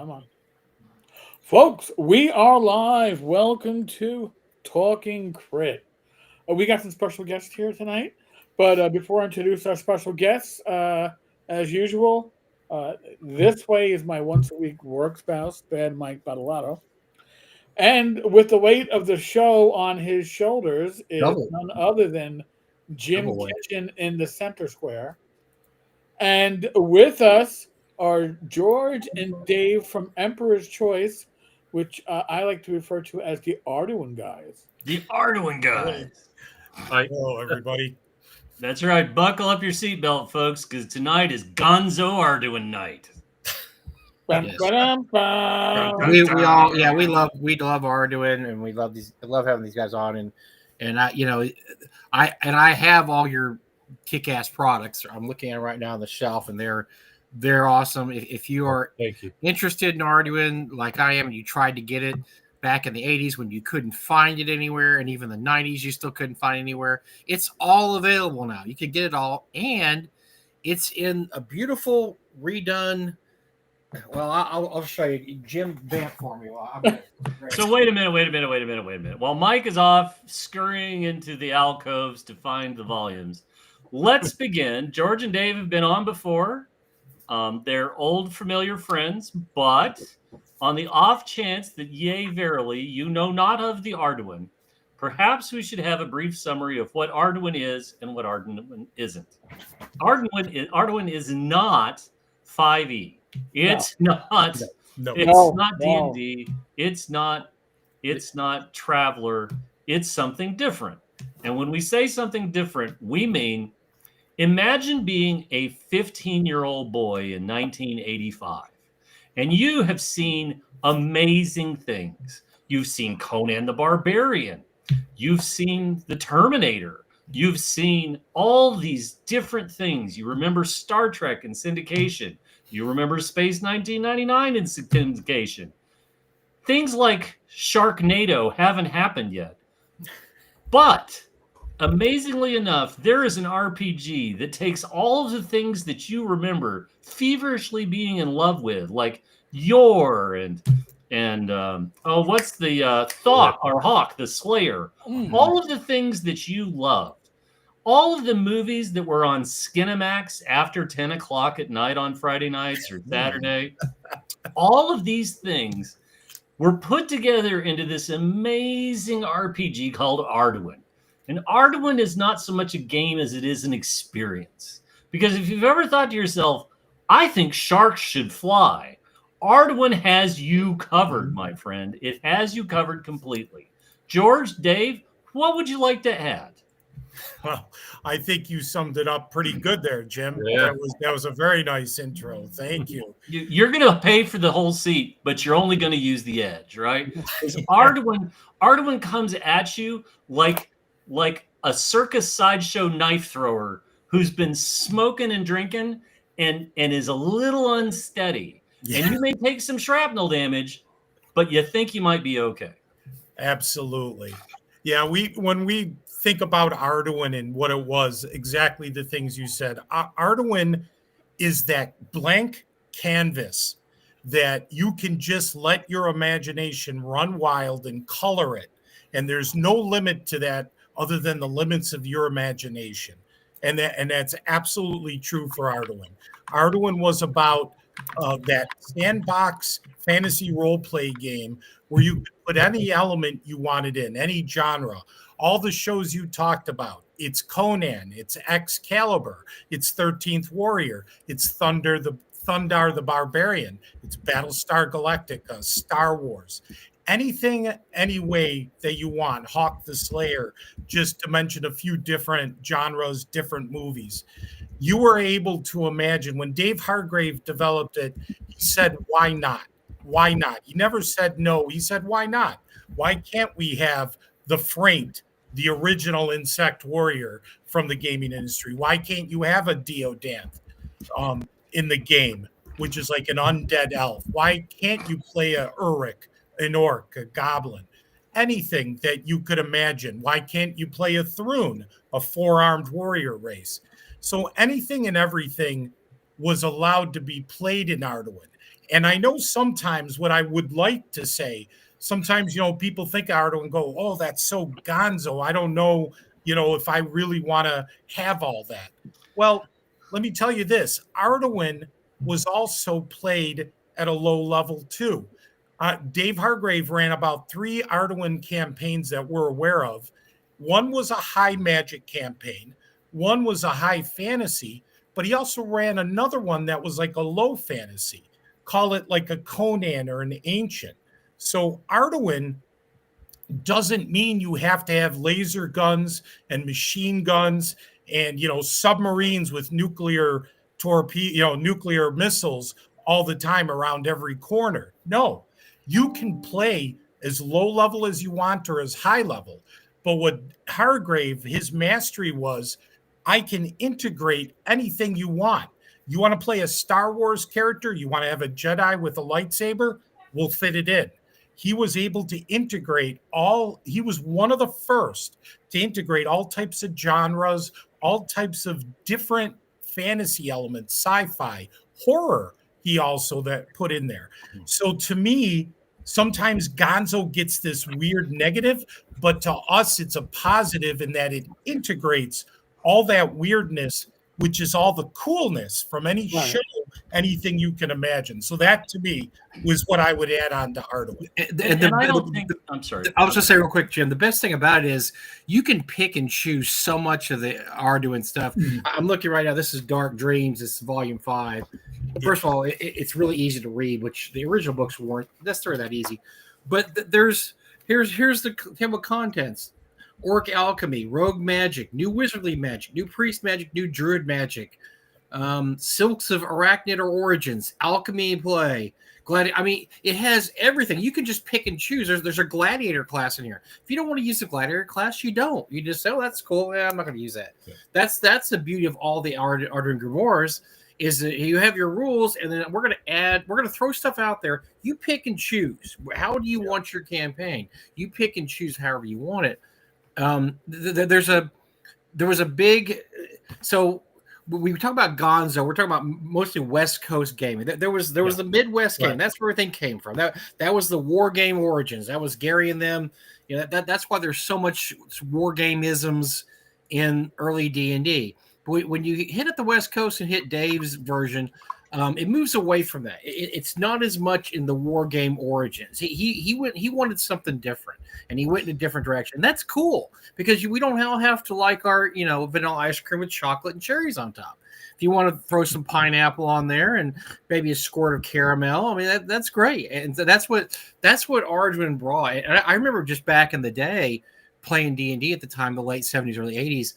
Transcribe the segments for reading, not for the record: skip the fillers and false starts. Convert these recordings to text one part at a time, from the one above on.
I'm on. Folks, we are live. Welcome to Talking Crit. We got some special guests here tonight, but before I introduce our special guests, as usual, this way is my once a week work spouse, Bad Mike Battalato. And with the weight of the show on his shoulders is Double, none other than Jim double way. Kitchen in the center square. And with us are George and Dave from Emperor's Choice, which I like to refer to as the Arduin guys. The Arduin Hey, guys. All right. hello, everybody. That's right. Buckle up your seatbelt, folks, because tonight is Gonzo Arduin night. Bum, Yes. ba-dum, bum. We love Arduin, and we love having these guys on, and I have all your kick-ass products. I'm looking at it right now on the shelf, and they're awesome. If you are Thank you. interested in Arduin like I am, and you tried to get it back in the 80s when you couldn't find it anywhere, and even the 90s you still couldn't find it anywhere, it's all available now. You can get it all, and it's in a beautiful redone. Well, I'll show you. Jim, vamp for me. So wait a minute. While Mike is off scurrying into the alcoves to find the volumes, let's begin. George and Dave have been on before. They're old familiar friends, but on the off chance that yea verily you know not of the Arduin, perhaps we should have a brief summary of what Arduin is and what Arduin isn't. Arduin is not 5e. It's not. No, It's No, not no. D&D. It's not Traveler. It's something different. And when we say something different, we mean imagine being a 15-year-old boy in 1985, and you have seen amazing things. You've seen Conan the Barbarian. You've seen The Terminator. You've seen all these different things. You remember Star Trek and syndication. You remember Space 1999 in syndication. Things like Sharknado haven't happened yet. But amazingly enough, there is an RPG that takes all of the things that you remember feverishly being in love with, like Yor and what's the Thought or Hawk, the Slayer, all of the things that you loved. All of the movies that were on Skinamax after 10 o'clock at night on Friday nights or Saturday, all of these things were put together into this amazing RPG called Arduin. And Arduin is not so much a game as it is an experience. Because if you've ever thought to yourself, I think sharks should fly, Arduin has you covered, my friend. It has you covered completely. George, Dave, what would you like to add? well, I think you summed it up pretty good there, Jim. Yeah. That was a very nice intro. Thank you. You're going to pay for the whole seat, but you're only going to use the edge, right? Arduin comes at you like a circus sideshow knife thrower who's been smoking and drinking and is a little unsteady. Yeah. And you may take some shrapnel damage, but you think you might be okay. Absolutely. Yeah, when we think about Arduin and what it was, exactly the things you said. Arduin is that blank canvas that you can just let your imagination run wild and color it. And there's no limit to that other than the limits of your imagination. And that's absolutely true for Arduin. Arduin was about that sandbox fantasy role play game where you could put any element you wanted in, any genre. All the shows you talked about. It's Conan, it's Excalibur, it's 13th Warrior, it's Thundar the Barbarian, it's Battlestar Galactica, Star Wars. Anything, any way that you want, Hawk the Slayer, just to mention a few different genres, different movies. You were able to imagine when Dave Hargrave developed it, he said, why not? Why not? He never said no. He said, why not? Why can't we have the Frank, the original insect warrior from the gaming industry? Why can't you have a Deodanth in the game, which is like an undead elf? Why can't you play a Uruk, an orc, a goblin? Anything that you could imagine. Why can't you play a Thrun, a four-armed warrior race? So anything and everything was allowed to be played in Arduin. And I know sometimes what I would like to say, sometimes, people think of Arduin and go, oh, that's so gonzo. I don't know, if I really want to have all that. Well, let me tell you this, Arduin was also played at a low level too. Dave Hargrave ran about 3 Arduin campaigns that we're aware of. One was a high magic campaign, one was a high fantasy, but he also ran another one that was like a low fantasy. Call it like a Conan or an ancient. So Arduin doesn't mean you have to have laser guns and machine guns and submarines with nuclear torpedo, nuclear missiles all the time around every corner. No, you can play as low level as you want or as high level. But what Hargrave, his mastery was, I can integrate anything you want. You want to play a Star Wars character? You want to have a Jedi with a lightsaber? We'll fit it in. He was able to integrate he was one of the first to integrate all types of genres, all types of different fantasy elements, sci-fi, horror, he also that put in there. So to me, sometimes Gonzo gets this weird negative, but to us, it's a positive in that it integrates all that weirdness, which is all the coolness from any show, anything you can imagine. So that to me was what I would add on to Arduin. And I don't think, I'm sorry. I was just say real quick, Jim, the best thing about it is you can pick and choose so much of the Arduin stuff. I'm looking right now. This is Dark Dreams. This is volume 5. First of all, it's really easy to read, which the original books weren't necessarily that easy. But here's the table of contents. Orc alchemy, rogue magic, new wizardly magic, new priest magic, new druid magic, silks of arachnid or origins, alchemy play, I mean, it has everything. You can just pick and choose. There's a gladiator class in here. If you don't want to use the gladiator class, you don't. You just say, oh, that's cool. Yeah, I'm not going to use that. Yeah. That's the beauty of all the Arduin Grimoires is that you have your rules, and then we're going to throw stuff out there. You pick and choose. How do you want your campaign? You pick and choose however you want it. There was a big, so we talk about Gonzo. We're talking about mostly West Coast gaming. There was the Midwest game. Right. That's where everything came from. That was the war game origins. That was Gary and them. That's why there's so much war game-isms in early D&D. But when you hit at the West Coast and hit Dave's version, it moves away from that. It's not as much in the war game origins. He wanted something different, and he went in a different direction. And that's cool because we don't all have to like our vanilla ice cream with chocolate and cherries on top. If you want to throw some pineapple on there and maybe a squirt of caramel, I mean that's great. And that's what Arduin brought. And I remember just back in the day playing D&D at the time, the late 70s, early 80s.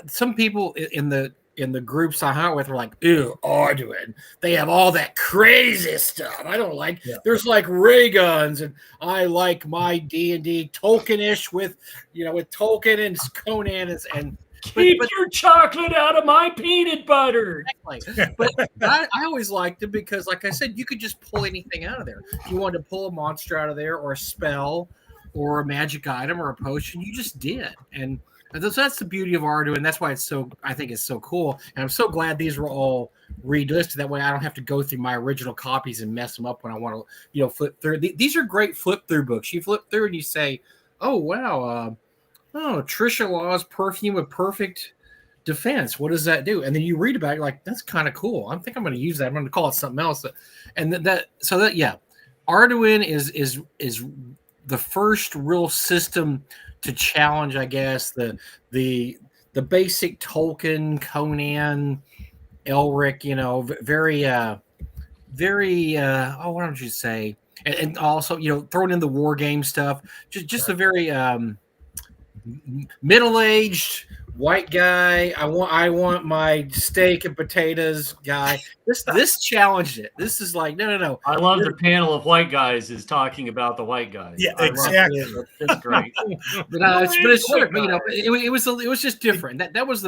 Some people in the groups I hung out with were like, ew, Arduin. They have all that crazy stuff. I don't like, there's like ray guns, and I like my D&D Tolkien-ish with Tolkien and Conan and keep your chocolate out of my peanut butter. Exactly. But I always liked it because, like I said, you could just pull anything out of there. If you wanted to pull a monster out of there or a spell or a magic item or a potion, you just did. And that's the beauty of Arduin. That's why I think it's so cool. And I'm so glad these were all relisted. That way I don't have to go through my original copies and mess them up when I want to, flip through. These are great flip through books. You flip through and you say, oh, wow. Trisha Law's Perfume with Perfect Defense. What does that do? And then you read about it, you're like, that's kind of cool. I think I'm going to use that. I'm going to call it something else. Arduin is the first real system to challenge, I guess, the basic Tolkien, Conan, Elric, very what don't you say? And also, throwing in the war game stuff, just a very middle-aged white guy. I want my steak and potatoes guy. This challenged it. This is like no. I love the panel of white guys is talking about the white guys. Yeah, exactly. It's great. It was just different. That was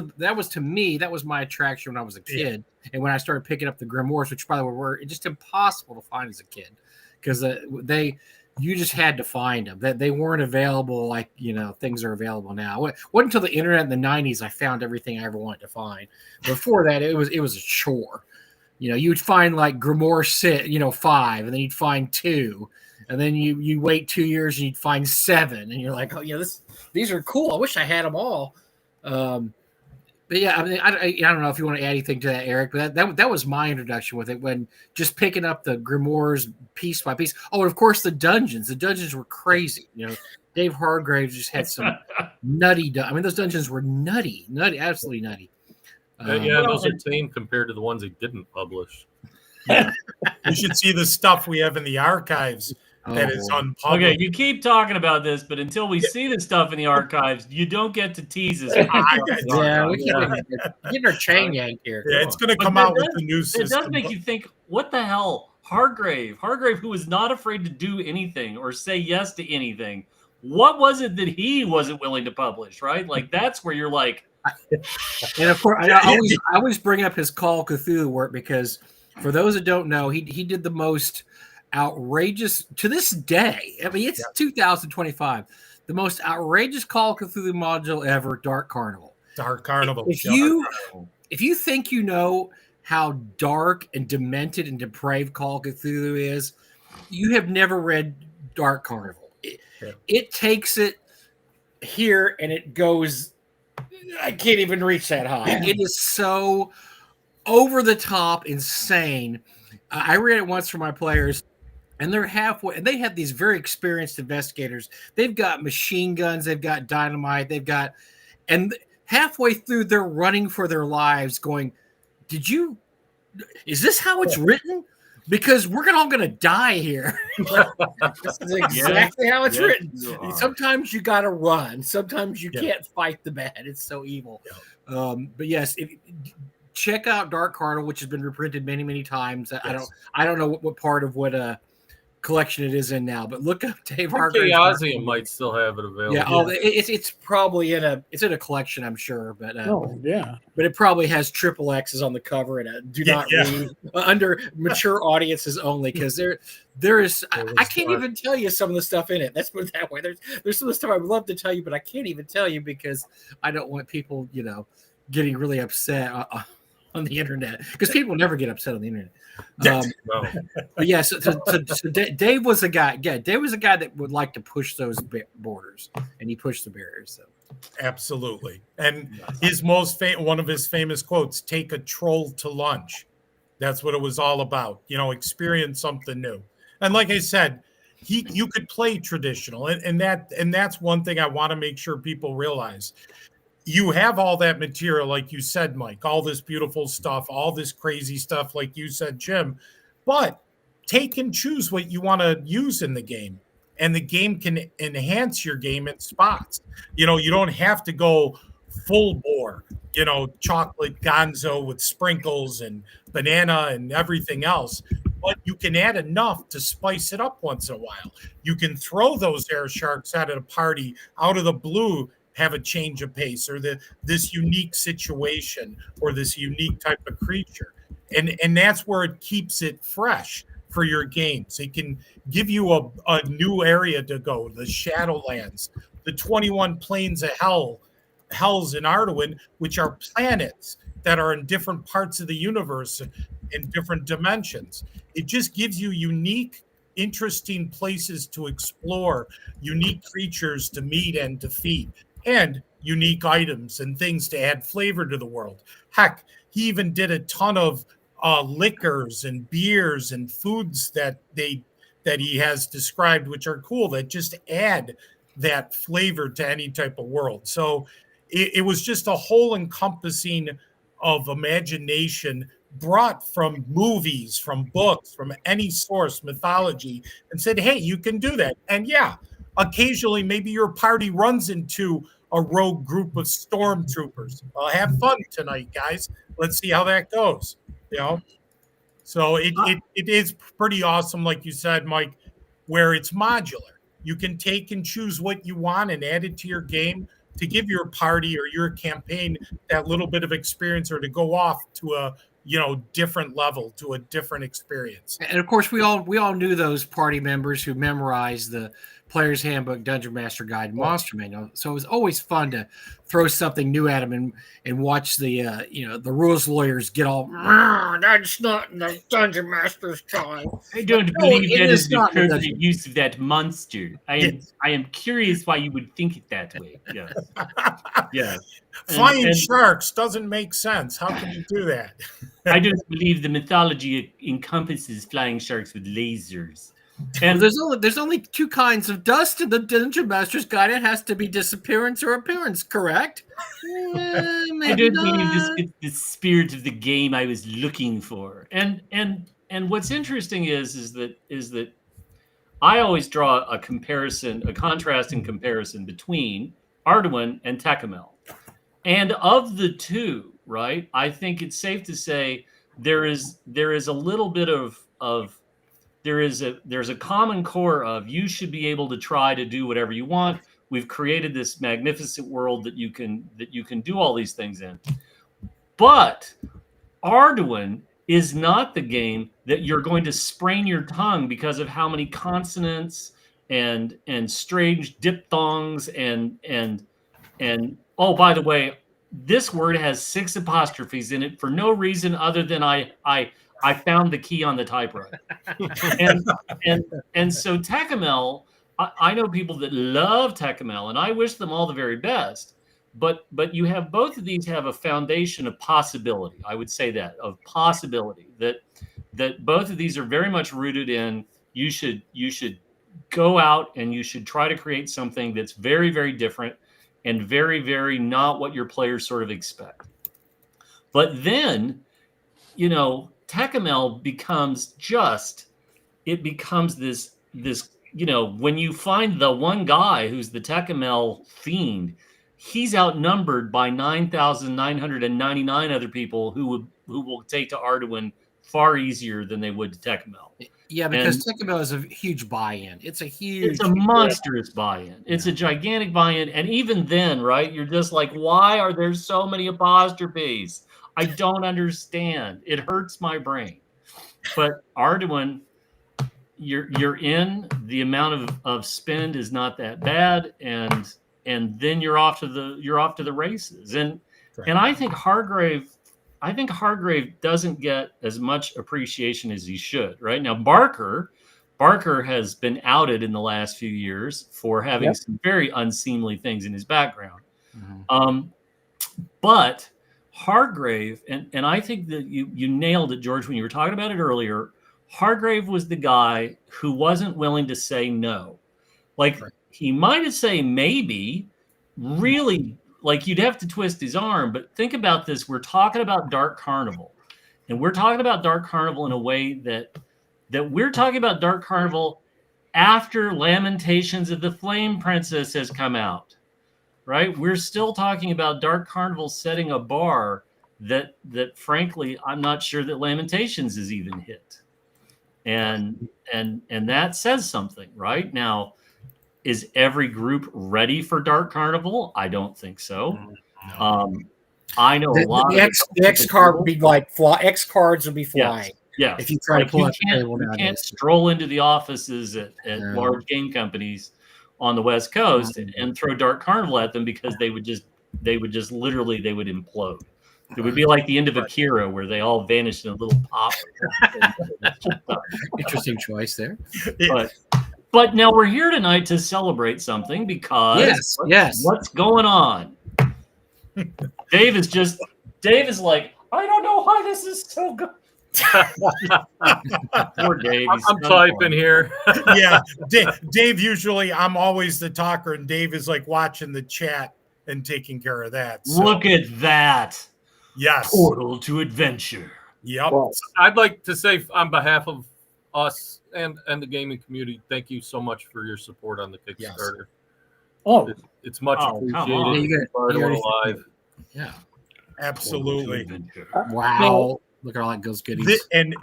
to me, that was my attraction when I was a kid, and when I started picking up the grimoires, which by the way were just impossible to find as a kid because you just had to find them. That they weren't available like things are available now. It wasn't until the internet in the 90s I found everything I ever wanted to find. Before that, it was a chore. you'd find like Grimoire 5, and then you'd find 2, and then you wait 2 years and you'd find 7, and you're like, oh, these are cool. I wish I had them all. But yeah, I mean, I don't know if you want to add anything to that, Eric, but that was my introduction with it, when just picking up the Grimoires piece by piece. Oh, and of course the dungeons. The dungeons were crazy. Dave Hargraves just had some nutty. I mean, those dungeons were nutty, absolutely nutty. Those are tame compared to the ones they didn't publish. Yeah. You should see the stuff we have in the archives that is unpublished. Okay, you keep talking about this, but until we see the stuff in the archives, you don't get to tease us. We get our chain yanked here. Yeah, it's going to come out with the new system. It does make you think, what the hell? Hargrave, who was not afraid to do anything or say yes to anything. What was it that he wasn't willing to publish, right? Like, that's where you're like. And of course, I always bring up his Call of Cthulhu work, because for those that don't know, he did the most outrageous, to this day, I mean, it's 2025, the most outrageous Call of Cthulhu module ever, Dark Carnival. If you think you know how dark and demented and depraved Call of Cthulhu is, you have never read Dark Carnival. It takes it here and it goes, I can't even reach that high. It is so over the top insane. I read it once for my players, and they're halfway, and they have these very experienced investigators. They've got machine guns, they've got dynamite, and halfway through they're running for their lives going, is this how it's written? Because we're all going to die here. This is exactly how it's written. Sometimes you got to run. Sometimes you can't fight the bad. It's so evil. Yeah. But yes, check out Dark Carnival, which has been reprinted many, many times. Yes. I don't know what part of what collection it is in now, but look up Dave Hargraves. Chaosium might still have it available. Yeah, it's probably in a collection, I'm sure, but but it probably has triple X's on the cover and do not read under mature audiences only, because there is I can't even tell you some of the stuff in it. Let's put it that way. There's some of the stuff I would love to tell you, but I can't even tell you because I don't want people getting really upset on the internet, because people never get upset on the internet. But yeah, so Dave was a guy. Yeah, Dave was a guy that would like to push those borders, and he pushed the barriers. So absolutely. And his one of his famous quotes: "Take a troll to lunch." That's what it was all about. Experience something new. And like I said, you could play traditional, and that's one thing I want to make sure people realize. You have all that material, like you said, Mike, all this beautiful stuff, all this crazy stuff, like you said, Jim, but take and choose what you want to use in the game, and the game can enhance your game in spots. You don't have to go full bore, chocolate gonzo with sprinkles and banana and everything else, but you can add enough to spice it up once in a while. You can throw those air sharks out at a party out of the blue, have a change of pace, or this unique situation, or this unique type of creature. And that's where it keeps it fresh for your games. It can give you a new area to go, the Shadowlands, the 21 Planes of Hells in Arduin, which are planets that are in different parts of the universe in different dimensions. It just gives you unique, interesting places to explore, unique creatures to meet and defeat, and unique items and things to add flavor to the world. Heck, he even did a ton of liquors and beers and foods that he has described, which are cool, that just add that flavor to any type of world. So it was just a whole encompassing of imagination brought from movies, from books, from any source, mythology, and said, hey, you can do that. And occasionally maybe your party runs into a rogue group of stormtroopers. Have fun tonight, guys. Let's see how that goes. So it is pretty awesome, like you said, Mike, where it's modular. You can take and choose what you want and add it to your game to give your party or your campaign that little bit of experience, or to go off to a different level, to a different experience. And of course, we all knew those party members who memorized the Player's Handbook, Dungeon Master Guide, Monster Manual. So it was always fun to throw something new at them and watch the the rules lawyers get all. That's not in the Dungeon Master's time. I don't No, believe it that is is the not in the appropriate Dungeon. use of that monster. I am curious why you would think it that way. Yes. Yes. Flying And sharks doesn't make sense. How can you do that? I don't believe the mythology encompasses flying sharks with lasers. And And there's only two kinds of dust in the Dungeon Master's Guide. It has to be disappearance or appearance, correct? I Maybe don't believe this not. fits the spirit of the game I was looking for. And what's interesting is that I always draw a comparison, a contrasting comparison between Arduin and Tecumel. And of the two, right, I think it's safe to say there is a little bit of there's a common core of you should be able to try to do whatever you want. We've created this magnificent world that you can do all these things in. But Arduin is not the game that you're going to sprain your tongue because of how many consonants and strange diphthongs and oh, by the way, this word has 6 apostrophes in it for no reason other than I found the key on the typewriter. and and so Tecumel, I know people that love Tecumel, and I wish them all the very best. But you have both of these have a foundation of possibility. I would say that of possibility that both of these are very much rooted in you should go out and you should try to create something that's very, very different and very, very not what your players sort of expect. But then, Tecumel becomes this, when you find the one guy who's the Tecumel fiend, he's outnumbered by 9,999 other people who will take to Arduin far easier than they would to Tecumel. Yeah, because Tecumel is a huge buy-in. It's a monstrous buy-in. It's a gigantic buy-in. And even then, right, you're just like, why are there so many apostrophes? I don't understand. It hurts my brain. But Arduin, you're in. The amount of spend is not that bad, and then you're off to the races. And I think Hargrave doesn't get as much appreciation as he should. Right now, Barker has been outed in the last few years for having some very unseemly things in his background. Mm-hmm. But Hargrave, and I think that you nailed it, George, when you were talking about it earlier. Hargrave was the guy who wasn't willing to say no. Like, he might have said maybe, really, like you'd have to twist his arm. But think about this. We're talking about Dark Carnival. And we're talking about Dark Carnival in a way that we're talking about Dark Carnival after Lamentations of the Flame Princess has come out. Right? We're still talking about Dark Carnival setting a bar that frankly, I'm not sure that Lamentations is even hit. And that says something, right? Now, is every group ready for Dark Carnival? I don't think so. No. I know a lot. The X card would be like X cards would be flying. Yeah. If you try to pull up the table, you can't stroll into the offices at large game companies on the West Coast and throw Dark Carnival at them, because they would literally implode. It would be like the end of Akira, where they all vanished in a little pop. Interesting choice there. But now we're here tonight to celebrate something, because what's going on? Dave is like, I don't know why this is so good. Poor Dave. I'm typing here. Yeah, Dave. Usually, I'm always the talker, and Dave is like watching the chat and taking care of that. So. Look at that. Yes. Portal to adventure. Yep. Well, I'd like to say, on behalf of us and the gaming community, thank you so much for your support on the Kickstarter. Yes. Oh, it's much appreciated. Alive. Yeah, absolutely. Wow. Look at all that goes goodies. And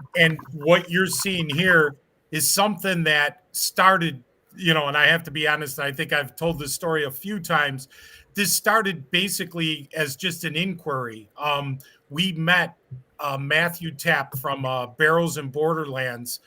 what you're seeing here is something that started, and I have to be honest, I think I've told this story a few times. This started basically as just an inquiry. We met Matthew Tapp from Barrels and Borderlands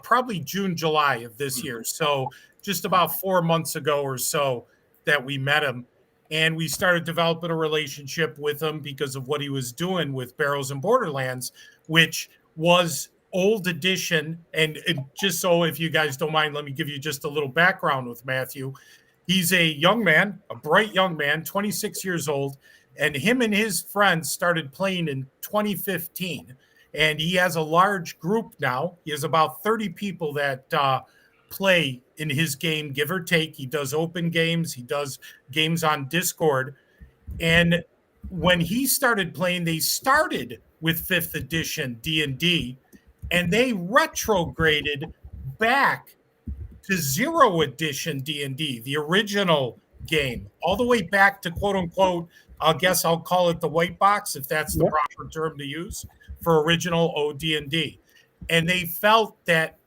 probably June, July of this year. So just about 4 months ago or so that we met him. And we started developing a relationship with him because of what he was doing with Barrels and Borderlands, which was old edition. And just so if you guys don't mind, let me give you just a little background with Matthew. He's a young man, a bright young man, 26 years old, and him and his friends started playing in 2015. And he has a large group now. He has about 30 people that play in his game, give or take. He does open games, he does games on Discord. And when he started playing, they started with 5th edition D&D, and they retrograded back to 0 edition D&D, the original game, all the way back to quote unquote, I guess I'll call it the white box, if that's the proper term to use for original OD&D. And they felt that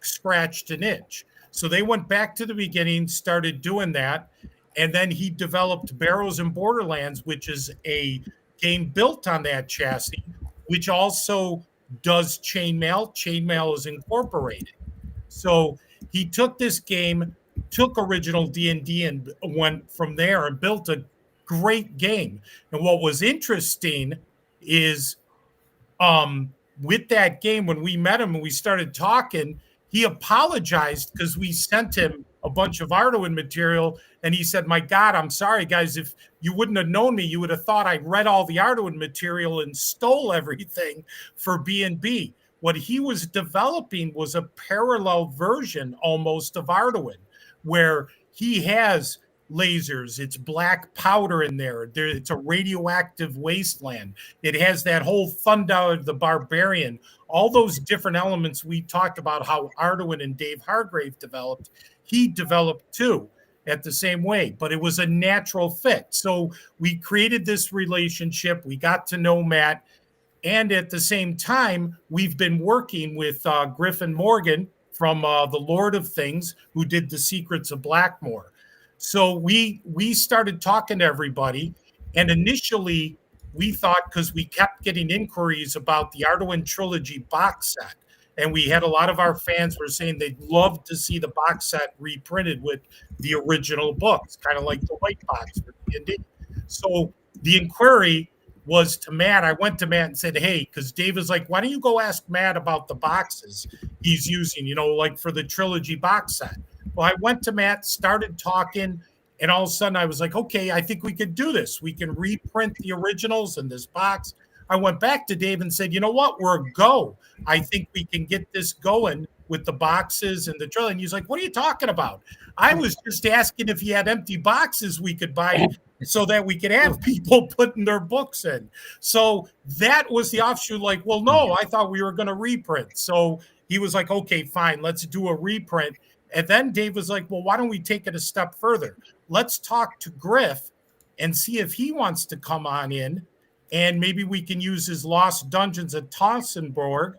scratched an itch. So they went back to the beginning, started doing that. And then he developed Barrows and Borderlands, which is a game built on that chassis, which also does chainmail. Chainmail is incorporated. So he took this game, took original D&D and went from there and built a great game. And what was interesting is with that game, when we met him and we started talking, he apologized because we sent him a bunch of Arduin material. And he said, my God, I'm sorry, guys. If you wouldn't have known me, you would have thought I read all the Arduin material and stole everything for B&B. What he was developing was a parallel version almost of Arduin, where he has lasers, it's black powder in there, it's a radioactive wasteland, it has that whole Thunder the Barbarian, all those different elements we talked about how Arduin and Dave Hargrave developed, he developed too at the same way, but it was a natural fit. So we created this relationship, we got to know Matt, and at the same time, we've been working with Griffin Morgan from the Lord of Things, who did The Secrets of Blackmore. So we started talking to everybody, and initially we thought, because we kept getting inquiries about the Arduin Trilogy box set, and we had a lot of our fans were saying they'd love to see the box set reprinted with the original books, kind of like the white box for D&D. So the inquiry was to Matt. I went to Matt and said, hey, because Dave is like, why don't you go ask Matt about the boxes he's using, like for the Trilogy box set. Well, I went to Matt, started talking, and all of a sudden I was like, okay, I think we could do this. We can reprint the originals in this box. I went back to Dave and said, you know what? We're a go. I think we can get this going with the boxes and the trilogy. And he's like, what are you talking about? I was just asking if he had empty boxes we could buy so that we could have people putting their books in. So that was the offshoot, like, well, no, I thought we were going to reprint. So he was like, okay, fine, let's do a reprint. And then Dave was like, well, why don't we take it a step further? Let's talk to Griff and see if he wants to come on in, and maybe we can use his Lost Dungeons at Tossenborg,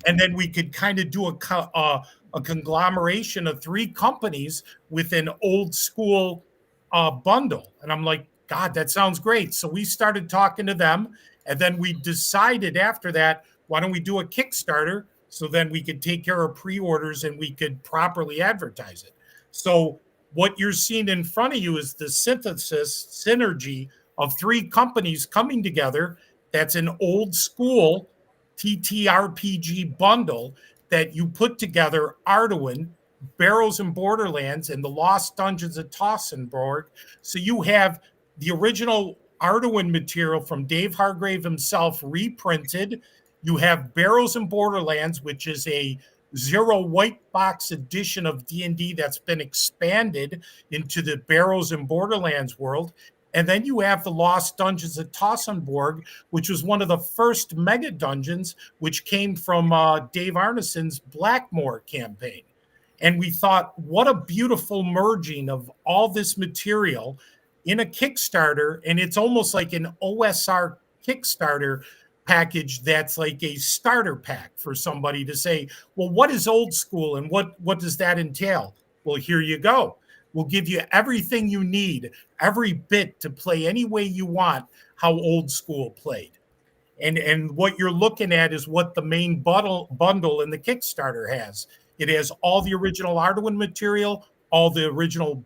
and then we could kind of do a conglomeration of 3 companies with an old school bundle. And I'm like, God, that sounds great. So we started talking to them, and then we decided after that, why don't we do a Kickstarter? So then we could take care of pre-orders and we could properly advertise it. So what you're seeing in front of you is the synergy of 3 companies coming together. That's an old school TTRPG bundle that you put together Arduin, Barrows and Borderlands, and the Lost Dungeons at Tossenborg. So you have the original Arduin material from Dave Hargrave himself reprinted. You have Barrows and Borderlands, which is a 0 white box edition of D&D that's been expanded into the Barrows and Borderlands world. And then you have the Lost Dungeons at Tossenborg, which was one of the first mega dungeons, which came from Dave Arneson's Blackmore campaign. And we thought, what a beautiful merging of all this material in a Kickstarter. And it's almost like an OSR Kickstarter package that's like a starter pack for somebody to say, well, what is old school and what does that entail? Well, here you go. We'll give you everything you need, every bit to play any way you want how old school played. And what you're looking at is what the main bundle in the Kickstarter has. It has all the original Arduin material, all the original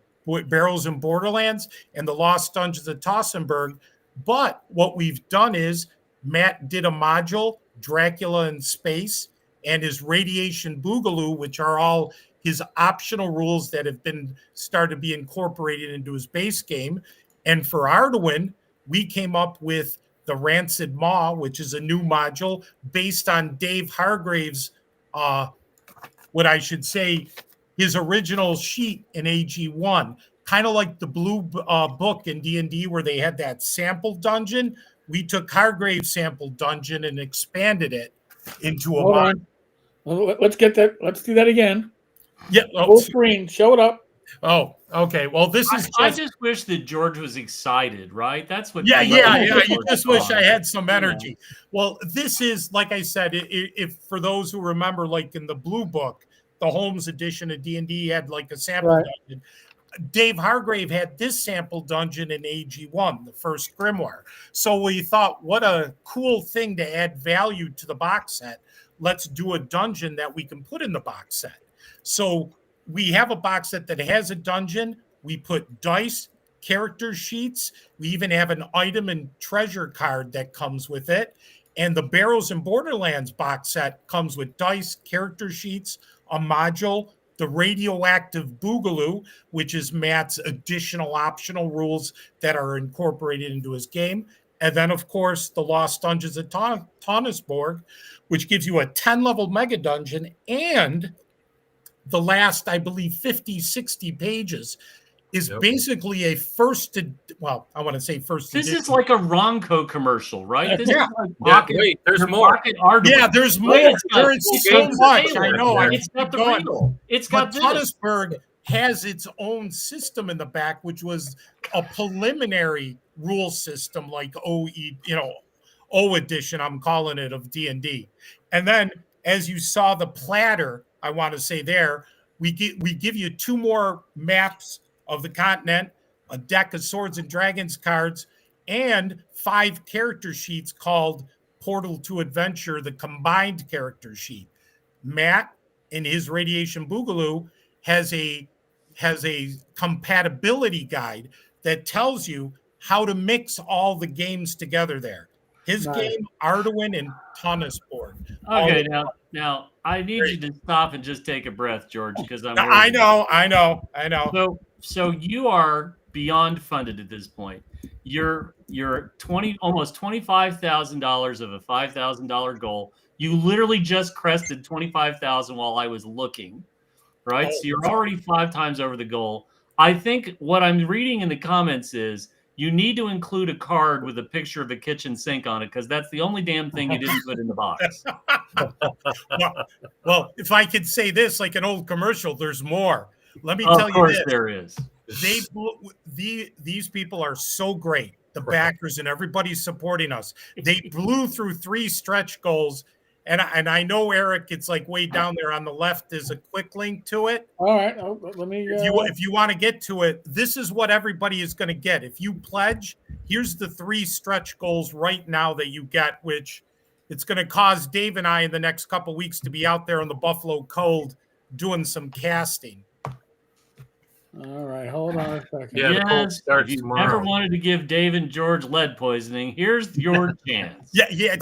Barrels in Borderlands, and the Lost Dungeons of Tossenberg. But what we've done is Matt did a module, Dracula in Space, and his Radiation Boogaloo, which are all his optional rules that have been started to be incorporated into his base game. And for Arduin, we came up with the Rancid Maw, which is a new module based on Dave Hargrave's, what I should say, his original sheet in AG1, kind of like the blue book in D&D where they had that sample dungeon. We took Hargrave's sample dungeon and expanded it into a Hold mod. on. Let's get that. Let's do that again. Yeah. Full screen. Show it up. Oh, okay. Well, this is I just wish that George was excited, right? That's what. Yeah. You George just wish on. I had some energy. Well, this is, like I said, if for those who remember, like in the blue book, the Holmes edition of D&D had like a sample dungeon. Dave Hargrave had this sample dungeon in AG1, the first grimoire. So we thought, what a cool thing to add value to the box set. Let's do a dungeon that we can put in the box set. So we have a box set that has a dungeon. We put dice, character sheets. We even have an item and treasure card that comes with it. And the Barrels and Borderlands box set comes with dice, character sheets, a module, the Radioactive Boogaloo, which is Matt's additional optional rules that are incorporated into his game. And then, of course, the Lost Dungeons of Tonnesborg, which gives you a 10-level mega dungeon, and the last, I believe, 50, 60 pages is basically a I want to say first This edition. is like a Ronco commercial, right? This Yeah. is like pocket, wait, there's your more. pocket Arduin. Yeah, there's more. Wait, it's got- There is it's so got much. the I know. Yeah. It's got the going. reel. It's But got this. Tonnesberg has its own system in the back, which was a preliminary rule system, like O edition. I'm calling it of D&D. And then, as you saw the platter, I want to say there, we give you 2 more maps of the continent, a deck of Swords and Dragons cards, and 5 character sheets called Portal to Adventure, the combined character sheet. Matt, in his Radiation Boogaloo, has a compatibility guide that tells you how to mix all the games together there. His game, Arduin and Tonnesborg. Okay, now I need you to stop and just take a breath, George, because I'm. I know. So you are beyond funded at this point. You're almost $25,000 of a $5,000 goal. You literally just crested 25,000 while I was looking, right? So you're already 5 times over the goal. I think what I'm reading in the comments is you need to include a card with a picture of a kitchen sink on it, because that's the only damn thing you didn't put in the box. Well, if I could say this like an old commercial, there's more. Let me tell you this. Of course there is. These people are so great, the backers and everybody supporting us. They blew through 3 stretch goals. And I know, Eric, it's like way down there on the left. There's a quick link to it. All right. Let me. If you want to get to it, this is what everybody is going to get. If you pledge, here's the 3 stretch goals right now that you get, which it's going to cause Dave and I in the next couple of weeks to be out there in the Buffalo cold doing some casting. All right. Hold on a second. Yeah, the cold Yes, starts if you've tomorrow. ever wanted to give Dave and George lead poisoning, here's your chance. Yeah.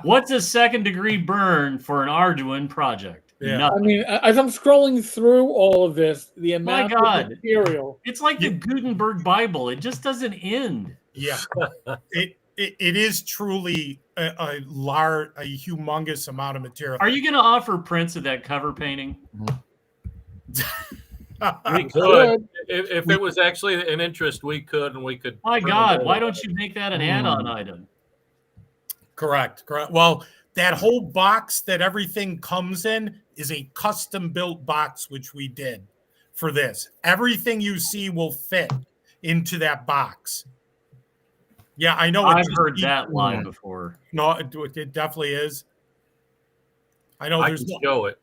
What's a 2nd-degree burn for an Arduin project? Yeah. I Nothing. mean, as I'm scrolling through all of this, the amount God. of material. It's like the Gutenberg Bible. It just doesn't end. Yeah. It is truly a humongous amount of material. Are you going to offer prints of that cover painting? We could. If it was actually an interest, we could, and we could. My God, why don't you make that an add-on item? Correct. Well, that whole box that everything comes in is a custom-built box, which we did for this. Everything you see will fit into that box. Yeah, I know. I've heard that line before. No, it definitely is. I know. I There's can show it.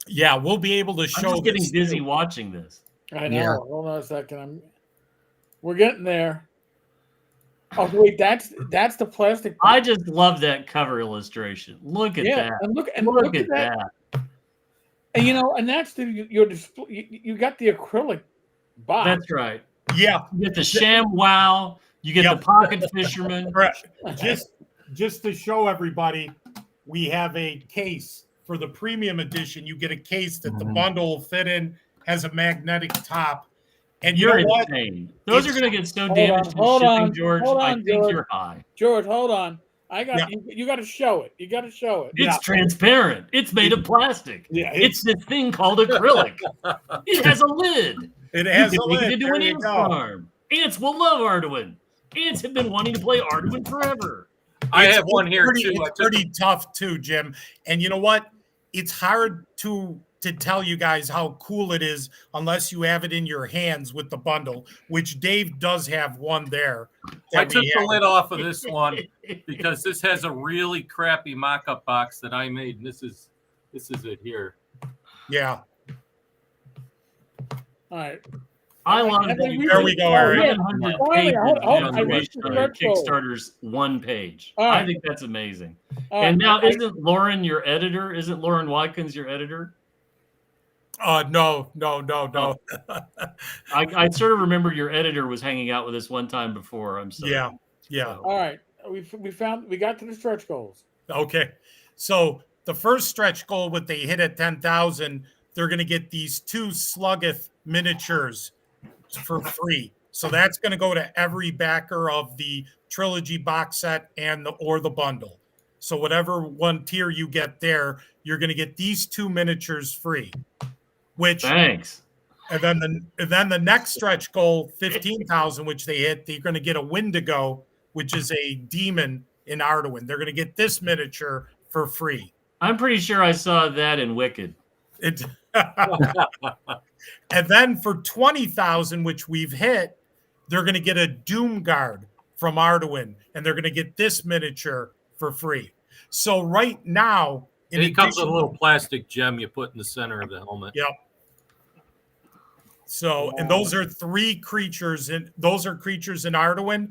Yeah, we'll be able to show. I'm just getting this dizzy too. watching this. I know. Yeah. Hold on a second. We're getting there. Oh wait, that's the plastic. I just love that cover illustration. Look at Yeah, that. and look Look at at that. that. And and that's your display. You got the acrylic box. That's right. Yeah. You get the Sham Wow. You get Yep. the Pocket Fisherman. Correct. Just to show everybody, we have a case for the premium edition. You get a case that the bundle will fit in, has a magnetic top. And you You're know what? insane. Those are going to get so Hold damaged in on, shipping, George. hold I on, think George. you're high. George, hold on. I got Yeah. you got to show it. You got to show it. It's transparent. It's made of plastic. Yeah, It's this thing called acrylic. It has a lid. It has You a can make lid. it into There an you ant go. farm. Ants will love Arduin. Ants have been wanting to play Arduin forever. I It's have one here pretty, too. It's pretty tough too, Jim. And you know what? It's hard to tell you guys how cool it is unless you have it in your hands with the bundle, which Dave does have one there. I took the lid off of this one because this has a really crappy mock-up box that I made, and this is it here. Yeah. All right. I love And that. then There we go, Eric. 700 Finally, hold on, pages I on reached the threshold. Kickstarter's one page. All right. I think that's amazing. All And right, now, isn't Lauren your editor? Isn't Lauren Watkins your editor? No. I sort of remember your editor was hanging out with us one time before. I'm sorry. Yeah. all right. We got to the stretch goals. Okay. So the first stretch goal, what they hit at 10,000, they're going to get these 2 Sluggeth miniatures for free. So that's going to go to every backer of the trilogy box set and the bundle. So whatever one tier you get there, you're going to get these 2 miniatures free. Which Thanks. and then the next stretch goal, 15,000, which they hit, they're going to get a Wendigo, which is a demon in Arduin. They're going to get this miniature for free. I'm pretty sure I saw that in Wicked. And then for 20,000, which we've hit, they're going to get a Doom Guard from Arduin, and they're going to get this miniature for free. So right now, And it comes with a little plastic gem you put in the center of the helmet. Yep. So, and those are 3 creatures, and those are creatures in Arduin,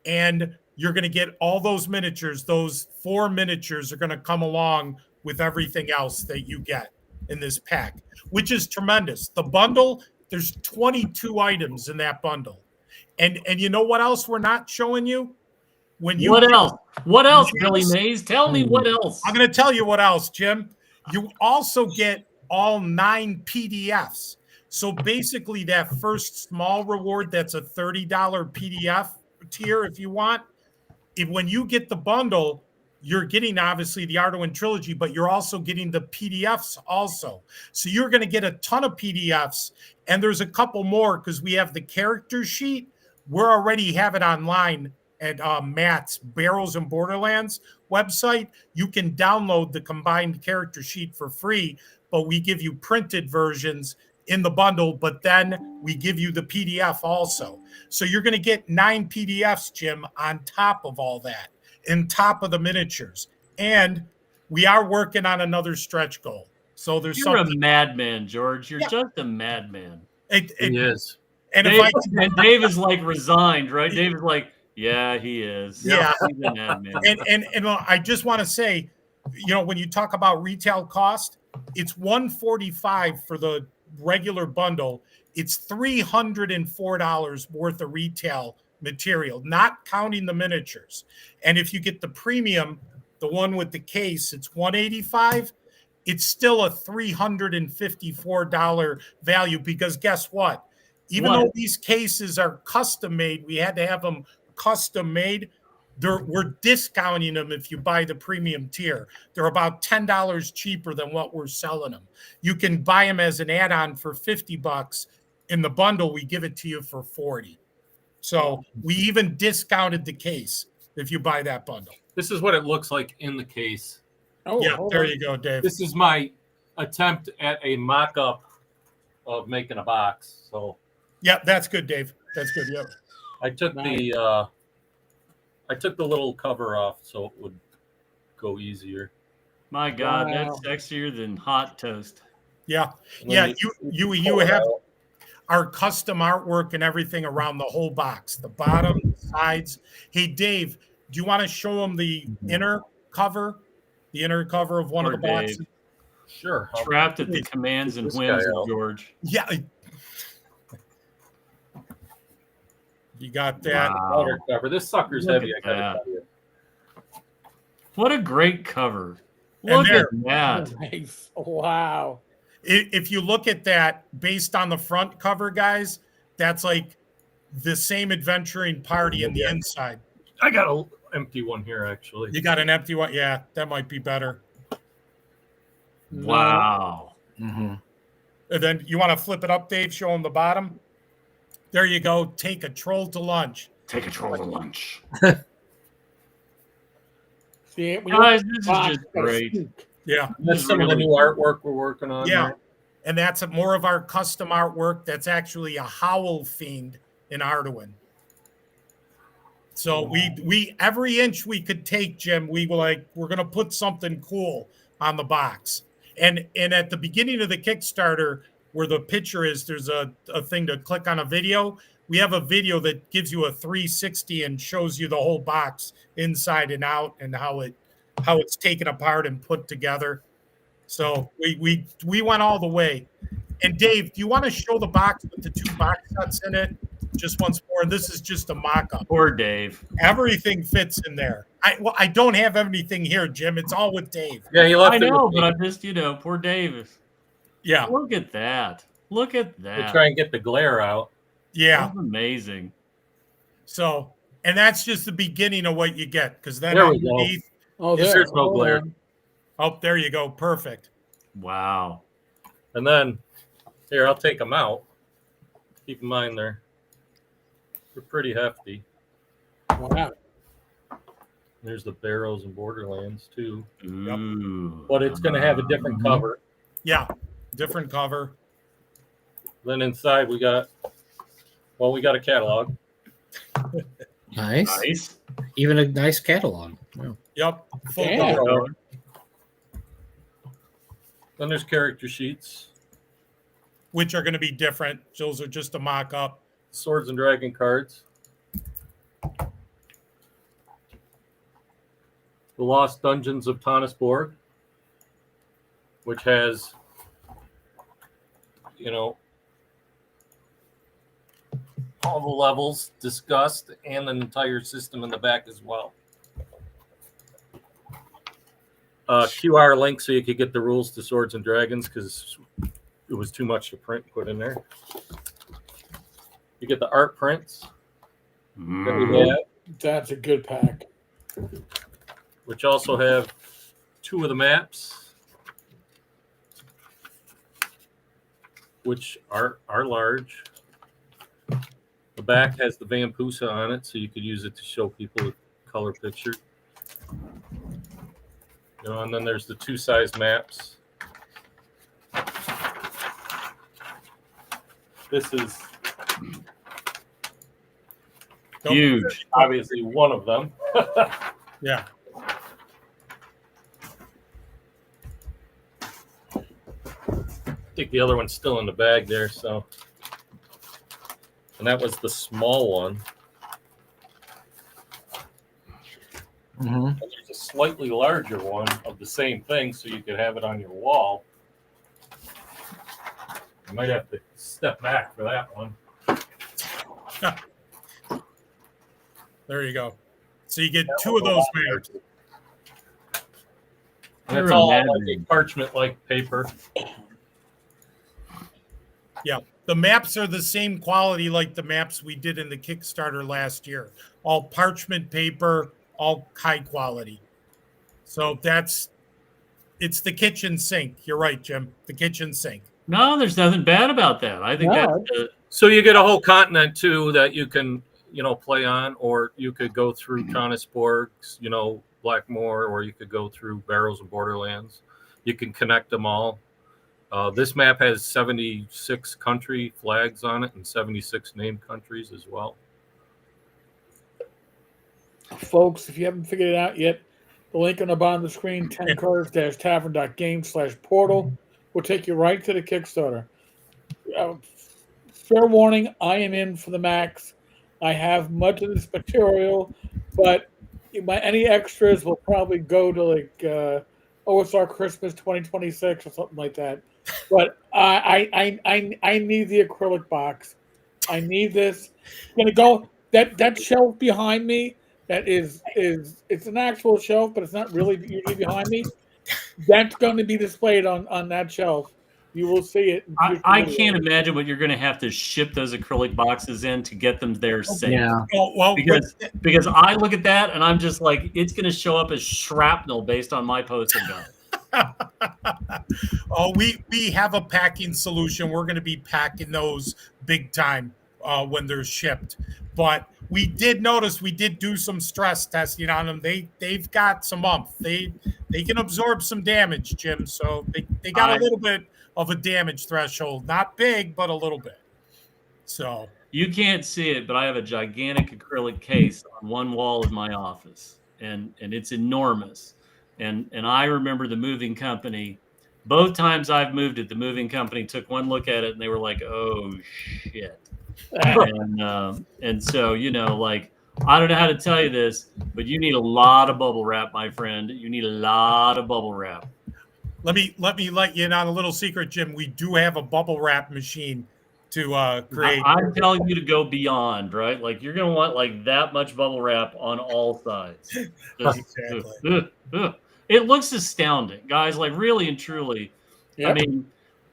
and you're going to get all those miniatures. Those 4 miniatures are going to come along with everything else that you get in this pack, which is tremendous. The bundle, there's 22 items in that bundle. And you know what else we're not showing you? What else? What else, Billy Mays? Tell me what else. I'm going to tell you what else, Jim. You also get all 9 PDFs. So basically that first small reward, that's a $30 PDF tier if you want. When you get the bundle, you're getting obviously the Arduin trilogy, but you're also getting the PDFs also. So you're going to get a ton of PDFs, and there's a couple more because we have the character sheet. We're already have it online at Matt's Barrels and Borderlands website. You can download the combined character sheet for free, but we give you printed versions in the bundle, but then we give you the PDF also. So you're going to get 9 PDFs, Jim, on top of all that, on top of the miniatures. And we are working on another stretch goal. So there's You're something. a madman, George. You're just a madman. It is. And Dave, if Dave is like resigned, right? Dave is like, yeah, he is. Yeah. He's a madman. and I just want to say, when you talk about retail cost, it's $145 for the regular bundle. It's $304 worth of retail material, not counting the miniatures. And if you get the premium, the one with the case, it's $185. It's still a $354 value, because guess what? Even though these cases are custom made, we had to have them custom made. We're discounting them if you buy the premium tier. They're about $10 cheaper than what we're selling them. You can buy them as an add-on for $50. In the bundle, we give it to you for $40. So we even discounted the case if you buy that bundle. This is what it looks like in the case. Oh, yeah, there you go, Dave. This is my attempt at a mock-up of making a box. So yeah, that's good, Dave. That's good. Yep. I took the little cover off so it would go easier. My God, that's sexier than hot toast. Yeah. Yeah, you have our custom artwork and everything around the whole box, the bottom, sides. Hey, Dave, do you want to show them the inner cover? The inner cover of one Poor of the boxes? Dave. Sure. Trapped at the commands and this whims guy of out. George. Yeah. You got that. Wow. Outer cover. This sucker's Look heavy, at I gotta that. tell you. What a great cover. And Look at there. that. Nice. Wow. If you look at that based on the front cover, guys, that's like the same adventuring party in the inside. I got an empty one here, actually. You got an empty one? Yeah, that might be better. Wow. Mm-hmm. And then you want to flip it up, Dave, show them the bottom. There you go. Take a troll to lunch. Take a troll to lunch. See, when Guys, you this is box, just gotta great. speak. Yeah. That's some of the new artwork we're working on. Yeah. there. And that's more of our custom artwork. That's actually a howl fiend in Arduin. So we every inch we could take, Jim, we were like, we're gonna put something cool on the box. And at the beginning of the Kickstarter, where the picture is, there's a thing to click on a video. We have a video that gives you a 360 and shows you the whole box inside and out and how it's taken apart and put together. So we went all the way. And Dave, do you want to show the box with the 2 box sets in it just once more? This is just a mock-up. Poor Dave. Everything fits in there. I don't have anything here, Jim. It's all with Dave. Yeah, he left I it know, with but me. I'm just, poor Dave. Yeah, Look at that. Look at to that. try and get the glare out. yeah. That's amazing. So, and that's just the beginning of what you get, because then There we go. underneath, Oh, Is there. there's no Hold glare. on. oh, there you go. Perfect. Wow. And then, here, I'll take them out. Keep in mind they're pretty hefty. Wow. There's the Barrows and Borderlands, too. Ooh. But it's going to have a different cover. Yeah, different cover. Then inside we got a catalog. Nice. Nice. Even a nice catalog. Wow. Yep, full Damn. cover. Then there's character sheets, Which are going to be different. Those are just a mock-up. Swords and Dragon cards, The Lost Dungeons of Tanisborg, which has, all the levels discussed and an entire system in the back as well. QR link so you could get the rules to Swords and Dragons because it was too much to print and put in there. You get the art prints that we have, That's a good pack. which also have 2 of the maps, which are large. The back has the Vampusa on it, so you could use it to show people a color picture. And then there's the 2-size maps. This is Huge. obviously one of them. Yeah. I think the other one's still in the bag there, so. And that was the small one. Mm-hmm. And there's a slightly larger one of the same thing, so you could have it on your wall. You might have to step back for that one. There you go. So you get 2 of those maps. And it's You're all like imagining. a parchment-like paper. Yeah. The maps are the same quality like the maps we did in the Kickstarter last year. All parchment paper, all high quality. So it's the kitchen sink. You're right, Jim. The kitchen sink. No, there's nothing bad about that. I think No. that's So you get a whole continent too that you can, play on, or you could go through Tanisborg's, Blackmore, or you could go through Barrows and Borderlands. You can connect them all. This map has 76 country flags on it and 76 named countries as well. Folks, if you haven't figured it out yet, the link on the bottom of the screen, tenkars-tavern.game/portal, will take you right to the Kickstarter. Fair warning, I am in for the max. I have much of this material, but any extras will probably go to like OSR Christmas 2026 or something like that. But I need the acrylic box. I need this. Gonna go that shelf behind me. That is it's an actual shelf, but it's not really usually behind me. That's going to be displayed on that shelf. You will see it in future I videos. can't imagine what you're going to have to ship those acrylic boxes in to get them there safe. Yeah. Well, Because I look at that and I'm just like, it's going to show up as shrapnel based on my postal gun. oh, we have a packing solution. We're going to be packing those big time when they're shipped. But we did notice we did do some stress testing on them. They've got some umph. They can absorb some damage, Jim. So they got a little bit of a damage threshold. Not big, but a little bit. So You can't see it, but I have a gigantic acrylic case on one wall in my office, and it's enormous. And I remember the moving company. Both times I've moved it, the moving company took one look at it and they were like, "Oh shit!" And so like I don't know how to tell you this, but you need a lot of bubble wrap, my friend. You need a lot of bubble wrap. let me let you in on a little secret, Jim. We do have a bubble wrap machine to create. I'm telling you to go beyond, right? Like you're gonna want like that much bubble wrap on all sides. Just, Exactly. It looks astounding, guys. Like really and truly. Yep. I mean,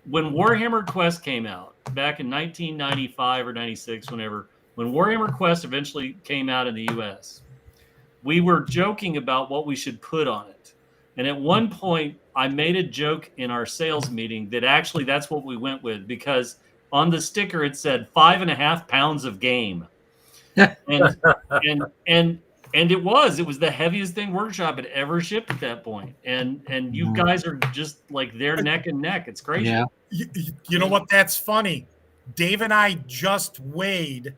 when Warhammer Quest came out back in 1995 or 96, when Warhammer Quest eventually came out in the US, we were joking about what we should put on it. And at one point, I made a joke in our sales meeting that actually that's what we went with, because on the sticker it said 5.5 pounds of game. And it was the heaviest thing Workshop had ever shipped at that point. And you guys are just like they're neck and neck. It's crazy. Yeah. You know what? That's funny. Dave and I just weighed,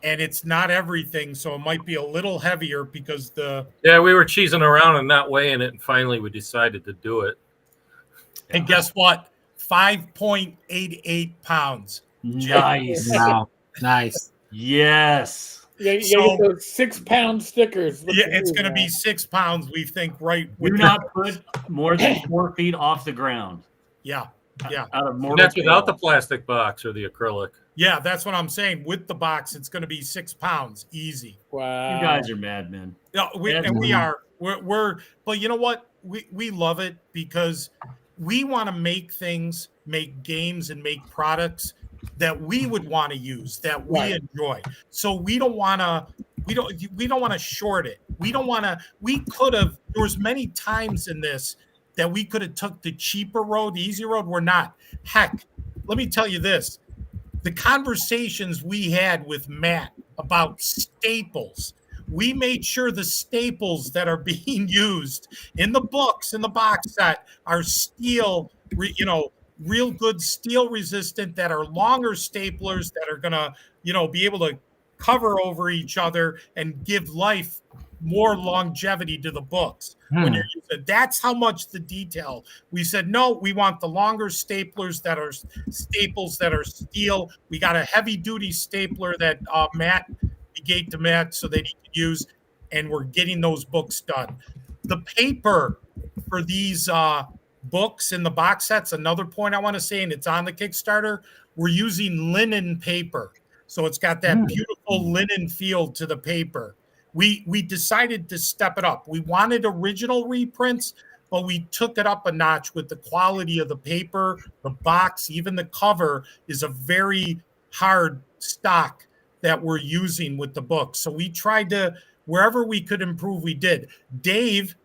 and it's not everything, so it might be a little heavier because Yeah, we were cheesing around and not weighing it, and finally we decided to do it. And guess what? 5.88 pounds. Nice. Wow. Nice. Yes. Yeah, you So- get those 6-pound stickers. Yeah, it's going to be 6 pounds. We think right. Do not put more than 4 feet off the ground. Yeah, Out of And mortal that's without the peril. plastic box or the acrylic. yeah. That's what I'm saying. With the box, it's going to be 6 pounds, easy. Wow. You guys are madmen. Yeah, we are. But you know what? We love it because we want to make things, make games, and make products that we would want to use, that we Right. enjoy. So we don't want to short it. We don't want to. We could have. There was many times in this that we could have took the cheaper road, the easy road. We're not. Heck, let me tell you this: the conversations we had with Matt about staples. We made sure the staples that are being used in the books, in the box set, are steel, real good steel resistant, that are longer staplers that are going to, be able to cover over each other and give life more longevity to the books. When you're using, that's how much the detail. We said, no, we want the longer staplers that are staples that are steel. We got a heavy duty stapler that Matt, we gave to Matt so that he could use, and we're getting those books done. The paper for these books in the box sets, another point I want to say, and it's on the Kickstarter, we're using linen paper. So it's got that beautiful linen feel to the paper. We decided to step it up. We wanted original reprints, but we took it up a notch with the quality of the paper, the box, even the cover is a very hard stock that we're using with the book. So we tried to, wherever we could improve, we did. Dave,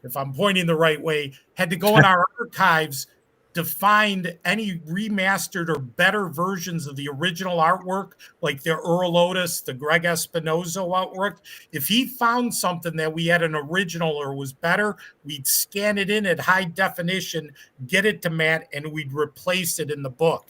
if I'm pointing the right way, had to go in our archives to find any remastered or better versions of the original artwork, like the Earl Otis, the Greg Espinozo artwork. If he found something that we had an original or was better, we'd scan it in at high definition, get it to Matt, and we'd replace it in the book.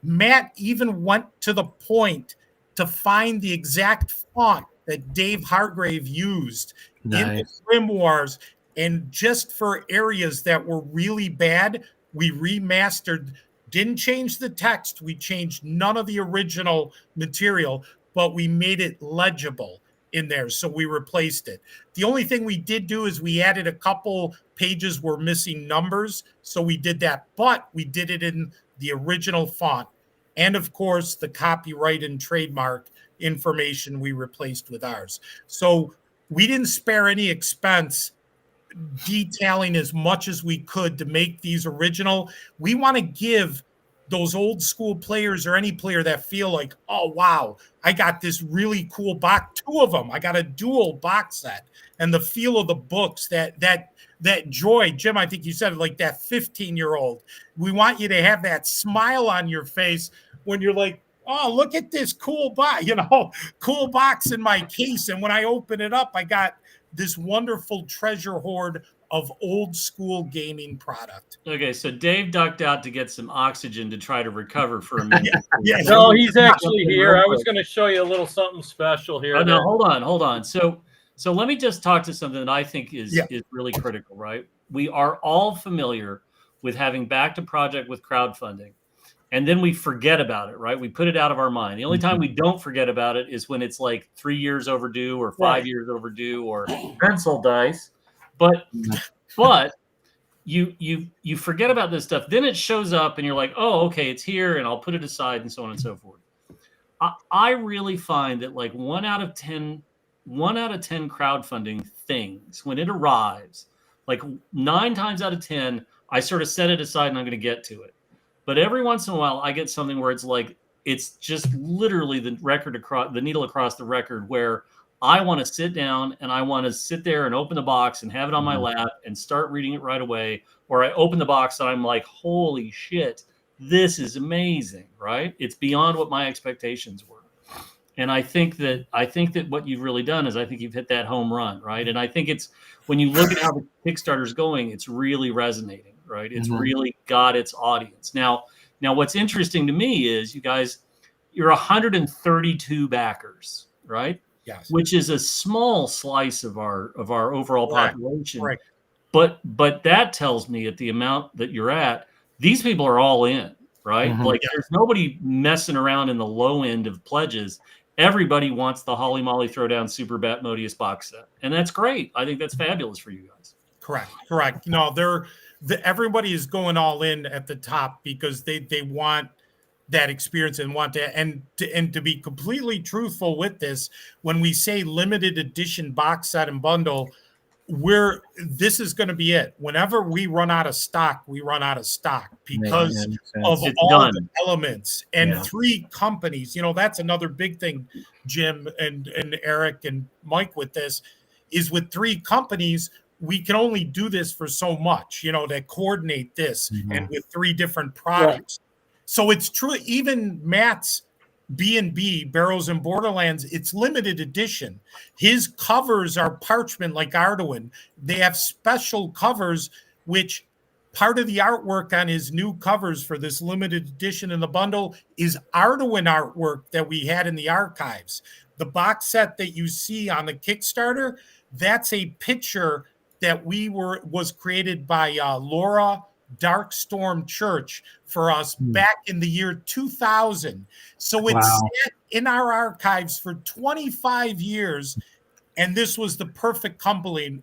Matt even went to the point to find the exact font that Dave Hargrave used in the grimoires. And just for areas that were really bad, we remastered, didn't change the text. We changed none of the original material, but we made it legible in there. So we replaced it. The only thing we did do is we added a couple pages were missing numbers. So we did that, but we did it in the original font. And of course, the copyright and trademark information we replaced with ours. So we didn't spare any expense detailing as much as we could to make these original. We want to give those old school players or any player that feel like, oh, wow, I got this really cool box, 2 of them. I got a dual box set, and the feel of the books, that joy, Jim, I think you said it, like that 15-year-old. We want you to have that smile on your face when you're like, oh, look at this cool box, cool box in my case. And when I open it up, I got this wonderful treasure hoard of old school gaming product. Okay, so Dave ducked out to get some oxygen to try to recover for a minute. Yeah. No, he's actually here. I was going to show you a little something special here. Oh, no, hold on. So let me just talk to something that I think is really critical, right? We are all familiar with having backed a project with crowdfunding, and then we forget about it, right? We put it out of our mind. The only time we don't forget about it is when it's like 3 years overdue or 5 years overdue or pencil dice. But you forget about this stuff. Then it shows up and you're like, oh, okay, it's here, and I'll put it aside, and so on and so forth. I really find that like 1 out of 10 crowdfunding things, when it arrives, like 9 times out of 10, I sort of set it aside and I'm going to get to it. But every once in a while, I get something where it's like, it's just literally the needle across the record, where I want to sit down and I want to sit there and open the box and have it on my lap and start reading it right away. Or I open the box and I'm like, holy shit, this is amazing, right? It's beyond what my expectations were. And I think that what you've really done is I think you've hit that home run, right? And I think it's, when you look at how the Kickstarter's going, it's really resonating, right? It's really got its audience. Now what's interesting to me is you guys, you're 132 backers, right? Yes. Which is a small slice of our overall population. Right. But that tells me at the amount that you're at, these people are all in, right? Like there's nobody messing around in the low end of pledges. Everybody wants the Holly Molly Throwdown Super Batmodius box set. And that's great. I think that's fabulous for you guys. Correct. No, everybody is going all in at the top because they want that experience and want to, and to be completely truthful with this, when we say limited edition box set and bundle, this is going to be it. Whenever we run out of stock, because of all the elements and 3 companies. That's another big thing, Jim and Eric and Mike, with this is with 3 companies, we can only do this for so much, to coordinate this and with 3 different products. So it's true. Even Matt's B&B, Barrels and Borderlands, it's limited edition. His covers are parchment like Arduin. They have special covers, which part of the artwork on his new covers for this limited edition in the bundle is Arduin artwork that we had in the archives. The box set that you see on the Kickstarter, that's a picture that was created by Laura Darkstorm Church for us back in the year 2000. So it's sat in our archives for 25 years, and this was the perfect coupling.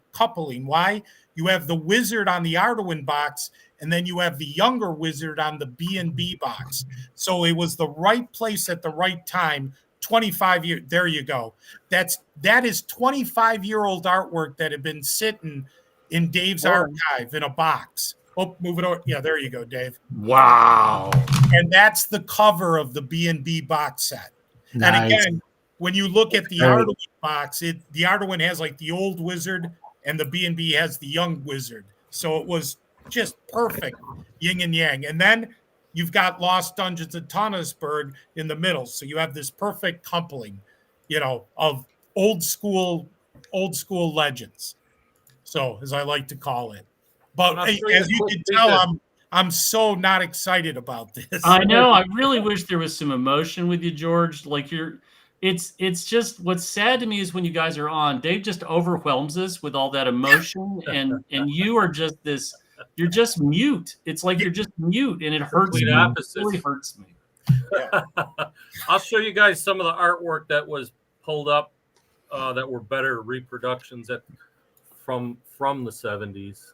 Why? You have the wizard on the Arduin box, and then you have the younger wizard on the B&B box. So it was the right place at the right time. 25 years. There you go. That is 25-year-old artwork that had been sitting in Dave's archive in a box. Oh, move it over. Yeah, there you go, Dave. Wow. And that's the cover of the B&B box set. Nice. And again, when you look at the Arduin box, the Arduin has like the old wizard and the B&B has the young wizard. So it was just perfect, yin and yang. And then you've got Lost Dungeons of Tonnesburg in the middle. So you have this perfect coupling, of old school legends. So, as I like to call it. But as you can tell, I'm so not excited about this. I know. I really wish there was some emotion with you, George. Like it's just, what's sad to me is when you guys are on, Dave just overwhelms us with all that emotion, and you are just this. You're just mute. It's like you're just mute, and it hurts me. It really hurts me. I'll show you guys some of the artwork that was pulled up that were better reproductions from the 70s.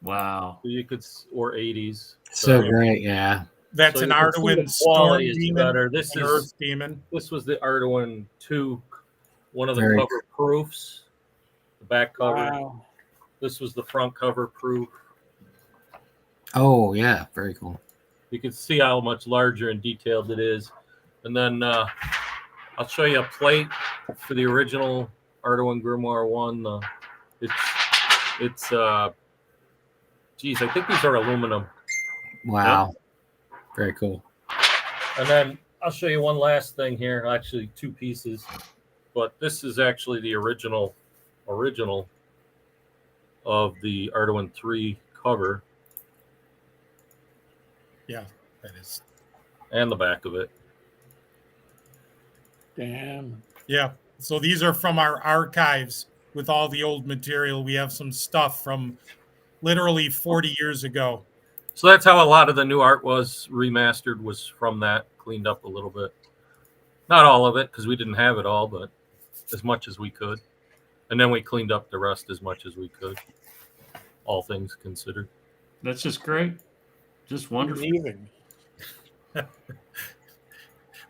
Wow. So you could, or 80s. So great, yeah. That's So an you can see Arduin the Storm quality is Demon, better. an This Earth Demon. was the Arduin 2, one of the Very cover proofs. The back cover. Wow. This was the front cover proof. Oh, yeah, very cool. You can see how much larger and detailed it is. And then I'll show you a plate for the original Arduin Grimoire 1. It's geez, I think these are aluminum. Wow. Very cool. And then I'll show you one last thing here. Actually, two pieces. But this is actually the original of the Arduin 3 cover. Yeah, that is. And the back of it. Damn. Yeah. So these are from our archives with all the old material. We have some stuff from literally 40 years ago. So that's how a lot of the new art was remastered, was from that, cleaned up a little bit. Not all of it, because we didn't have it all, but as much as we could. And then we cleaned up the rest as much as we could, all things considered. That's just great. Just wonderful. Amazing.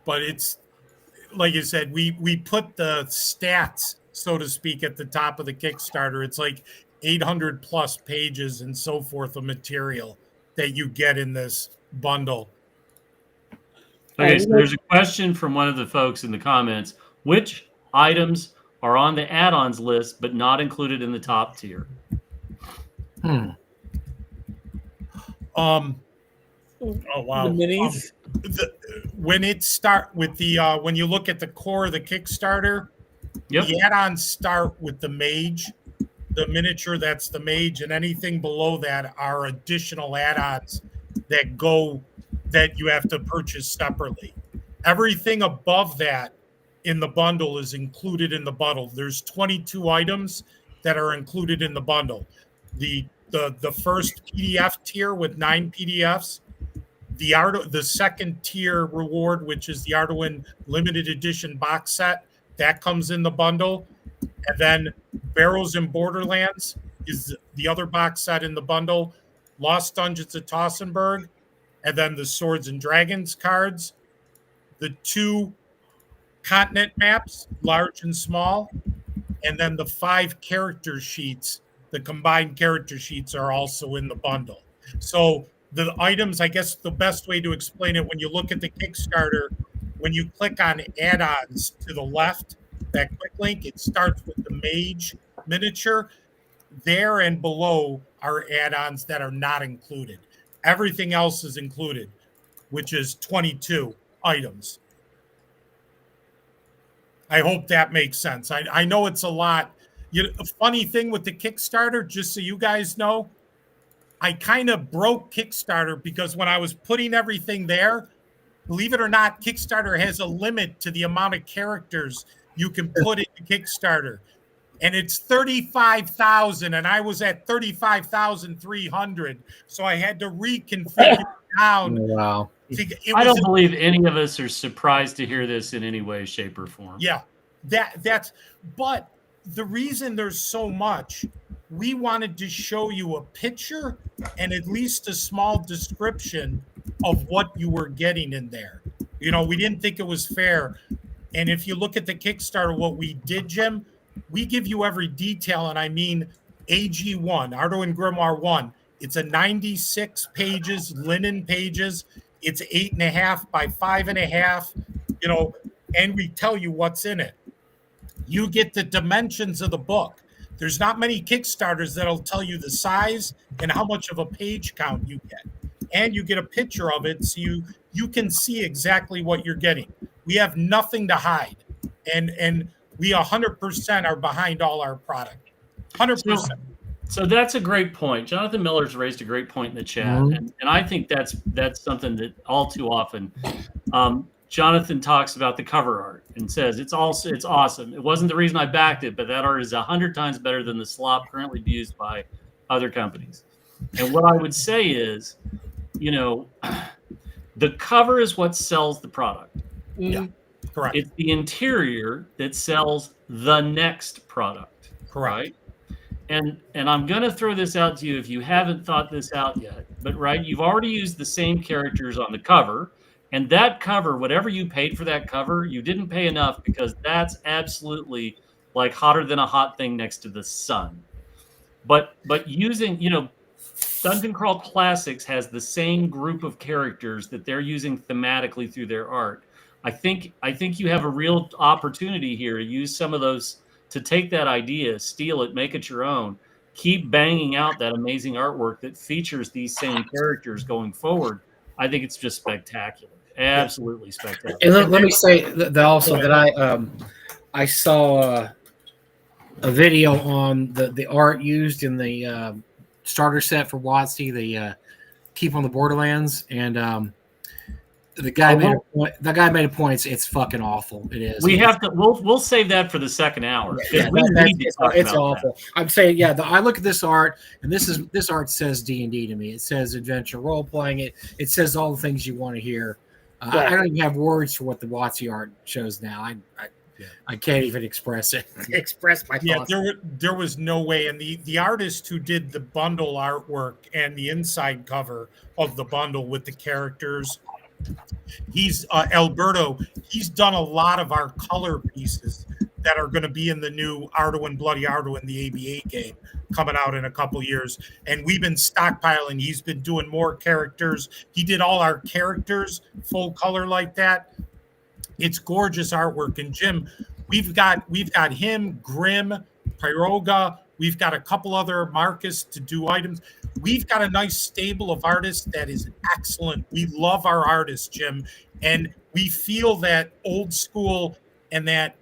But it's, like you said, we put the stats, so to speak, at the top of the Kickstarter. It's like 800 plus pages and so forth of material that you get in this bundle. Okay, so there's a question from one of the folks in the comments. Which items are on the add-ons list but not included in the top tier? Oh wow. The minis. When it start with the when you look at the core of the Kickstarter, Yep. the add-ons start with the mage, the miniature, that's the mage, and anything below that are additional add-ons that you have to purchase separately. Everything above that in the bundle is included in the bundle. There's 22 items that are included in the bundle. The first PDF tier with 9 PDFs, the second tier reward, which is the Arduin limited edition box set, that comes in the bundle. And then Barrows and Borderlands is the other box set in the bundle. Lost Dungeons of Tossenberg, and then the Swords and Dragons cards, the 2 continent maps, large and small, and then the 5 character sheets. The combined character sheets are also in the bundle. So the items, I guess the best way to explain it, when you look at the Kickstarter, when you click on add-ons to the left, that quick link, it starts with the mage miniature. There and below are add-ons that are not included. Everything else is included, which is 22 items. I hope that makes sense. I know it's a lot. A funny thing with the Kickstarter, just so you guys know, I kind of broke Kickstarter because when I was putting everything there, believe it or not, Kickstarter has a limit to the amount of characters you can put into Kickstarter. And it's 35,000, and I was at 35,300. So I had to reconfigure it down. Wow. I don't believe any of us are surprised to hear this in any way, shape, or form. Yeah, but the reason there's so much, we wanted to show you a picture and at least a small description of what you were getting in there. We didn't think it was fair. And if you look at the Kickstarter, what we did, Jim, we give you every detail. And I mean, AG1, Arduin Grimoire 1, it's a 96 pages, linen pages. It's 8.5 by 5.5, and we tell you what's in it. You get the dimensions of the book. There's not many Kickstarters that'll tell you the size and how much of a page count you get. And you get a picture of it so you can see exactly what you're getting. We have nothing to hide. And we 100% are behind all our product. 100%. So that's a great point. Jonathan Miller's raised a great point in the chat. And I think that's something that all too often Jonathan talks about the cover art and says it's awesome. It wasn't the reason I backed it, but that art is 100 times better than the slop currently used by other companies. And what I would say is you know, the cover is what sells the product. Yeah. Correct. It's the interior that sells the next product. Correct. Right? And I'm going to throw this out to you if you haven't thought this out yet. But right, you've already used the same characters on the cover, and that cover, whatever you paid for that cover, you didn't pay enough because that's absolutely like hotter than a hot thing next to the sun. But using, Dungeon Crawl Classics has the same group of characters that they're using thematically through their art. I think you have a real opportunity here to use some of those, to take that idea, steal it, make it your own, keep banging out that amazing artwork that features these same characters going forward. I think it's just spectacular, absolutely spectacular. And let me say that also that I saw a video on the art used in the starter set for WotC, the Keep on the Borderlands, and the guy made a point. The guy made a point. It's fucking awful. It is. We'll save that for the second hour. Yeah, it's awful. That. I'm saying, I look at this art, and this art says D&D to me. It says adventure role playing. It says all the things you want to hear. I don't even have words for what the WotC art shows now. I can't even express it. Express my thoughts. Yeah, there was no way. And the artist who did the bundle artwork and the inside cover of the bundle with the characters, he's Alberto. He's done a lot of our color pieces that are going to be in the new Arduin, Bloody Arduin, the ABA game coming out in a couple years. And we've been stockpiling. He's been doing more characters. He did all our characters full color like that. It's gorgeous artwork. And Jim, we've got him, Grim, Pyroga. We've got a couple other Marcus to do items. We've got a nice stable of artists that is excellent. We love our artists, Jim, and we feel that old school and that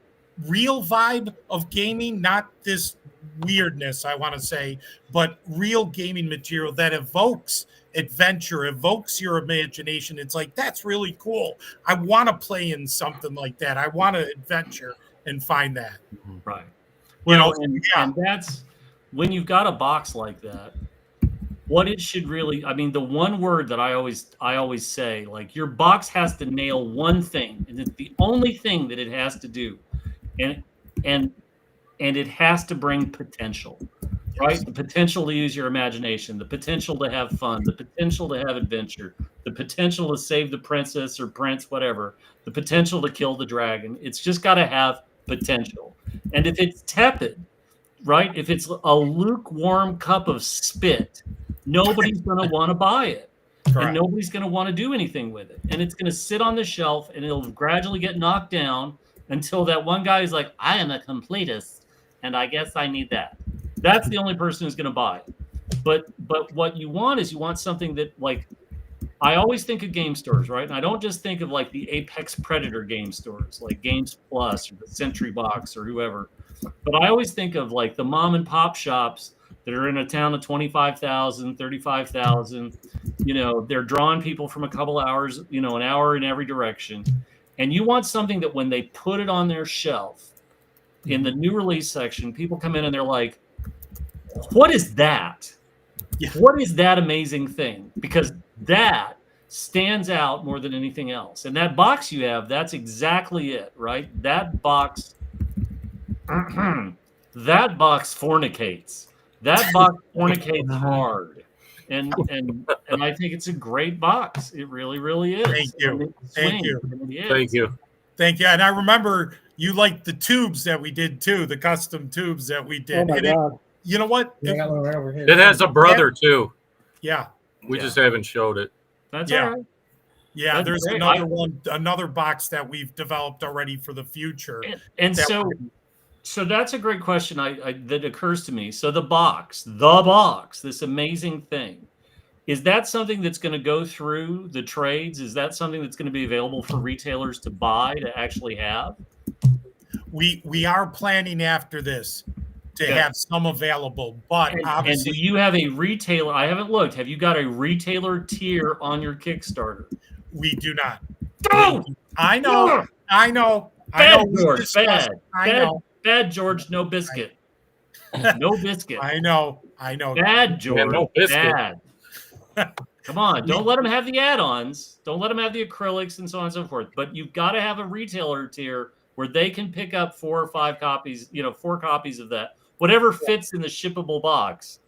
real vibe of gaming, not this weirdness, I want to say, but real gaming material that evokes adventure, evokes your imagination. It's like, that's really cool. I want to play in something like that. I want to adventure and find that. Right. Well, and that's when you've got a box like that, what it should really, I mean, the one word that I always say, like, your box has to nail one thing, and it's the only thing that it has to do. And it has to bring potential. Right? The potential to use your imagination, the potential to have fun, the potential to have adventure, the potential to save the princess or prince, whatever, the potential to kill the dragon. It's just got to have potential. And if it's tepid, right? If it's a lukewarm cup of spit, nobody's going to want to buy it. Correct. And nobody's going to want to do anything with it. And it's going to sit on the shelf and it'll gradually get knocked down until that one guy is like, I am a completist and I guess I need that. That's the only person who's going to buy it. But what you want is you want something that, like, I always think of game stores, right? And I don't just think of like the Apex Predator game stores, like Games Plus or the Century Box or whoever. But I always think of like the mom and pop shops that are in a town of 25,000, 35,000. They're drawing people from a couple hours, an hour in every direction. And you want something that when they put it on their shelf in the new release section, people come in and they're like, what is that? Yeah. What is that amazing thing? Because that stands out more than anything else. And that box you have, that's exactly it, right? That box, that box fornicates. That box fornicates hard. And I think it's a great box. It really, really is. Thank you. Thank you. Thank you. Thank you. And I remember you liked the tubes that we did too, the custom tubes that we did. Oh my God. You know what? It has a brother too. Yeah. We just haven't showed it. That's all right. Yeah, That's there's great. another box that we've developed already for the future. And so that's a great question that occurs to me. So the box, this amazing thing, is that something that's going to go through the trades? Is that something that's going to be available for retailers to buy, to actually have? We are planning after this to have some available, but obviously, and do you have a retailer? I haven't looked. Have you got a retailer tier on your Kickstarter? We do not. Oh! I know. Bad, George. Bad, George. No biscuit. No biscuit. I know. Bad, George. Yeah, no biscuit. Bad. Come on, don't let them have the add-ons. Don't let them have the acrylics and so on and so forth. But you've got to have a retailer tier where they can pick up 4 or 5 copies, 4 copies of that. Whatever fits in the shippable box,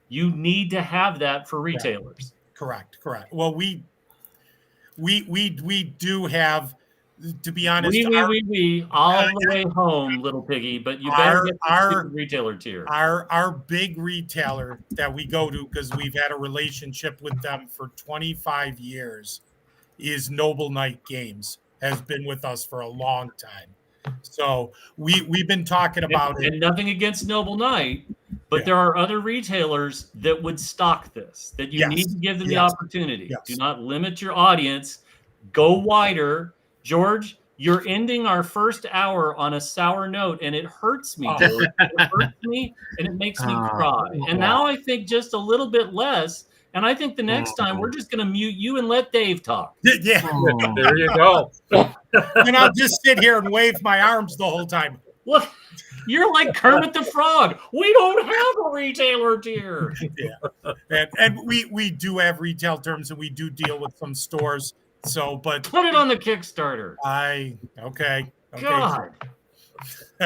you need to have that for retailers. Correct. Well, we do have, to be honest, all the way home, little piggy. But you better get the retailer tier. Our big retailer that we go to, because we've had a relationship with them for 25 years, is Noble Knight Games. Has been with us for a long time. So we've been talking about it. And nothing against Noble Knight, but there are other retailers that would stock this, that you need to give them the opportunity. Yes. Do not limit your audience. Go wider. George, you're ending our first hour on a sour note, and it hurts me, George. It hurts me, and it makes me cry. And now I think just a little bit less. And I think the next time we're just going to mute you and let Dave talk. Yeah. There you go. And I'll just sit here and wave my arms the whole time. Look, you're like Kermit the Frog. We don't have a retailer tier. Yeah. And we do have retail terms, and we do deal with some stores. So, but put it on the Kickstarter. Okay. God.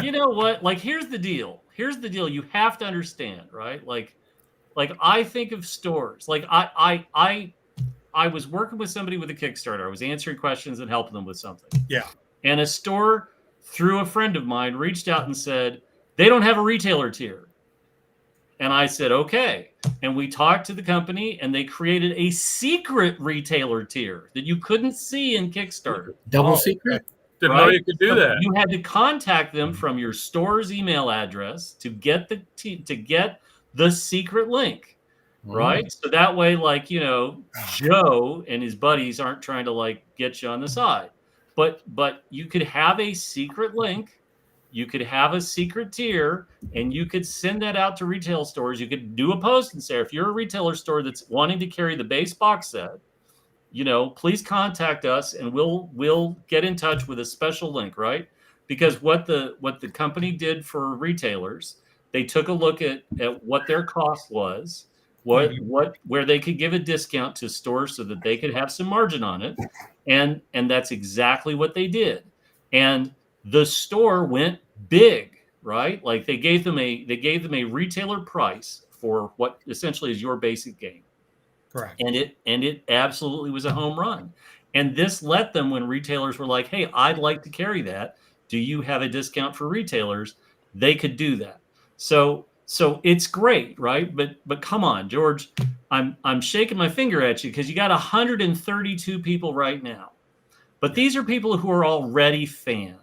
You know what? Like, here's the deal. You have to understand, right? Like I think of stores. Like I was working with somebody with a Kickstarter. I was answering questions and helping them with something. Yeah. And a store, through a friend of mine, reached out and said, they don't have a retailer tier. And I said, okay. And we talked to the company, and they created a secret retailer tier that you couldn't see in Kickstarter. Double secret? Didn't know you could do that. You had to contact them from your store's email address to get the secret link, right? So that way, like, Joe and his buddies aren't trying to like get you on the side. But you could have a secret link, you could have a secret tier, and you could send that out to retail stores. You could do a post and say, if you're a retailer store that's wanting to carry the base box set, please contact us and we'll get in touch with a special link, right? Because what the company did for retailers, they took a look at what their cost was, where they could give a discount to stores so that they could have some margin on it, and that's exactly what they did. And the store went big, right? Like they gave them a retailer price for what essentially is your basic game. Correct. And it absolutely was a home run. And this let them, when retailers were like, hey, I'd like to carry that. Do you have a discount for retailers? They could do that. So it's great, right? But come on, George, I'm shaking my finger at you because you got 132 people right now. But these are people who are already fans.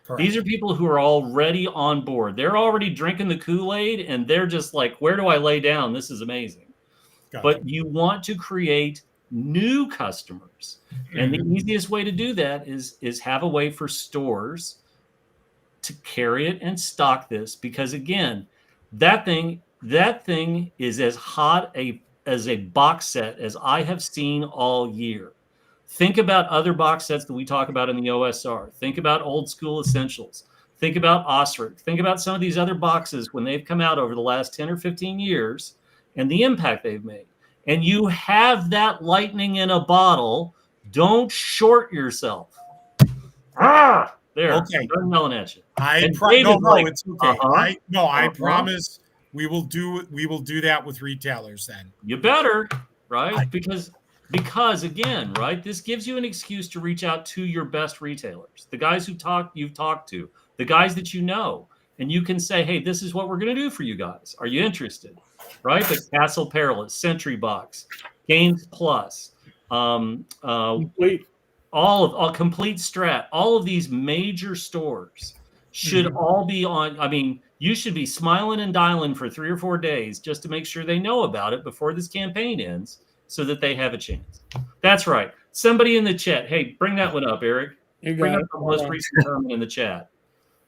Correct. These are people who are already on board. They're already drinking the Kool-Aid, and they're just like, where do I lay down? This is amazing. Gotcha. But you want to create new customers. And the easiest way to do that is have a way for stores to carry it and stock this, because again, that thing is as hot as a box set as I have seen all year. Think about other box sets that we talk about in the OSR. Think about Old School Essentials. Think about Osric. Think about some of these other boxes when they've come out over the last 10 or 15 years and the impact they've made. And you have that lightning in a bottle. Don't short yourself. There. Okay. I'm yelling at you. It's okay. I promise we will do that with retailers then. You better, right? Because again, right, this gives you an excuse to reach out to your best retailers, the guys you've talked to, the guys that you know, and you can say, hey, this is what we're going to do for you guys. Are you interested? Right? The Castle Perilous, Sentry Box, Games Plus, Complete Strat, all of these major stores should all be on. I mean, you should be smiling and dialing for 3 or 4 days just to make sure they know about it before this campaign ends so that they have a chance. That's right. Somebody in the chat, hey, bring that one up, Eric. Bring up the most recent comment in the chat.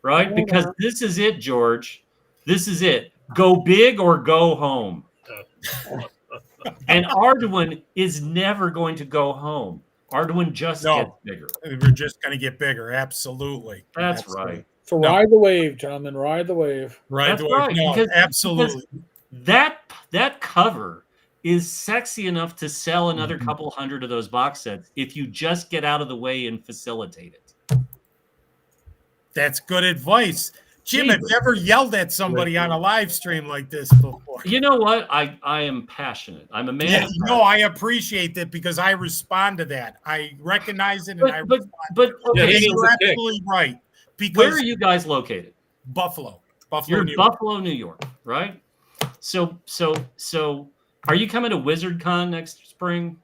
Right? Because this is it, George. This is it. Go big or go home. And Arduin is never going to go home. Arduin just gets bigger. We're just going to get bigger. Absolutely. That's right. So ride the wave, gentlemen. Ride the wave. Ride the wave. No, absolutely. Because that cover is sexy enough to sell another couple hundred of those box sets if you just get out of the way and facilitate it. That's good advice. Jim, have you ever yelled at somebody on a live stream like this before? You know what? I am passionate. I'm a man. Yeah, no, I appreciate that because I respond to that. I recognize it, and I respond. But okay, Yeah, You're absolutely right. Because where are you guys located? Buffalo, You're New York. Buffalo, New York, right? So, are you coming to WizardCon next spring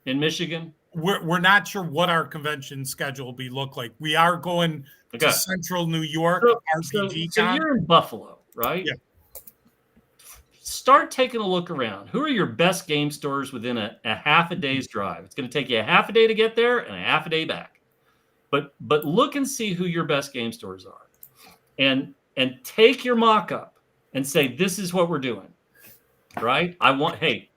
in Michigan? We're not sure what our convention schedule will be look like. We are going Okay. to Central New York RPG So Con. you're in Buffalo, right? Yeah. Start taking a look around. Who are your best game stores within a half a day's drive? It's going to take you a half a day to get there and a half a day back. But look and see who your best game stores are, and take your mock-up and say, this is what we're doing, right? Hey,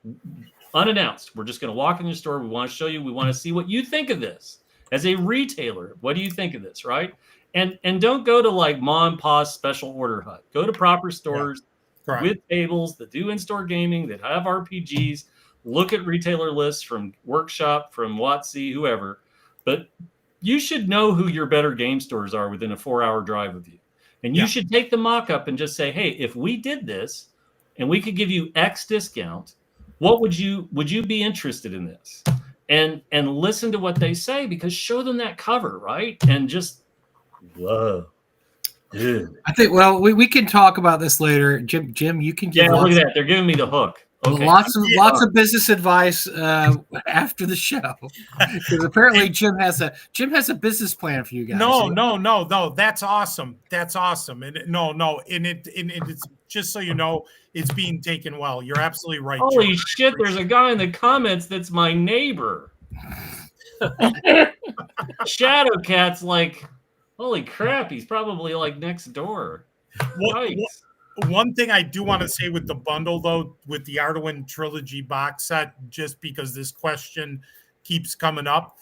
unannounced. We're just going to walk in the store. We want to show you. We want to see what you think of this as a retailer. What do you think of this, right? And don't go to like mom and pa's special order hut. Go to proper stores with tables that do in-store gaming, that have RPGs. Look at retailer lists from Workshop, from WotC, whoever. But you should know who your better game stores are within a 4-hour drive of you. And you should take the mock-up and just say, hey, if we did this and we could give you X discount, what would you be interested in this? And listen to what they say, because show them that cover, right? And just, whoa. Dude. I think, well, we can talk about this later. Jim, you can give look at that. They're giving me the hook. Okay. Lots of business advice after the show, because apparently Jim has a business plan for you guys. No. That's awesome. And it's just so you know, it's being taken well. You're absolutely right. Holy Jim. shit! There's a guy in the comments that's my neighbor. Shadowcat's like, holy crap! He's probably like next door. One thing I do want to say with the bundle, though, with the Arduin Trilogy box set, just because this question keeps coming up,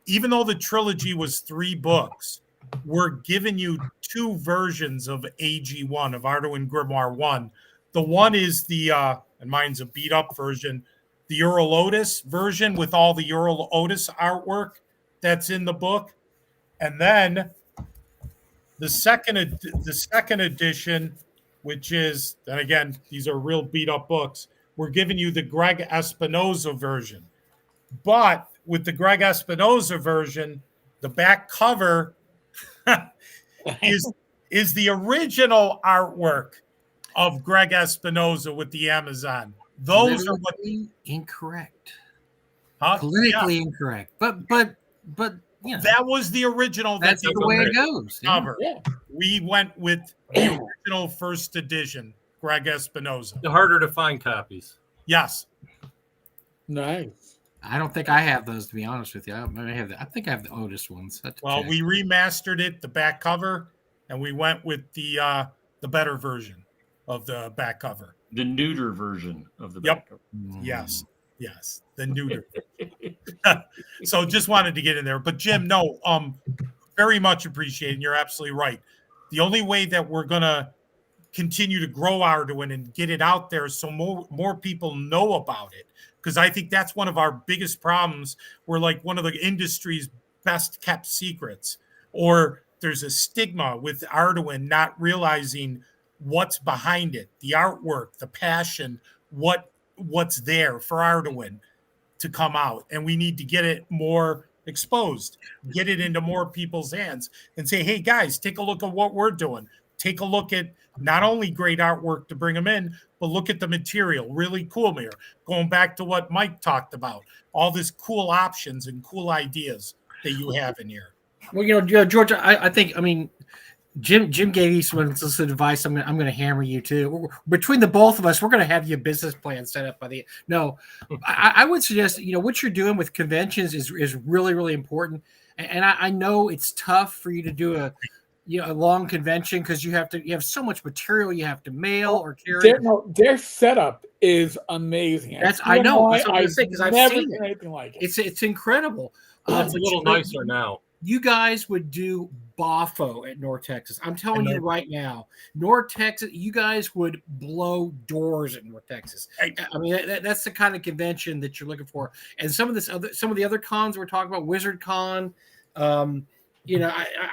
even though the trilogy was 3 books, we're giving you 2 versions of AG1, of Arduin Grimoire 1. The one is and mine's a beat-up version, the Ural Otis version with all the Ural Otis artwork that's in the book. And then the second edition, which is, and again, these are real beat up books, we're giving you the Greg Espinoza version. But with the Greg Espinoza version, the back cover is the original artwork of Greg Espinoza with the Amazon. Those are what incorrect. Huh? Politically incorrect. But you know, that was the original. That's the way it goes. Cover. Yeah. We went with the original first edition, Greg Espinoza. The harder to find copies. Yes. Nice. I don't think I have those, to be honest with you. I think I have the Otis ones. Well, we remastered it, the back cover, and we went with the better version of the back cover. The neuter version of the back cover. Yes, the neuter. So just wanted to get in there. But Jim, no, very much appreciated. You're absolutely right. The only way that we're going to continue to grow Arduin and get it out there so more people know about it, because I think that's one of our biggest problems. We're like one of the industry's best kept secrets, or there's a stigma with Arduin not realizing what's behind it, the artwork, the passion, what's there for Arduin to come out. And we need to get it more exposed, get it into more people's hands and say, hey guys, take a look at what we're doing. Take a look at not only great artwork to bring them in, but look at the material, really cool here. Going back to what Mike talked about, all these cool options and cool ideas that you have in here. Well, George, I think, Jim gave you some advice. I'm going to hammer you too. Between the both of us, we're going to have you a business plan set up by the. No, I would suggest what you're doing with conventions is really, really important. And I know it's tough for you to do a long convention because you have so much material you have to mail or carry. Their setup is amazing. I know. That's what I'm saying, because I've never seen anything like it. It's incredible. It's a little nicer now. you guys would do Bafo at North Texas. I'm telling you right now, North Texas, you guys would blow doors at North Texas. I mean, that's the kind of convention that you're looking for. And some of the other cons we're talking about, Wizard Con, I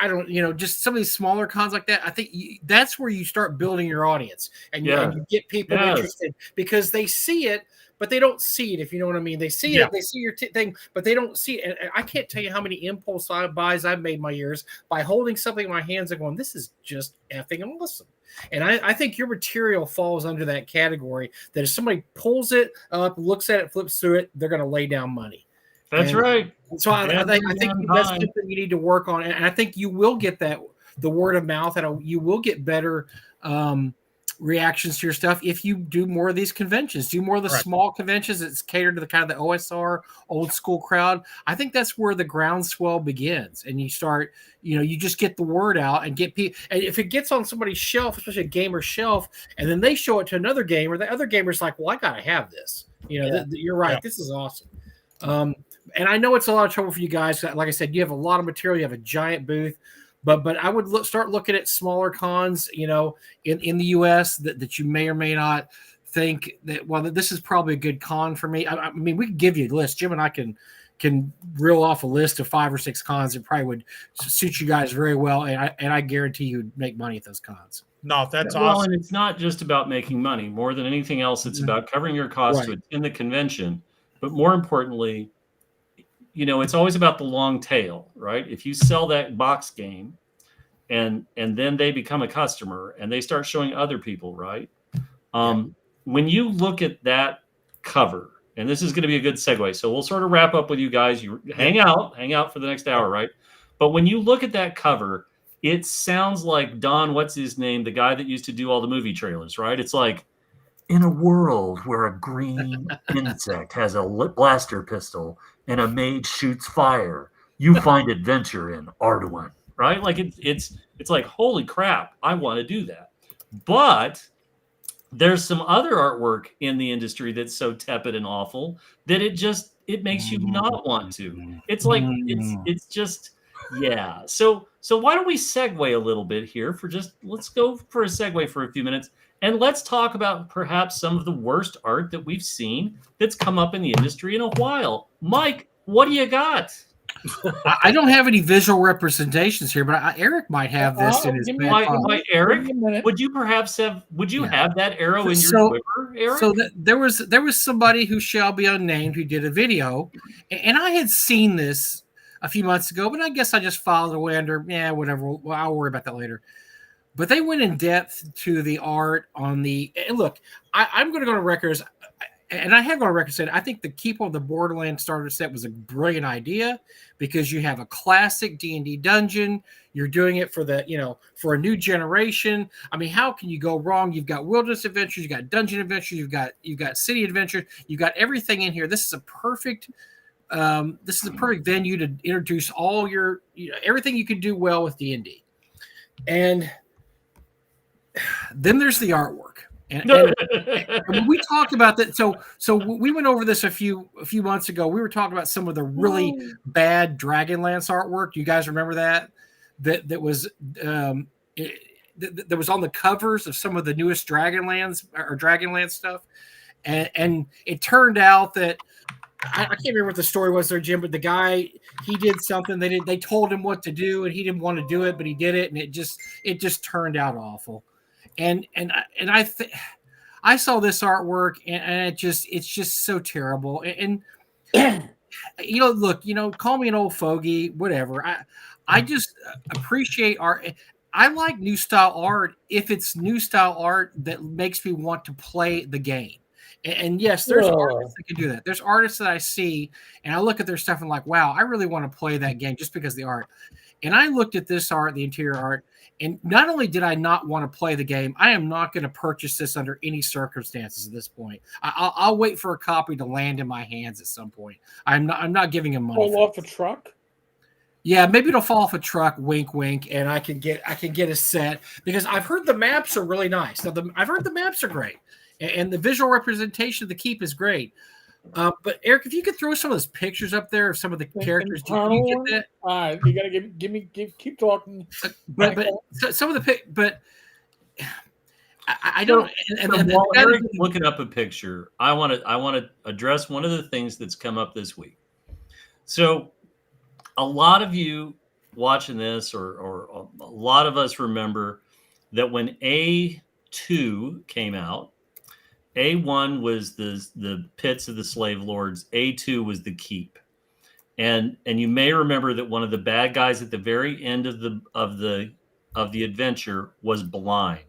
don't, just some of these smaller cons like that. I think that's where you start building your audience, and you get people interested because they see it, but they don't see it, if you know what I mean. They see it, they see your thing, but they don't see it. And I can't tell you how many impulse buys I've made in my years by holding something in my hands and going, this is just effing awesome. And I think your material falls under that category, that if somebody pulls it up, looks at it, flips through it, they're going to lay down money. That's right. So I think that's something you need to work on. And I think you will get the word of mouth, and you will get better reactions to your stuff if you do more of these conventions, do more of the small conventions that's catered to the kind of the OSR old school crowd. I think that's where the groundswell begins, and you start, you just get the word out and get people. And if it gets on somebody's shelf, especially a gamer's shelf, and then they show it to another gamer, the other gamer's like, well, I got to have this. You're right. This is awesome. And I know it's a lot of trouble for you guys. Like I said, you have a lot of material. You have a giant booth. But I would start looking at smaller cons, in the U.S. that you may or may not think that, well, this is probably a good con for me. I mean, we can give you a list. Jim and I can reel off a list of 5 or 6 cons that probably would suit you guys very well, and I guarantee you'd make money at those cons. No, that's awesome. Well, and it's not just about making money. More than anything else, it's about covering your costs to attend the convention. But more importantly, it's always about the long tail, right? If you sell that box game and then they become a customer and they start showing other people, right? When you look at that cover, and this is going to be a good segue. So we'll sort of wrap up with you guys. You hang out for the next hour, right? But when you look at that cover, it sounds like Don, what's his name? The guy that used to do all the movie trailers, right? It's like, in a world where a green insect has a blaster pistol and a mage shoots fire, you find adventure in Arduin, right? Like it's like, holy crap, I want to do that. But there's some other artwork in the industry that's so tepid and awful that it makes you not want to. It's like it's just So why don't we segue a little bit here let's go for a segue for a few minutes. And let's talk about perhaps some of the worst art that we've seen that's come up in the industry in a while. Mike, what do you got? I don't have any visual representations here, but Eric might have this in his back pocket. Eric, would you have that arrow in your quiver, Eric? So there was somebody who shall be unnamed who did a video, and I had seen this a few months ago, but I guess I just filed away under, whatever. Well, I'll worry about that later. But they went in depth to the art on the. And look, I'm going to go to records, and I have gone on record saying I think the Keep on the Borderlands starter set was a brilliant idea because you have a classic D&D dungeon. You're doing it for for a new generation. I mean, how can you go wrong? You've got wilderness adventures, you've got dungeon adventures, you've got city adventures, you've got everything in here. This is a perfect. This is a perfect venue to introduce all your everything you can do well with D&D, and then there's the artwork, and when we talked about that, so we went over this a few months ago. We were talking about some of the really bad Dragonlance artwork. Do you guys remember that was that was on the covers of some of the newest Dragonlance stuff, and it turned out that I can't remember what the story was there, Jim, but the guy, he did something. They told him what to do, and he didn't want to do it, but he did it, and it just turned out awful. And I saw this artwork, and it's just so terrible. And look, call me an old fogey, whatever. I just appreciate art. I like new style art if it's new style art that makes me want to play the game. And yes, there's artists that can do that. There's artists that I see and I look at their stuff and like, wow, I really want to play that game just because of the art. And I looked at this art, the interior art, and not only did I not want to play the game, I am not going to purchase this under any circumstances at this point. I'll wait for a copy to land in my hands at some point. I'm not giving him money. Fall off a truck? Yeah, maybe it'll fall off a truck, wink, wink, and I can get a set because I've heard the maps are really nice. Now, I've heard the maps are great. And the visual representation of the keep is great. But Eric, if you could throw some of those pictures up there of some of the characters, do you get that? All right, you gotta keep talking. But some of the but I So, don't. And while the guy Eric's that- looking up a picture, I want to address one of the things that's come up this week. So, a lot of you watching this, or a lot of us remember that when A2 came out, A1 was the pits of the slave lords, A2 was the keep. And you may remember that one of the bad guys at the very end of the adventure was blind.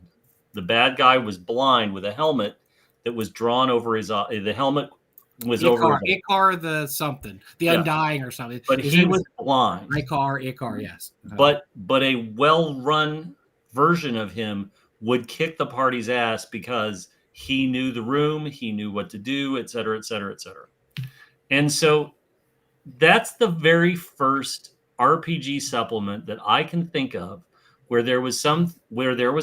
The bad guy was blind with a helmet that was drawn over his eye. The helmet was over his eye. Icar the something, the Yeah. Undying or something. But he was blind. Icar, yes. But a well-run version of him would kick the party's ass because he knew the room, he knew what to do, et cetera, et cetera, et cetera. And so that's the very first RPG supplement that I can think of where there was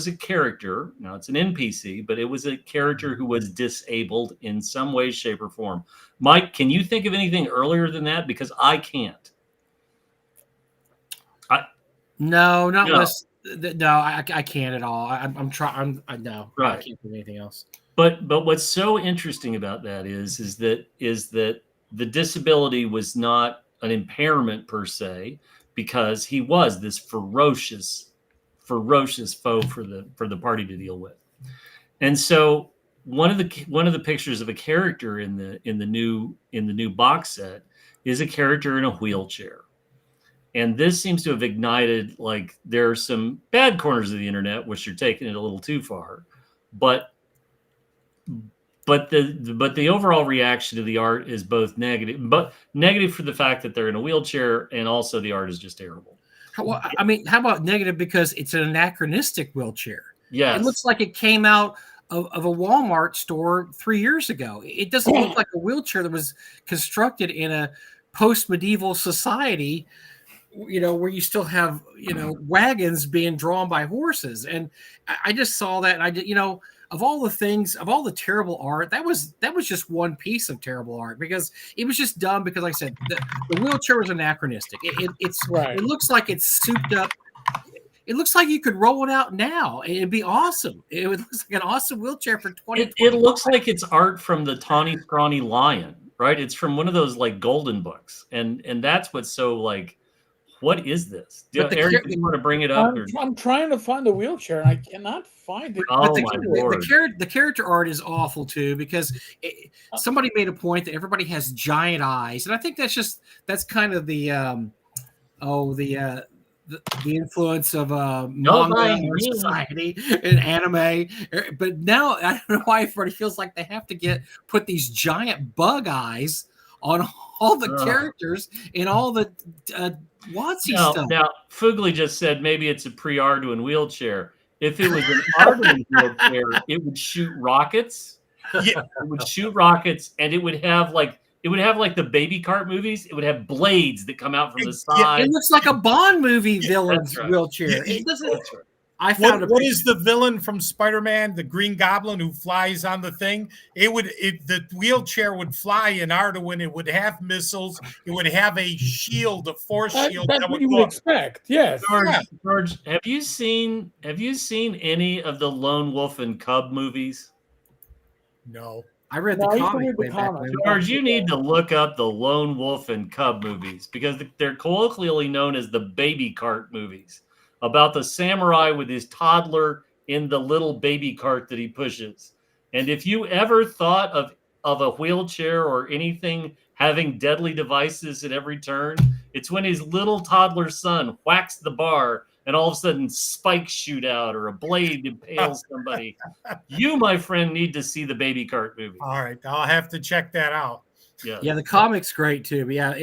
a character. Now it's an NPC, but it was a character who was disabled in some way, shape, or form. Mike, can you think of anything earlier than that? Because I can't. No, not No. unless. No, I can't at all. I'm trying. No, I Right. can't do anything else. But what's so interesting about that is that the disability was not an impairment per se, because he was this ferocious foe for the party to deal with. And so one of the pictures of a character in the new box set is a character in a wheelchair. And this seems to have ignited, like, there are some bad corners of the internet which are taking it a little too far, but the overall reaction to the art is both negative, but negative for the fact that they're in a wheelchair, and also the art is just terrible. Well, I mean, how about negative because it's an anachronistic wheelchair? Yes. It looks like it came out of a Walmart store 3 years ago. It doesn't look like a wheelchair that was constructed in a post-medieval society, where you still have, wagons being drawn by horses. And I just saw that, and I did, of all the things, of all the terrible art, that was just one piece of terrible art, because it was just dumb. Because, like I said, the wheelchair was anachronistic. It's Right. It looks like it's souped up. It looks like you could roll it out now. It'd be awesome. It looks like an awesome wheelchair for 20. It looks like it's art from the Tawny Scrawny Lion, right? It's from one of those, like, golden books, and that's what's so, like, what is this? Eric, do you want to bring it up? I'm trying to find the wheelchair, and I cannot find it. Oh, But my Lord. the character art is awful too, because somebody made a point that everybody has giant eyes, and I think that's kind of the influence of manga or society and anime. But now I don't know why everybody feels like they have to put these giant bug eyes on all the characters in all the WotC stuff. Now, Fugly just said maybe it's a pre-Arduin wheelchair. If it was an Arduin wheelchair, it would shoot rockets. Yeah. It would shoot rockets, and it would have like the baby cart movies. It would have blades that come out from the side. It looks like a Bond movie villain's right. wheelchair. It doesn't. That's right. I found what is the villain from Spider-Man, the Green Goblin who flies on the thing? The wheelchair would fly in Arduin. It would have missiles. It would have a shield, a force shield. That's that what would you go would up. expect. Yes. George, have you seen any of the Lone Wolf and Cub movies? No. I read No, the I used to comic read the way back comic. when. George, you need to look up the Lone Wolf and Cub movies, because they're colloquially known as the baby cart movies, about the samurai with his toddler in the little baby cart that he pushes. And if you ever thought of a wheelchair or anything having deadly devices at every turn, it's when his little toddler son whacks the bar and all of a sudden spikes shoot out or a blade impales somebody. You, my friend, need to see the baby cart movie. All right. I'll have to check that out. Yeah, the comic's great too. But yeah,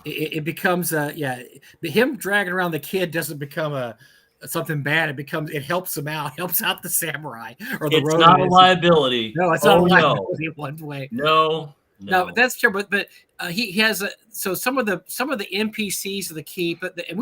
it becomes him dragging around the kid doesn't become something bad. It helps him out, helps out the samurai or the It's not a liability. No, it's not a liability one way. No. That's true. But he has some of the NPCs of the keep, and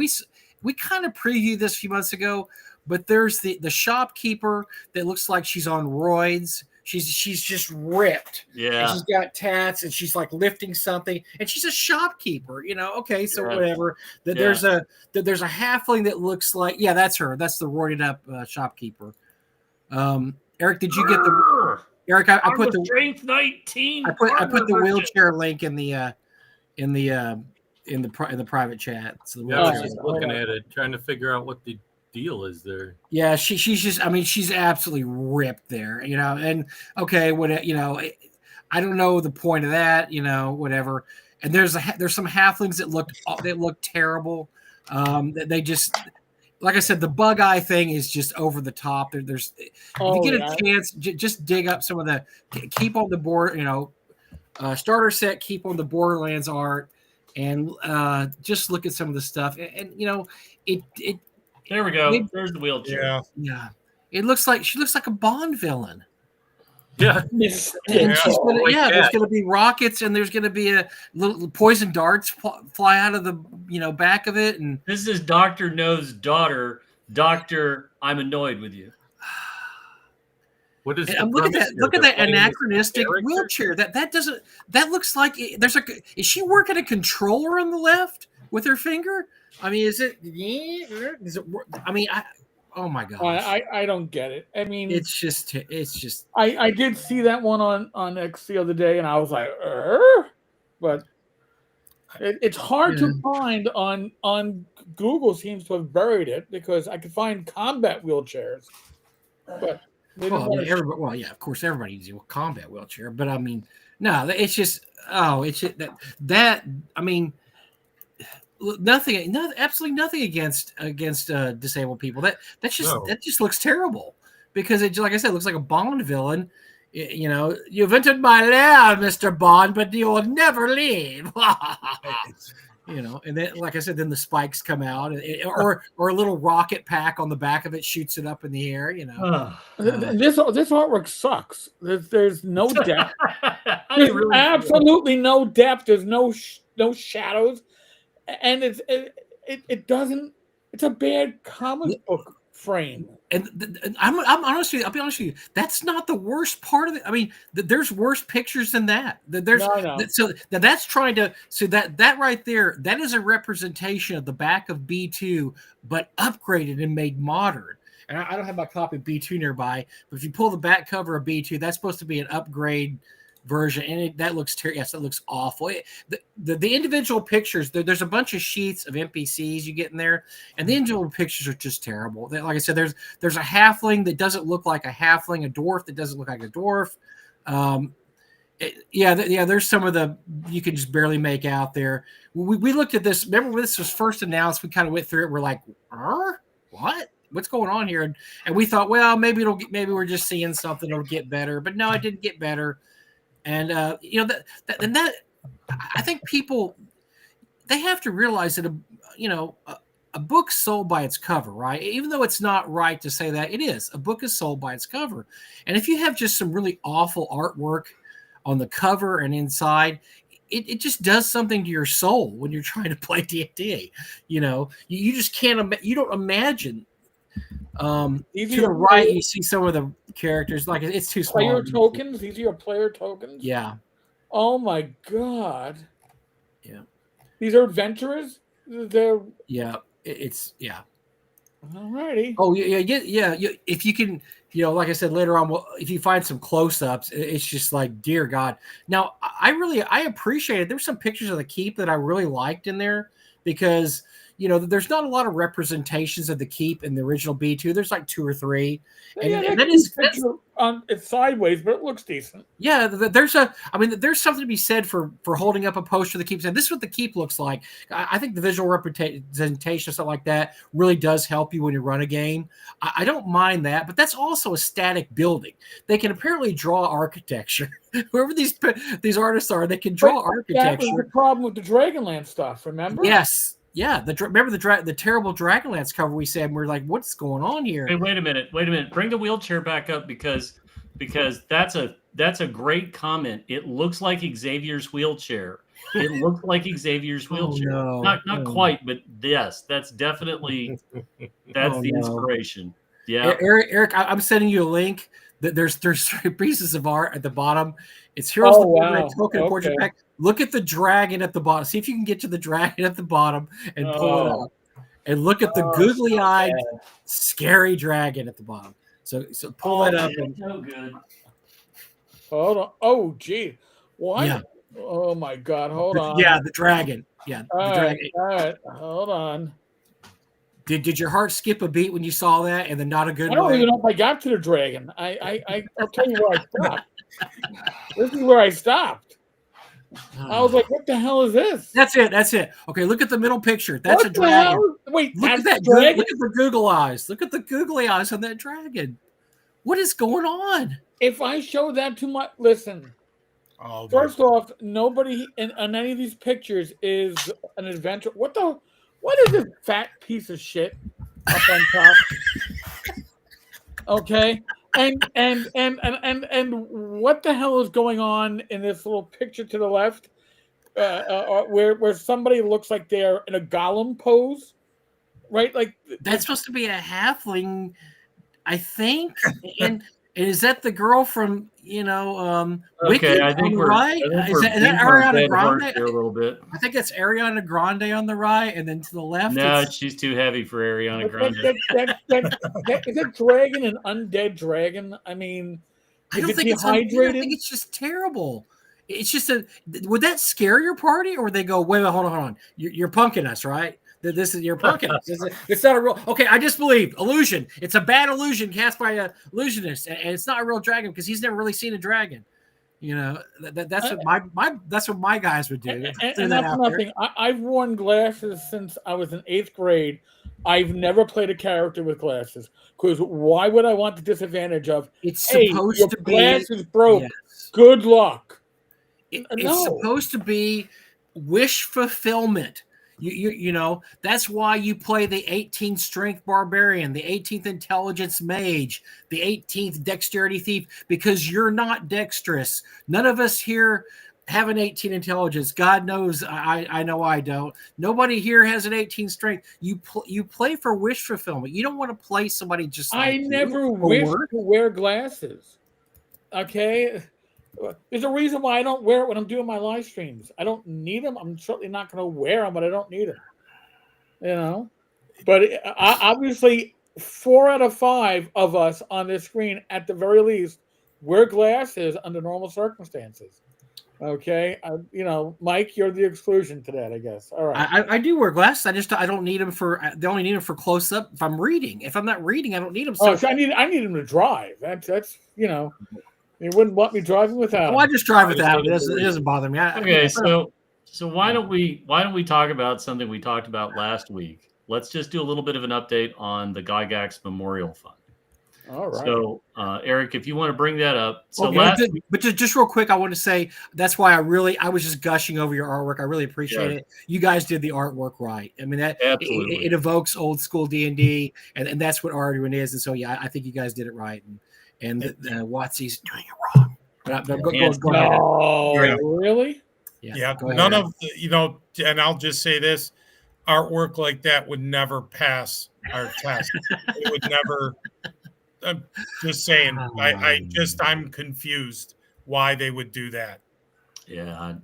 we kind of previewed this a few months ago. But there's the shopkeeper that looks like she's on roids, She's just ripped. And Yeah. she's got tats, and she's like lifting something, and she's a shopkeeper. Okay, so Yeah. whatever. There's a halfling that looks like that's her. That's the roided up shopkeeper. Eric, did you get the Eric? I put the strength 19. I put the wheelchair link in the private chat. So Yeah, I was just looking at it, trying to figure out what the deal is there. Yeah, she's just. I mean, she's absolutely ripped there. And okay, what I don't know the point of that. Whatever. And there's some halflings that look terrible. They just, like I said, the bug eye thing is just over the top. There's if you get a chance, just dig up some of the keep on the board. Starter set, keep on the Borderlands art, and just look at some of the stuff. And it. There we go. There's the wheelchair. Yeah. It looks like she looks like a Bond villain. Yeah. There's going to be rockets, and there's going to be a little poison darts fly out of the back of it. And this is Dr. No's daughter. Doctor, I'm annoyed with you. What is? Look at that! Look at that anachronistic wheelchair. That looks like there's is she working a controller on the left with her finger? I mean, is it? I mean, oh my gosh! I don't get it. I mean, it's just. I did see that one on X the other day, and I was like, but it's hard to find on Google. Seems to have buried it because I could find combat wheelchairs, but. Of course, everybody needs a combat wheelchair, but I mean, no, it's just that. I mean, absolutely nothing against disabled people. That just looks terrible because it, like I said, it looks like a Bond villain. You've entered my lair, Mr. Bond, but you will never leave. And then, like I said, then the spikes come out, or a little rocket pack on the back of it shoots it up in the air. This artwork sucks. There's no depth. There's absolutely no depth. There's no shadows, and it doesn't. It's a bad comic book frame. And I'm honestly, I'll be honest with you. That's not the worst part of it. I mean, there's worse pictures than that. So that's trying to. So that right there, that is a representation of the back of B2, but upgraded and made modern. And I don't have my copy of B2 nearby, but if you pull the back cover of B2, that's supposed to be an upgrade version, and that looks that looks awful. The individual pictures, there's a bunch of sheets of NPCs you get in there, and the individual pictures are just terrible. Like I said, there's a halfling that doesn't look like a halfling, a dwarf that doesn't look like a dwarf. There's some of the you can just barely make out there. We looked at this. Remember when this was first announced? We kind of went through it. We're like, what? What's going on here? And we thought, well, maybe we're just seeing something. It'll get better, but no, it didn't get better. And that I think people, they have to realize that a book's sold by its cover, right? Even though it's not right to say that, it is. A book is sold by its cover. And if you have just some really awful artwork on the cover and inside, it just does something to your soul when you're trying to play D&D. You just can't. You don't imagine. To the right, you see some of the characters. Like it's too small. Player tokens. These are your player tokens. Yeah. Oh my god. Yeah. These are adventurers. They're. Yeah. It's yeah. Alrighty. Oh yeah. If you can, like I said later on, if you find some close-ups, it's just like, dear God. Now I appreciate it. There's some pictures of the keep that I really liked in there because. There's not a lot of representations of the keep in the original B2. There's like 2 or 3. And that's it's sideways, but it looks decent. Yeah, there's something to be said for holding up a poster of the keep saying this is what the keep looks like. I think the visual representation, something like that, really does help you when you run a game. I don't mind that, but that's also a static building. They can apparently draw architecture. Whoever these artists are, they can draw architecture. That was the problem with the Dragonlance stuff, remember? Yes. Yeah, remember the terrible Dragonlance cover we said, and we're like, what's going on here? Hey, wait a minute. Bring the wheelchair back up because that's a great comment. It looks like Xavier's wheelchair. It looks like Xavier's wheelchair. Oh, no. Not quite, but yes, that's definitely the inspiration. Yeah, Eric, I'm sending you a link. There's 3 pieces of art at the bottom. It's Heroes of the Red Token Portrait Pack. Look at the dragon at the bottom. See if you can get to the dragon at the bottom and pull it up. And look at the googly-eyed, scary dragon at the bottom. So pull that up. And so good. Hold on. Oh, gee. Why? Yeah. Oh, my God. Hold on. Yeah, the dragon. Yeah, the dragon. All right. Hold on. Did your heart skip a beat when you saw that, and then not a good I don't way? even know if I got to the dragon. I'll tell you where I stopped. This is where I stopped. I was like, what the hell is this? That's it. Okay, look at the middle picture. That's what a dragon. Hell? Wait, look at that dragon. Look at the Google eyes. Look at the googly eyes on that dragon. What is going on? If I show that to my listen, first off, nobody on any of these pictures is an adventure. What is this fat piece of shit up on top? Okay. And what the hell is going on in this little picture to the left, where somebody looks like they're in a golem pose, right? Like that's supposed to be a halfling, I think. And is that the girl from okay, I think on the we're right? Is that Ariana Grande? Here a little bit. I think that's Ariana Grande on the right, and then to the left. No, she's too heavy for Ariana Grande. Is that dragon an undead dragon? I mean, I don't think it's dehydrated. I think it's just terrible. It's just would that scare your party, or would they go, wait, hold on. You're punking us, right? This is your punking us. It's not a real. Okay, I just believe illusion. It's a bad illusion cast by a illusionist, and it's not a real dragon because he's never really seen a dragon. That's what my guys would do. And that's nothing. I've worn glasses since I was in 8th grade. I've never played a character with glasses because why would I want the disadvantage of? It's supposed to be glasses broke. Yes. Good luck. It's supposed to be wish fulfillment. You know, that's why you play the 18th strength barbarian, the 18th intelligence mage, the 18th dexterity thief, because you're not dexterous. None of us here have an 18 intelligence. God knows I know I don't. Nobody here has an 18 strength. You play for wish fulfillment. You don't want to play somebody just like I never wish to wear glasses. Okay? There's a reason why I don't wear it when I'm doing my live streams. I don't need them. I'm certainly not going to wear them, but I don't need them. You know? But obviously, 4 out of 5 of us on this screen, at the very least, wear glasses under normal circumstances. Okay? Mike, you're the exclusion to that, I guess. All right. I do wear glasses. I don't need them they only need them for close up if I'm reading. If I'm not reading, I don't need them. So I need them to drive. That's You wouldn't want me driving without. Oh, I just drive without. It doesn't bother me. Okay, so why don't we talk about something we talked about last week? Let's just do a little bit of an update on the Gygax Memorial Fund. All right. So, Eric, if you want to bring that up. So but just real quick, I want to say that's why I was just gushing over your artwork. I really appreciate it. You guys did the artwork right. I mean, that it evokes old school D&D, and that's what Arduin is. And so, yeah, I think you guys did it right. And Watsy's doing it wrong. But go ahead. Oh, really? Yeah. None of and I'll just say this: artwork like that would never pass our test. It would never. I'm just saying. I'm confused why they would do that. Yeah,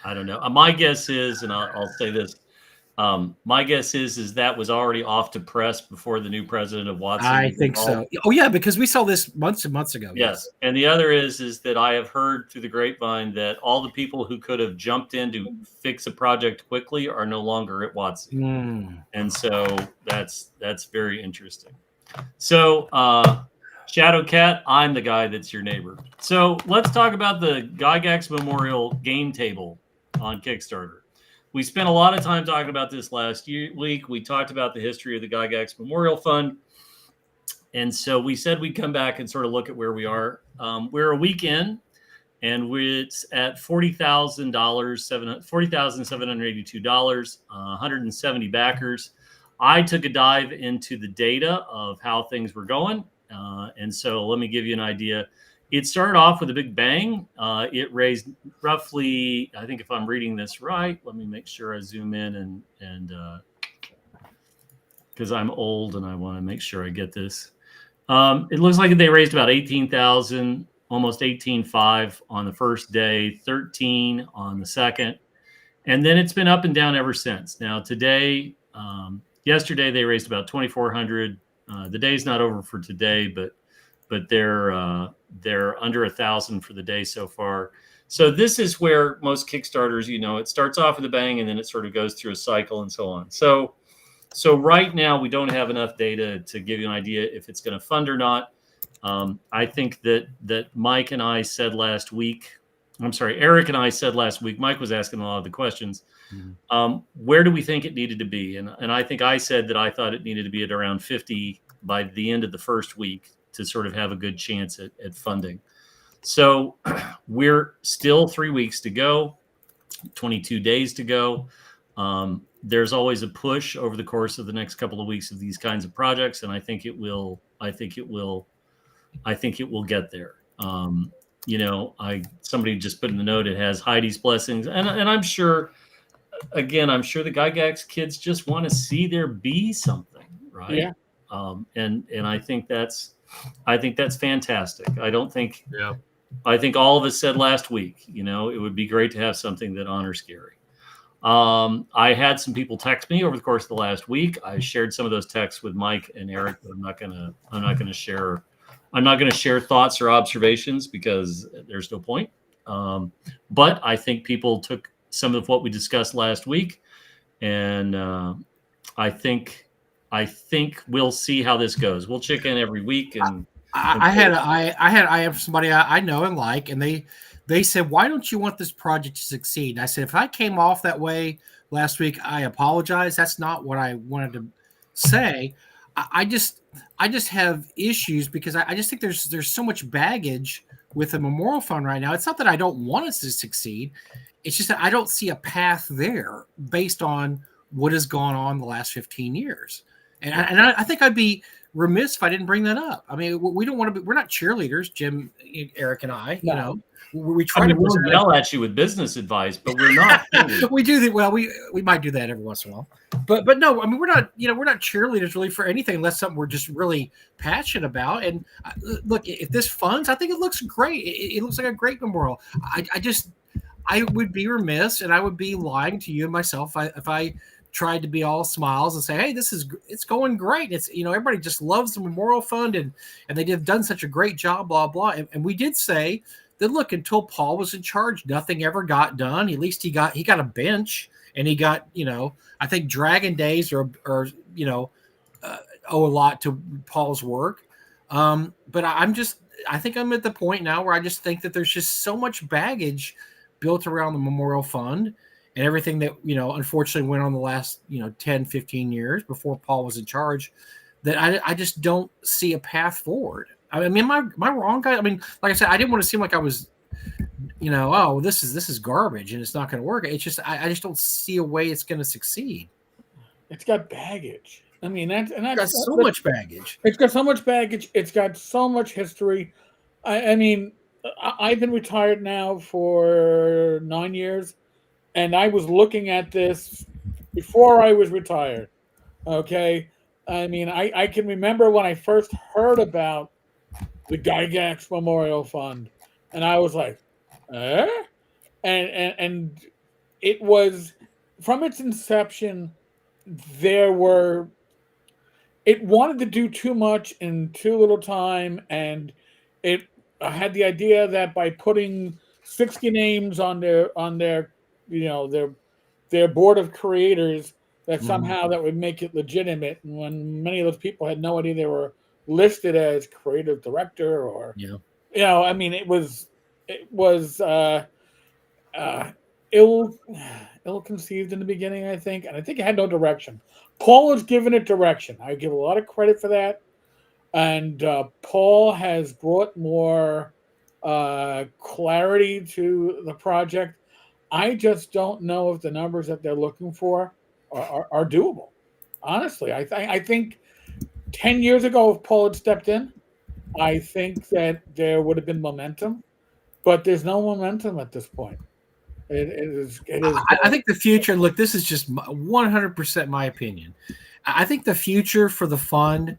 I don't know. My guess is, and I'll say this. My guess is that was already off to press before the new president of Watson. I think so. Oh yeah, because we saw this months and months ago. Yes. And the other is that I have heard through the grapevine that all the people who could have jumped in to fix a project quickly are no longer at Watson. And so that's very interesting. So Shadow Cat, I'm the guy that's your neighbor. So let's talk about the Gygax Memorial game table on Kickstarter. We spent a lot of time talking about this last week. We talked about the history of the Gygax Memorial Fund. And so we said we'd come back and sort of look at where we are. We're a week in, and it's at $40,782, 170 backers. I took a dive into the data of how things were going. And so let me give you an idea. It started off with a big bang. It raised roughly, I think if I'm reading this right, let me make sure I zoom in and because I'm old and I want to make sure I get this. It looks like they raised about 18,000, almost 18.5 on the first day, 13 on the second, and then it's been up and down ever since. Now today, yesterday they raised about 2,400. The day's not over for today, but they're under 1,000 for the day so far. So this is where most Kickstarters, it starts off with a bang and then it sort of goes through a cycle and so on. So right now we don't have enough data to give you an idea if it's going to fund or not. I think that Mike and I said last week. I'm sorry, Eric and I said last week. Mike was asking a lot of the questions. Mm-hmm. Where do we think it needed to be? And I think I said that I thought it needed to be at around 50 by the end of the first week to sort of have a good chance at funding. So we're still 3 weeks to go, 22 days to go. There's always a push over the course of the next couple of weeks of these kinds of projects, and I think it will get there. Somebody just put in the note it has Heidi's blessings, and I'm sure, again, the Gygax kids just want to see there be something, right? Yeah. And I think that's fantastic. I think all of us said last week, it would be great to have something that honors Gary. I had some people text me over the course of the last week. I shared some of those texts with Mike and Eric, but I'm not gonna share thoughts or observations because there's no point. But I think people took some of what we discussed last week, and I think we'll see how this goes. We'll check in every week. And I have somebody I know and like, and they said, why don't you want this project to succeed? And I said, if I came off that way last week, I apologize. That's not what I wanted to say. I just have issues because I just think there's so much baggage with the Memorial Fund right now. It's not that I don't want us to succeed. It's just that I don't see a path there based on what has gone on the last 15 years. And I think I'd be remiss if I didn't bring that up. I mean, we don't want to be, we're not cheerleaders, Jim, Eric, and I, we try to yell at you with business advice, but we're not. We do that. Well, we might do that every once in a while, but no, I mean, we're not cheerleaders really for anything unless something we're just really passionate about. And look, if this funds, I think it looks great. It looks like a great memorial. I would be remiss and I would be lying to you and myself if I tried to be all smiles and say, hey, it's going great. It's, everybody just loves the Memorial Fund and they have done such a great job, blah, blah. And we did say that, look, until Paul was in charge, nothing ever got done. At least he got a bench and he got, I think Dragon Days owe a lot to Paul's work. But I think I'm at the point now where I just think that there's just so much baggage built around the Memorial Fund and everything that, unfortunately went on the last, 10, 15 years before Paul was in charge, that I just don't see a path forward. I mean, am I wrong, guys? I mean, like I said, I didn't want to seem like I was, this is garbage and it's not going to work. It's just, I just don't see a way it's going to succeed. It's got baggage. I mean, that's got so much baggage. It's got so much baggage. It's got so much history. I mean, I've been retired now for 9 years. And I was looking at this before I was retired. Okay. I mean, I can remember when I first heard about the Gygax Memorial Fund, and I was like, eh? And it was from its inception, it wanted to do too much in too little time, and it had the idea that by putting 60 names on their their board of creators, that somehow that would make it legitimate. And when many of those people had no idea they were listed as creative director or, I mean, it was ill-conceived in the beginning, I think. And I think it had no direction. Paul has given it direction. I give a lot of credit for that. And Paul has brought more clarity to the project. I just don't know if the numbers that they're looking for are doable. Honestly, I think 10 years ago, if Paul had stepped in, I think that there would have been momentum, but there's no momentum at this point. It is. I think the future, look, this is just 100% my opinion. I think the future for the fund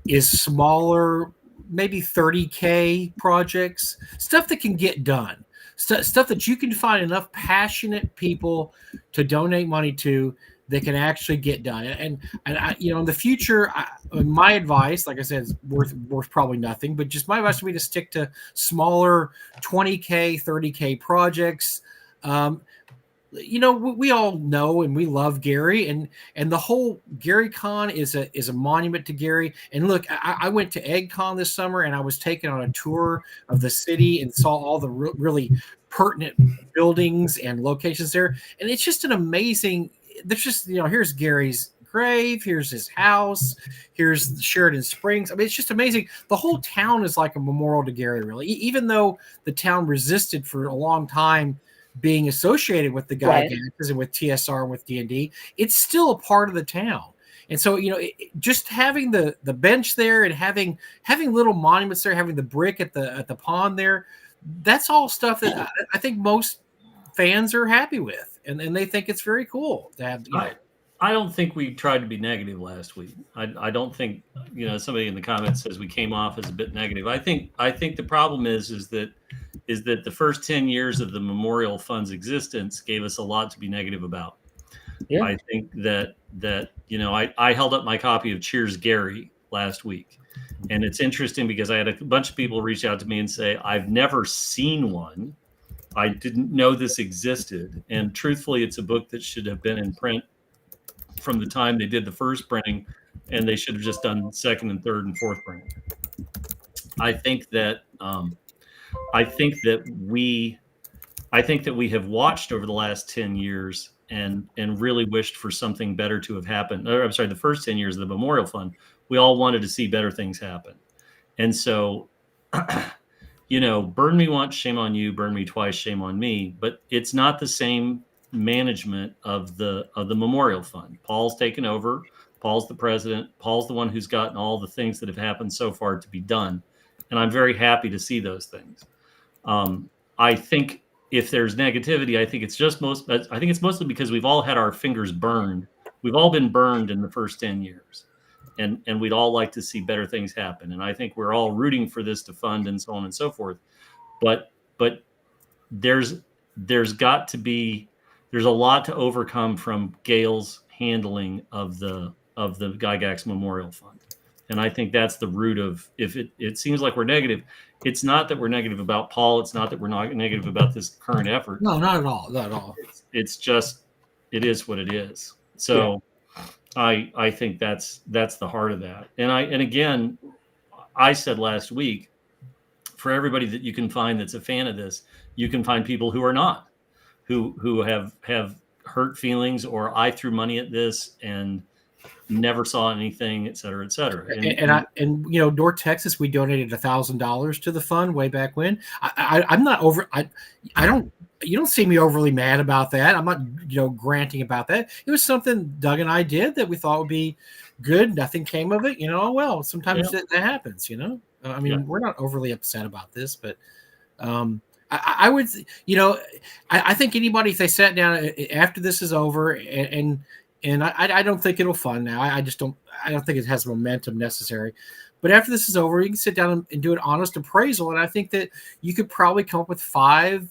is smaller maybe 30K projects, stuff that can get done, stuff that you can find enough passionate people to donate money to that can actually get done. And I, in the future, my advice, like I said, is worth probably nothing, but just my advice would be to stick to smaller 20K, 30K projects. We all know and we love Gary, and the whole Gary Con is a monument to Gary. And look, I went to Egg Con this summer, and I was taken on a tour of the city and saw all the really pertinent buildings and locations there. And it's just an amazing. There's just here's Gary's grave, here's his house, here's Sheridan Springs. I mean, it's just amazing. The whole town is like a memorial to Gary, really. Even though the town resisted for a long time being associated with the Gygaxes and with TSR and with D&D, it's still a part of the town. And so, just having the bench there and having little monuments there, having the brick at the pond there, that's all stuff that I think most fans are happy with, and they think it's very cool to have. I don't think we tried to be negative last week. I don't think somebody in the comments says we came off as a bit negative. I think the problem is that the first 10 years of the Memorial Fund's existence gave us a lot to be negative about. Yeah. I think that I held up my copy of Cheers Gary last week, and it's interesting because I had a bunch of people reach out to me and say, I've never seen one. I didn't know this existed. And truthfully, it's a book that should have been in print from the time they did the first printing, and they should have just done second and third and fourth printing. I think that we have watched over the last 10 years and really wished for something better to have happened. Or, I'm sorry, the first 10 years of the Memorial Fund, we all wanted to see better things happen. And so, burn me once, shame on you, burn me twice, shame on me. But it's not the same management of the Memorial Fund. Paul's taken over. Paul's the president. Paul's the one who's gotten all the things that have happened so far to be done. And I'm very happy to see those things. I think if there's negativity, I think it's mostly because we've all had our fingers burned. We've all been burned in the first 10 years. And we'd all like to see better things happen. And I think we're all rooting for this to fund and so on and so forth. But there's a lot to overcome from Gail's handling of the Gygax Memorial Fund. And I think that's the root of, if it seems like we're negative, it's not that we're negative about Paul. It's not that we're not negative about this current effort. No, not at all. Not at all. It's just, it is what it is. So yeah. I think that's the heart of that. And again, I said last week, for everybody that you can find that's a fan of this, you can find people who are not, who have hurt feelings, or I threw money at this and never saw anything, et cetera, et cetera. And North Texas, we donated $1,000 to the fund way back when. I'm not over. You don't see me overly mad about that. I'm not, granting about that. It was something Doug and I did that we thought would be good. Nothing came of it. Well, sometimes that happens. We're not overly upset about this, but I would, I think anybody, if they sat down after this is over, and I don't think it'll fund now. I don't think it has momentum necessary. But after this is over, you can sit down and do an honest appraisal. And I think that you could probably come up with 5-10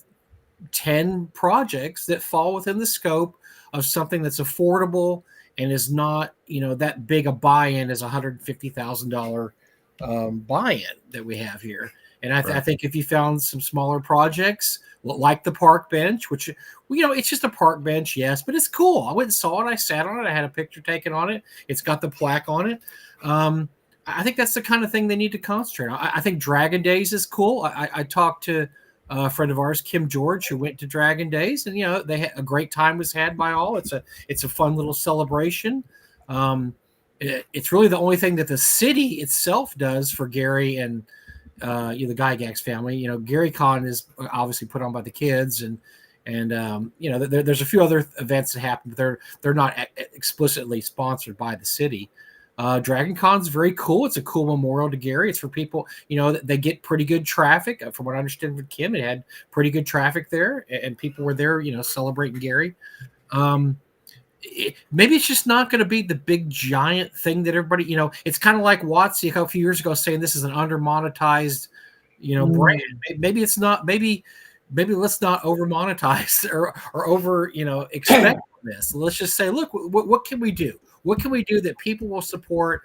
projects that fall within the scope of something that's affordable and is not, that big a buy-in as $150,000 buy-in that we have here. And I think if you found some smaller projects like the park bench, which, it's just a park bench, yes, but it's cool. I went and saw it. I sat on it. I had a picture taken on it. It's got the plaque on it. I think that's the kind of thing they need to concentrate on. I think Dragon Days is cool. I talked to a friend of ours, Kim George, who went to Dragon Days, and, they had a great time was had by all. It's a fun little celebration. It's really the only thing that the city itself does for Gary and the Gygax family. Gary Con is obviously put on by the kids, and there's a few other events that happen, but they're not explicitly sponsored by the city. Dragon Con's very cool. It's a cool memorial to Gary. It's for people, they get pretty good traffic. From what I understand with Kim, it had pretty good traffic there, and people were there, celebrating Gary. maybe it's just not going to be the big giant thing that everybody, it's kind of like Watsy a few years ago saying this is an under monetized, brand. Maybe it's not, maybe let's not over monetize or over, expect this. Let's just say, look, what can we do? What can we do that people will support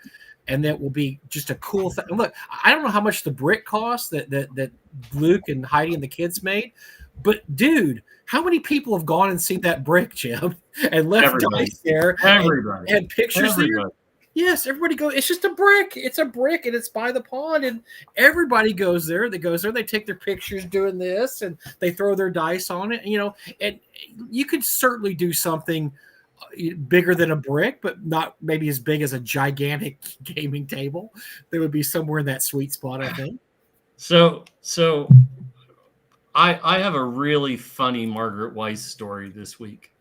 and that will be just a cool thing? Look, I don't know how much the brick costs that Luke and Heidi and the kids made, but dude, how many people have gone and seen that brick, Jim, and left dice there and pictures there? Yes, everybody goes. It's just a brick. It's a brick, and it's by the pond, and everybody goes there. They take their pictures doing this, and they throw their dice on it. And you could certainly do something bigger than a brick, but not maybe as big as a gigantic gaming table. There would be somewhere in that sweet spot, I think. So I have a really funny Margaret Weiss story this week.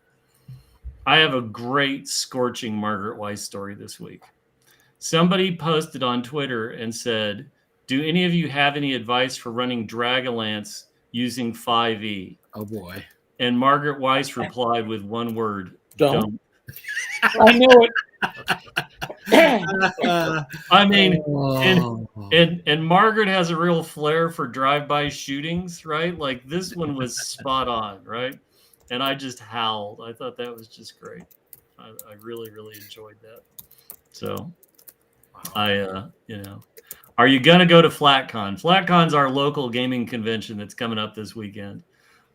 I have a great scorching Margaret Weiss story this week. Somebody posted on Twitter and said, "Do any of you have any advice for running Dragonlance using 5e?" Oh boy. And Margaret Weiss replied with one word, Don't. I knew it. I mean, and Margaret has a real flair for drive-by shootings, right? Like this one was spot on, right? And I just howled. I thought that was just great. I really, really enjoyed that. So are you going to go to FlatCon? FlatCon's our local gaming convention that's coming up this weekend.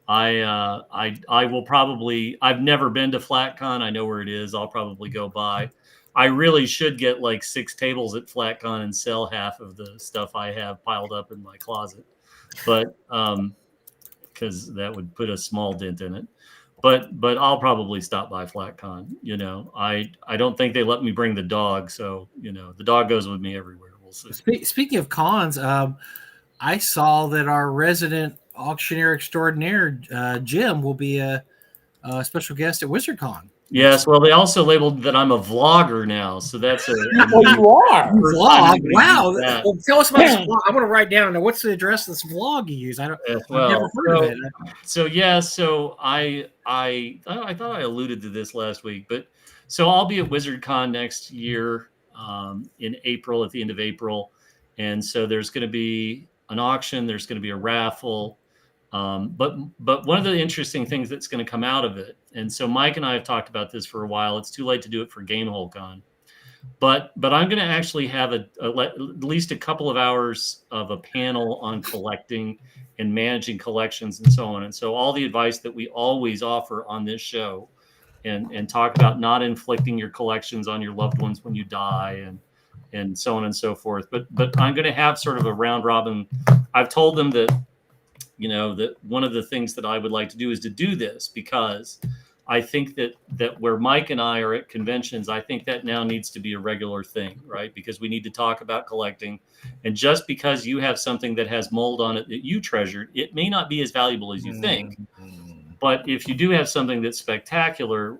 I will probably, I've never been to FlatCon. I know where it is. I'll probably go by. I really should get like 6 tables at FlatCon and sell half of the stuff I have piled up in my closet. But, because that would put a small dent in it. But I'll probably stop by FlatCon. I don't think they let me bring the dog, so the dog goes with me everywhere. We'll see. Speaking of cons, I saw that our resident auctioneer extraordinaire Jim will be a special guest at WizardCon. Yes, well, they also labeled that I'm a vlogger now, so that's a well, you are. Vlog. Wow. Well, tell us about this vlog. I want to write down. Now, what's the address of this vlog you use? I've never heard of it. So I thought I alluded to this last week, but so I'll be at WizardCon next year in April, at the end of April, and so there's going to be an auction. There's going to be a raffle. But one of the interesting things that's going to come out of it, and so Mike and I have talked about this for a while. It's too late to do it for GameholeCon, but I'm going to actually have at least a couple of hours of a panel on collecting and managing collections and so on. And so all the advice that we always offer on this show, and talk about not inflicting your collections on your loved ones when you die, and so on and so forth. But I'm going to have sort of a round robin. I've told them that, that one of the things that I would like to do is to do this, because I think that where Mike and I are at conventions, I think that now needs to be a regular thing, right? Because we need to talk about collecting. And just because you have something that has mold on it that you treasured, it may not be as valuable as you think. But if you do have something that's spectacular,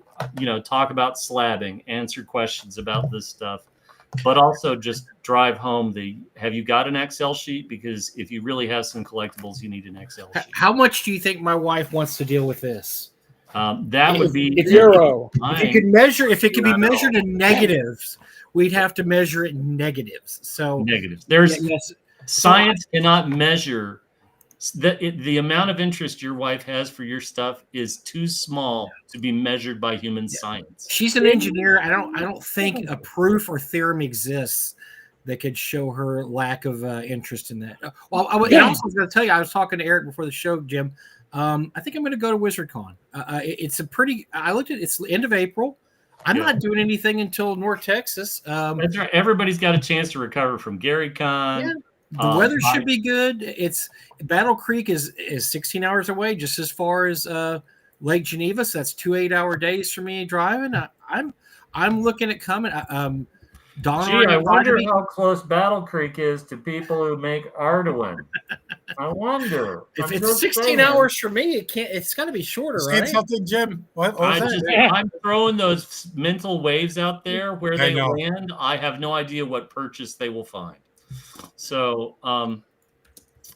talk about slabbing, answer questions about this stuff. But also just drive home have you got an Excel sheet? Because if you really have some collectibles, you need an Excel sheet. How much do you think my wife wants to deal with this? That would be zero. If it could be measured in negatives, we'd have to measure it in negatives. So negatives. Science cannot measure the amount of interest your wife has for your stuff is too small to be measured by human science. She's an engineer. I don't think a proof or theorem exists that could show her lack of interest in that. Well, I was going to tell you, I was talking to Eric before the show, Jim. I think I'm going to go to WizardCon. It's I looked at it's the end of April. I'm not doing anything until North Texas. That's right. Everybody's got a chance to recover from GaryCon. Yeah. The weather should be good. It's Battle Creek is 16 hours away, just as far as Lake Geneva. So that's 2 8-hour days for me driving. I'm looking at coming. I wonder how close Battle Creek is to people who make Arduin. I wonder. If it's 16 hours for me, it's got to be shorter, right? Something, Jim. I'm throwing those mental waves out there where they land. I have no idea what purchase they will find. So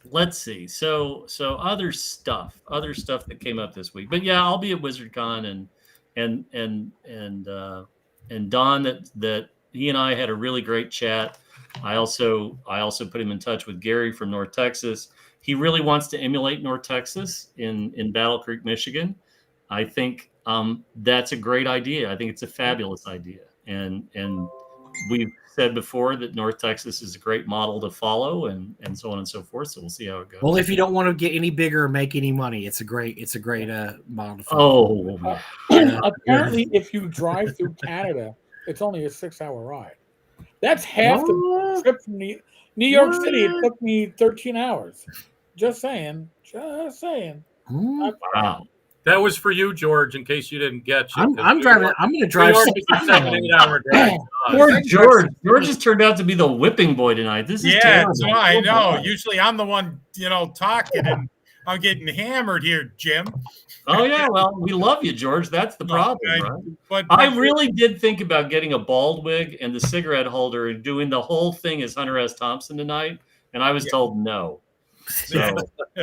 let's see. So other stuff that came up this week. But yeah, I'll be at WizardCon, and Don, that he and I had a really great chat. I also put him in touch with Gary from North Texas. He really wants to emulate North Texas in Battle Creek, Michigan. I think that's a great idea. I think it's a fabulous idea, and we've said before that North Texas is a great model to follow, and so on and so forth. So we'll see how it goes. Well, if you don't want to get any bigger or make any money, it's a great model to follow. Oh, Apparently, if you drive through Canada, it's only a 6-hour ride. That's half the trip from New York City. It took me 13 hours. Just saying. Just saying. wow. That was for you, George, in case you didn't get you. I'm driving. I'm going to drive. New York is a 7-8 hour drive. Poor George. George has turned out to be the whipping boy tonight. This is terrible. so I know. Usually I'm the one, talking, and I'm getting hammered here, Jim. Oh yeah, well, we love you, George. That's the problem, right? But I really did think about getting a bald wig and the cigarette holder and doing the whole thing as Hunter S. Thompson tonight, and I was told no. So,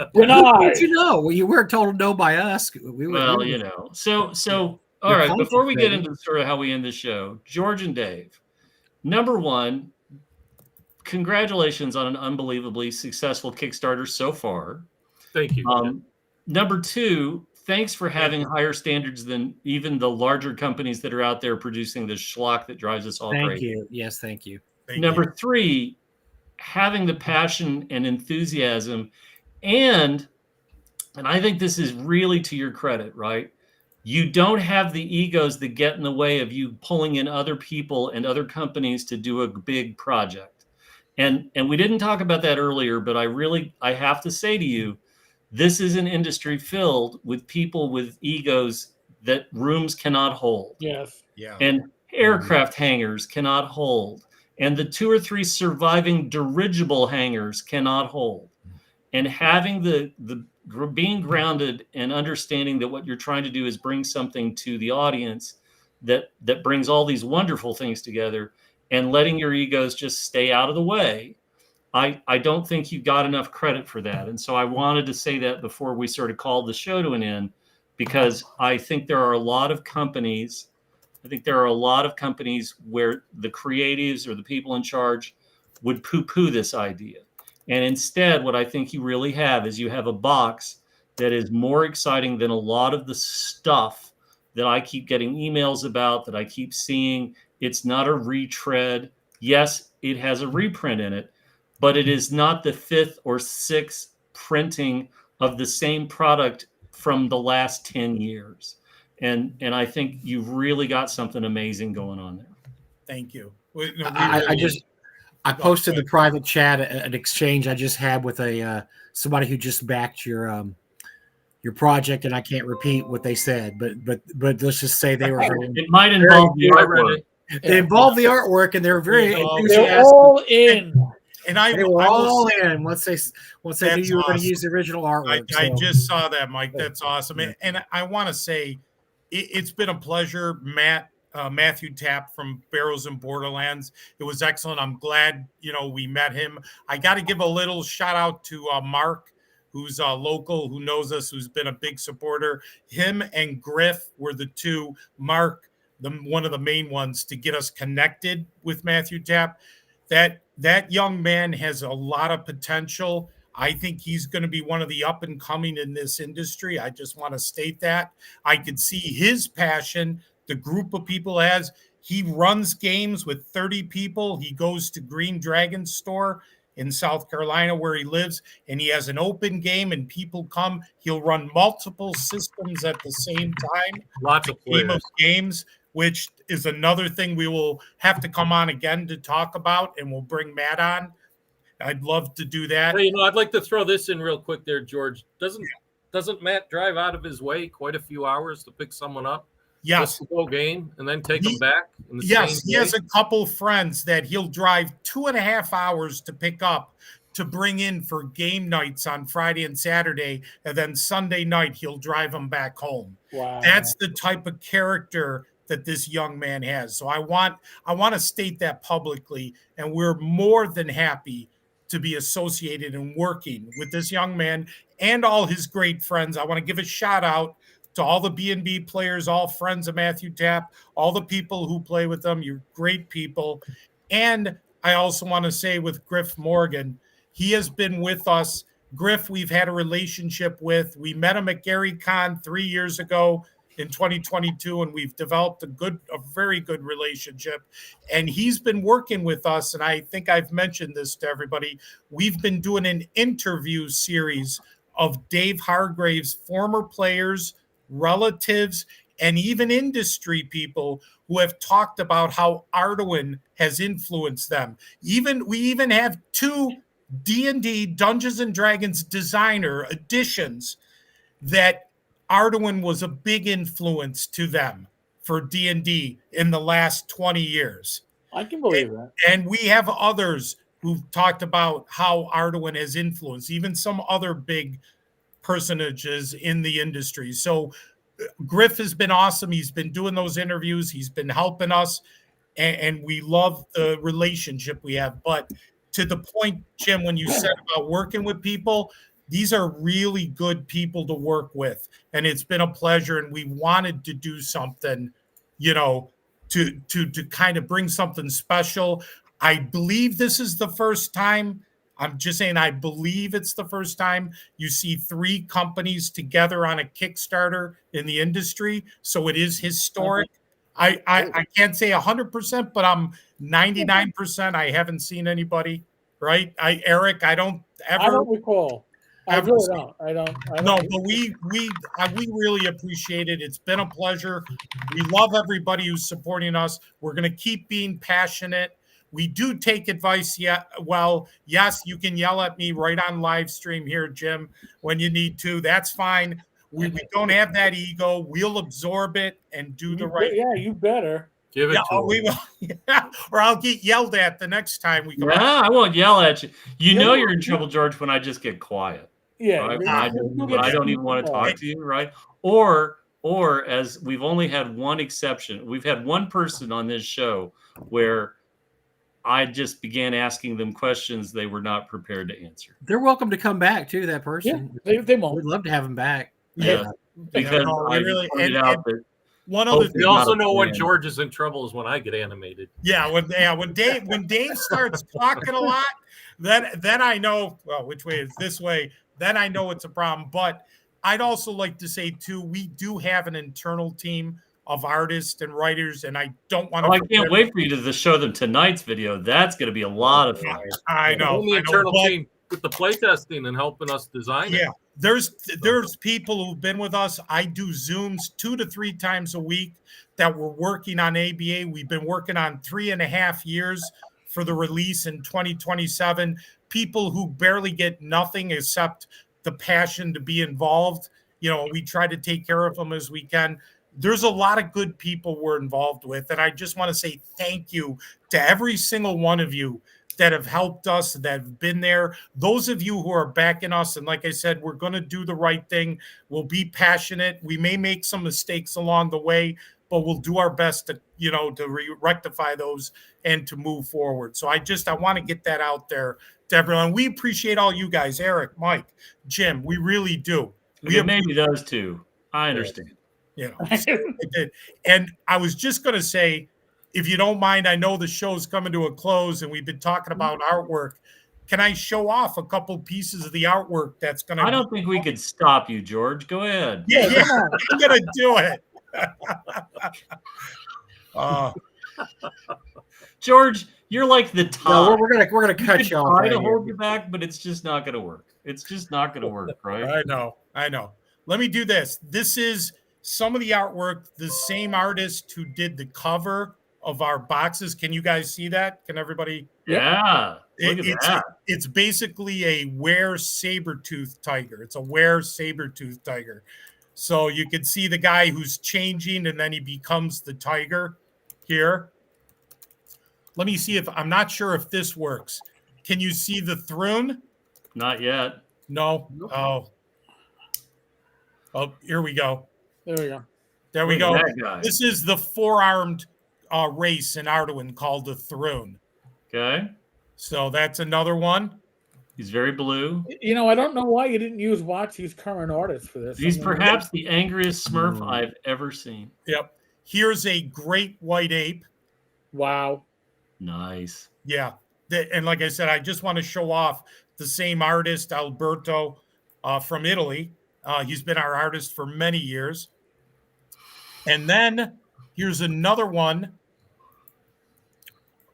Well, you weren't told no by us. So all right. Before we get into sort of how we end the show, George and Dave, number one, congratulations on an unbelievably successful Kickstarter so far. Thank you. Number two, thanks for having higher standards than even the larger companies that are out there producing this schlock that drives us all crazy. Thank you. Yes, thank you. Number three, having the passion and enthusiasm, and I think this is really to your credit, right? You don't have the egos that get in the way of you pulling in other people and other companies to do a big project. And we didn't talk about that earlier, but I have to say to you, this is an industry filled with people with egos that rooms cannot hold. Yes. Yeah. And aircraft hangars cannot hold. And the 2 or 3 surviving dirigible hangars cannot hold. And having the being grounded and understanding that what you're trying to do is bring something to the audience that brings all these wonderful things together, and letting your egos just stay out of the way. I don't think you got enough credit for that. And so I wanted to say that before we sort of called the show to an end, because I think there are a lot of companies where the creatives or the people in charge would poo-poo this idea. And instead, what I think you really have is you have a box that is more exciting than a lot of the stuff that I keep getting emails about, that I keep seeing. It's not a retread. Yes, it has a reprint in it, but it is not the 5th or 6th printing of the same product from the last 10 years. And I think you've really got something amazing going on there. Thank you. I posted the private chat an exchange I just had with somebody who just backed your project, and I can't repeat what they said, but let's just say they were very, it might involve the artwork. They involved the artwork, and they were very enthusiastic. They're all in. And they were all in once they knew you were going to use the original artwork. I just saw that, Mike. That's awesome. And I want to say it's been a pleasure, Matthew Tapp from Barrels and Borderlands. It was excellent. I'm glad, we met him. I got to give a little shout out to Mark, who's local, who knows us, who's been a big supporter. Him and Griff were the two. Mark, one of the main ones to get us connected with Matthew Tapp. That young man has a lot of potential. I think he's going to be one of the up and coming in this industry. I just want to state that. I could see his passion, the group of people has. He runs games with 30 people. He goes to Green Dragon store in South Carolina where he lives, and he has an open game and people come. He'll run multiple systems at the same time. Lots of players. Game of games, which is another thing we will have to come on again to talk about, and we'll bring Matt on. I'd love to do that. Hey, I'd like to throw this in real quick there, George. Doesn't Matt drive out of his way quite a few hours to pick someone up? Yes. Just to go game and then take them back? Yes, he has a couple friends that he'll drive 2.5 hours to pick up to bring in for game nights on Friday and Saturday, and then Sunday night he'll drive them back home. Wow. That's the type of character that this young man has. So I want to state that publicly, and we're more than happy to be associated and working with this young man and all his great friends. I want to give a shout out to all the B&B players, all friends of Matthew Tapp, all the people who play with them. You're great people. And I also want to say with Griff Morgan, he has been with us. Griff, we've had a relationship with. We met him at Gary Con 3 years ago in 2022, and we've developed a very good relationship. And he's been working with us, and I think I've mentioned this to everybody. We've been doing an interview series of Dave Hargrave's former players, relatives, and even industry people who have talked about how Arduin has influenced them. We even have 2 D&D Dungeons and Dragons designer editions that Arduin was a big influence to them for D&D in the last 20 years. I can believe that. And we have others who've talked about how Arduin has influenced even some other big personages in the industry. So Griff has been awesome. He's been doing those interviews. He's been helping us, and we love the relationship we have. But to the point, Jim, when you said about working with people, these are really good people to work with, and it's been a pleasure. And we wanted to do something, to kind of bring something special. I believe this is the first time. I'm just saying, I believe it's the first time you see 3 companies together on a Kickstarter in the industry. So it is historic. I can't say 100%, but I'm 99%. I haven't seen anybody, right? Eric, I don't recall. I really don't. I don't. No, but we really appreciate it. It's been a pleasure. We love everybody who's supporting us. We're going to keep being passionate. We do take advice. Yes, you can yell at me right on live stream here, Jim, when you need to. That's fine. We don't have that ego. We'll absorb it and do the right. Yeah, you better. Give it to we will. Yeah, or I'll get yelled at the next time we come. I won't yell at you. You're in trouble, George, when I just get quiet. Yeah, right? I don't even want to talk to you, right? Or as we've only had one exception, we've had one person on this show where I just began asking them questions they were not prepared to answer. They're welcome to come back too. That person, they won't. We'd love to have them back. Yeah, because I pointed out that one other thing. We also know when George is in trouble is when I get animated. Yeah, when Dave starts talking a lot, then I know. Well, which way is this way? Then I know it's a problem. But I'd also like to say too, we do have an internal team of artists and writers, and I don't want to. I can't wait for you to show them tonight's video. That's going to be a lot of fun. I know. The internal team with the playtesting and helping us design it. Yeah, there's people who've been with us. I do Zooms 2 to 3 times a week that we're working on ABA. We've been working on 3.5 years for the release in 2027. People who barely get nothing except the passion to be involved. We try to take care of them as we can. There's a lot of good people we're involved with. And I just want to say thank you to every single one of you that have helped us, that have been there. Those of you who are backing us. And like I said, we're going to do the right thing. We'll be passionate. We may make some mistakes along the way, but we'll do our best to, rectify those and to move forward. So I want to get that out there to everyone. We appreciate all you guys, Eric, Mike, Jim. We really do. Maybe those two. I understand. And I was just going to say, if you don't mind, I know the show's coming to a close and we've been talking about artwork. Can I show off a couple pieces of the artwork that's going to... I don't think we could stop you, George. Go ahead. Yeah, I'm going to do it. George, you're like the top. No, we're gonna cut you off. Try to hold you back, but it's just not going to work. It's just not going to work, right? I know. Let me do this. This is some of the artwork, the same artist who did the cover of our boxes. Can you guys see that? Can everybody? Yeah. Look at that. It's basically a Were saber-toothed tiger. It's a Were saber-toothed tiger. So you can see the guy who's changing and then he becomes the tiger here. Let me see I'm not sure if this works. Can you see the throne? Not yet. No. Oh, here we go. There we go. This is the 4-armed race in Arduin called the throne. Okay. So that's another one. He's very blue. You know, I don't know why you didn't use Watsy's current artist for this. He's I mean, perhaps the angriest Smurf I've ever seen. Yep. Here's a great white ape. wow. Nice. Yeah. And like I said, I just want to show off the same artist, Alberto, from Italy. He's been our artist for many years. And then here's another one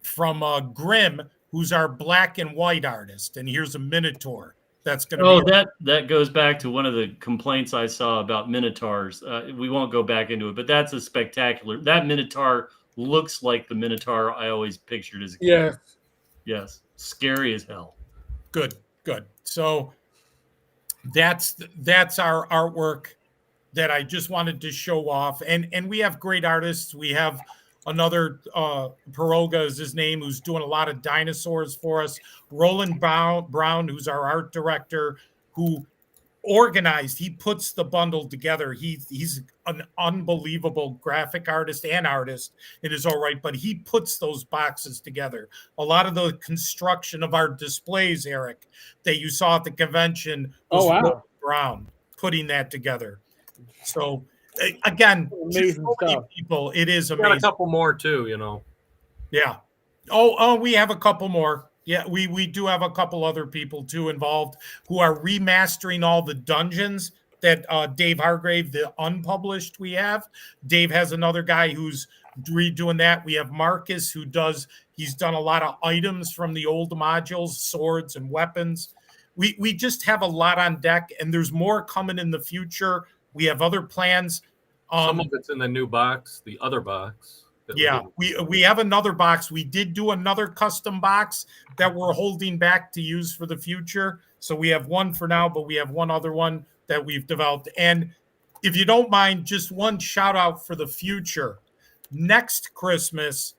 from Grimm, who's our black and white artist. And here's a Minotaur. That's going to be. That goes back to one of the complaints I saw about Minotaurs. We won't go back into it, but that's a spectacular. That Minotaur looks like the Minotaur I always pictured as a kid. Yeah. Yes. Scary as hell. Good. So that's our artwork that I just wanted to show off. And we have great artists. We have another Peroga is his name, who's doing a lot of dinosaurs for us. Roland Brown, who's our art director, who organized. He puts the bundle together. He's an unbelievable graphic artist and artist in his own right, but he puts those boxes together. A lot of the construction of our displays, Eric, that you saw at the convention was Roland Brown putting that together. So again, amazing stuff. People, it is amazing. Got a couple more too, you know. Yeah. Oh, we have a couple more. Yeah, we do have a couple other people too involved who are remastering all the dungeons that Dave Hargrave, the unpublished, we have. Dave has another guy who's redoing that. We have Marcus he's done a lot of items from the old modules, swords and weapons. We just have a lot on deck, and there's more coming in the future. We have other plans. Some of it's in the new box, the other box. Yeah, we have another box. We did do another custom box that we're holding back to use for the future. So we have one for now, but we have one other one that we've developed. And if you don't mind, just one shout out for the future. Next Christmas,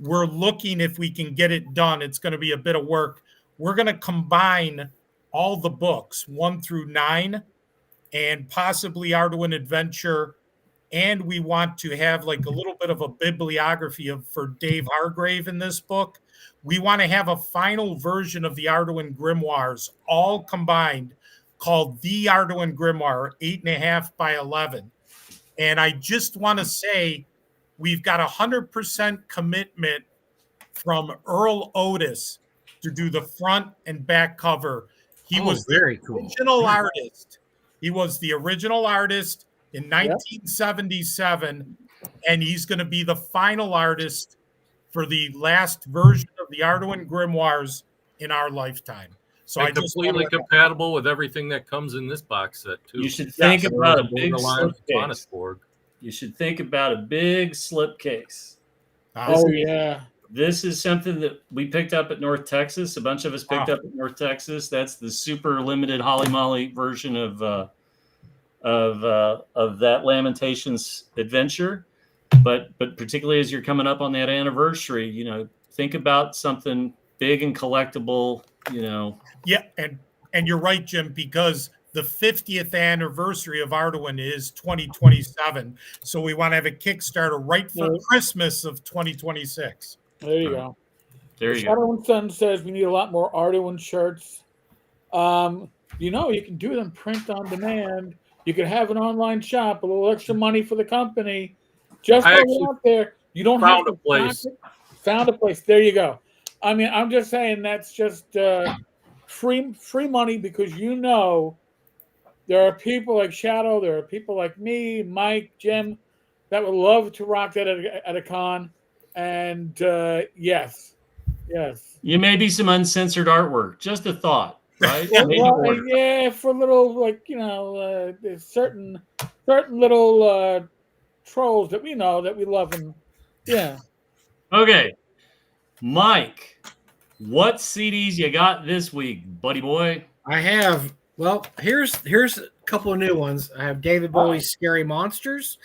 we're looking if we can get it done. It's going to be a bit of work. We're going to combine all the books 1 through 9 and possibly Arduin Adventure. And we want to have like a little bit of a bibliography for Dave Hargrave in this book. We want to have a final version of the Arduin Grimoires all combined called the Arduin Grimoire 8.5 by 11. And I just want to say we've got 100% commitment from Earl Otis to do the front and back cover. He was very the cool. original artist. He was the original artist in 1977, and he's going to be the final artist for the last version of the Arduin Grimoires in our lifetime. So and completely compatible with everything that comes in this box set too. You should think about a big slipcase. You should think about a big slipcase. Yeah. This is something that we picked up at North Texas. A bunch of us picked up at North Texas. That's the super limited Holly Molly version of that Lamentations adventure. But particularly as you're coming up on that anniversary, you know, think about something big and collectible, you know. Yeah, and you're right, Jim, because the 50th anniversary of Arduin is 2027. So we want to have a Kickstarter right for Christmas of 2026. There you go. There you Shadow and Sun says we need a lot more Arduin shirts. You know, you can do them print on demand. You can have an online shop, a little extra money for the company. Just go out there. You don't have to found a place. There you go. I mean, I'm just saying that's just free money, because you know there are people like Shadow, there are people like me, Mike, Jim, that would love to rock that at a con. And yes. You may be some uncensored artwork. Just a thought, right? Yeah, for little, like, you know, there's certain little trolls that we know that we love them. Yeah. Okay, Mike, what CDs you got this week, buddy boy? I have. Well, here's a couple of new ones. I have David Bowie's Scary Monsters.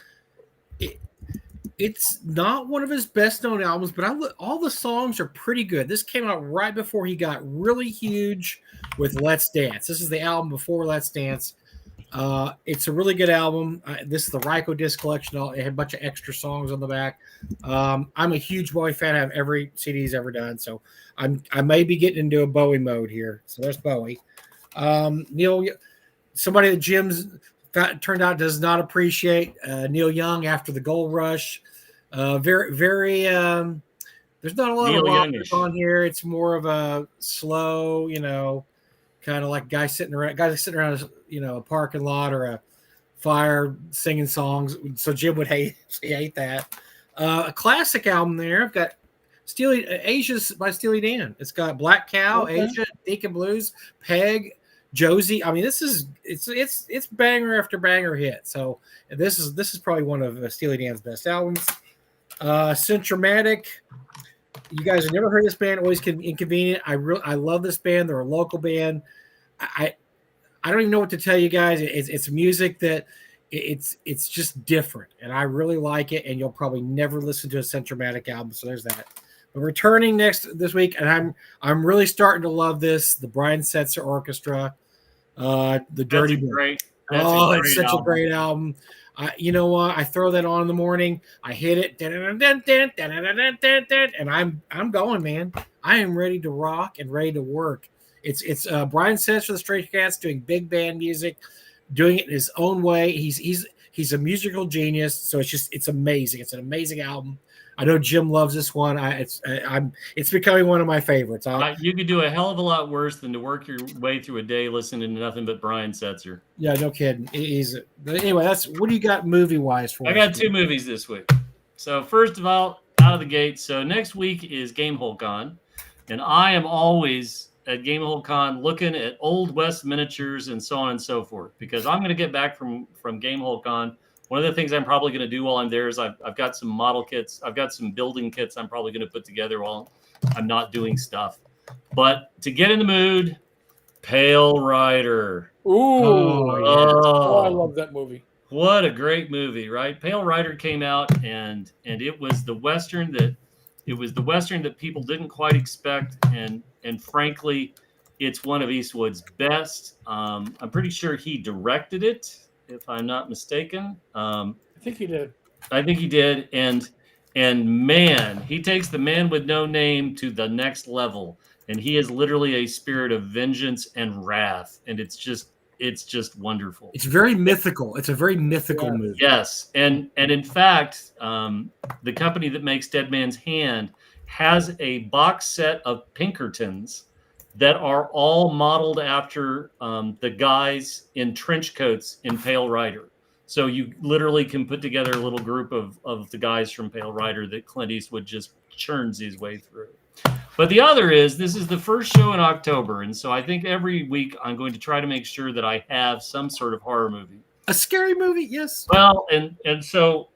It's not one of his best known albums, but all the songs are pretty good. This came out right before he got really huge with Let's Dance. This is the album before Let's Dance. It's a really good album. This is the Ryko disc collection. It had a bunch of extra songs on the back. I'm a huge Bowie fan. I have every CD he's ever done, so I may be getting into a Bowie mode here. So there's Bowie. Neil, somebody that Jim's turned out does not appreciate. Neil Young after the Gold Rush. Very, very. There's not a lot Neil of rock Youngish. on here. It's more of a slow, kind of like guys sitting around a parking lot or a fire singing songs. So Jim would hate that. A classic album there. I've got Asia's by Steely Dan. It's got Black Cow, Okay. Asia, Deacon Blues, Peg, Josie. I mean, it's banger after banger hit. So this is probably one of Steely Dan's best albums. Centromatic. You guys have never heard this band. Always inconvenient. I love this band. They're a local band. I don't even know what to tell you guys. It's music that it's just different, and I really like it. And you'll probably never listen to a Centromatic album. So there's that. But returning this week, and I'm really starting to love this. The Brian Setzer Orchestra, the Dirty Bird. It's such a great album. You know what? I throw that on in the morning. I hit it, and I'm going, man. I am ready to rock and ready to work. It's Brian Setzer the Stray Cats doing big band music, doing it in his own way. He's a musical genius. So it's amazing. It's an amazing album. I know Jim loves this one. It's becoming one of my favorites. You could do a hell of a lot worse than to work your way through a day listening to nothing but Brian Setzer. Yeah, no kidding. Anyway, what do you got movie wise for? I got 2 movies this week. So first of all, out of the gate. So next week is Gamehole Con, and I am always at Gamehole Con looking at Old West miniatures and so on and so forth, because I'm going to get back from Gamehole Con. One of the things I'm probably going to do while I'm there is I've got some model kits. I've got some building kits I'm probably going to put together while I'm not doing stuff. But to get in the mood, Pale Rider. Ooh. Oh, I love that movie. What a great movie, right? Pale Rider came out, and it was the Western that people didn't quite expect, and frankly, it's one of Eastwood's best. I'm pretty sure he directed it, if I'm not mistaken. I think he did. I think he did, and man, he takes the man with no name to the next level, and he is literally a spirit of vengeance and wrath, and it's just wonderful. It's very mythical. It's a very mythical movie. Yes, and in fact, the company that makes Dead Man's Hand has a box set of Pinkertons that are all modeled after the guys in trench coats in Pale Rider. So you literally can put together a little group of the guys from Pale Rider that Clint Eastwood just churns his way through. But the other this is the first show in October, and so I think every week I'm going to try to make sure that I have some sort of horror movie. A scary movie, yes. Well, and so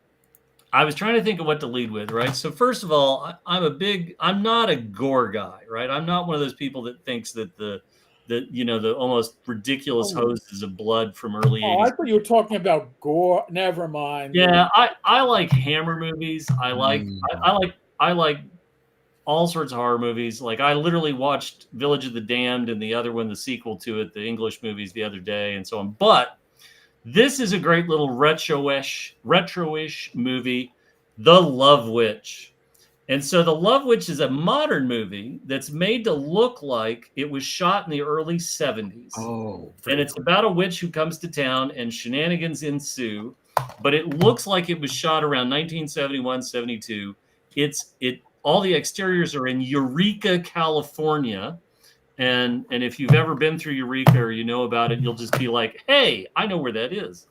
I was trying to think of what to lead with, right? So first of all, I'm not a gore guy, right? I'm not one of those people that thinks that the almost ridiculous hoses of blood from early 80s. I thought you were talking about gore. Never mind. Yeah, I like Hammer movies. I like all sorts of horror movies. Like I literally watched Village of the Damned and the other one, the sequel to it, the English movies the other day, and so on. But this is a great little retro-ish movie, The Love Witch. And so The Love Witch is a modern movie that's made to look like it was shot in the early 70s. Oh, and it's about a witch who comes to town and shenanigans ensue, but it looks like it was shot around 1971, 72. All the exteriors are in Eureka, California. And if you've ever been through Eureka or you know about it, you'll just be like, hey, I know where that is.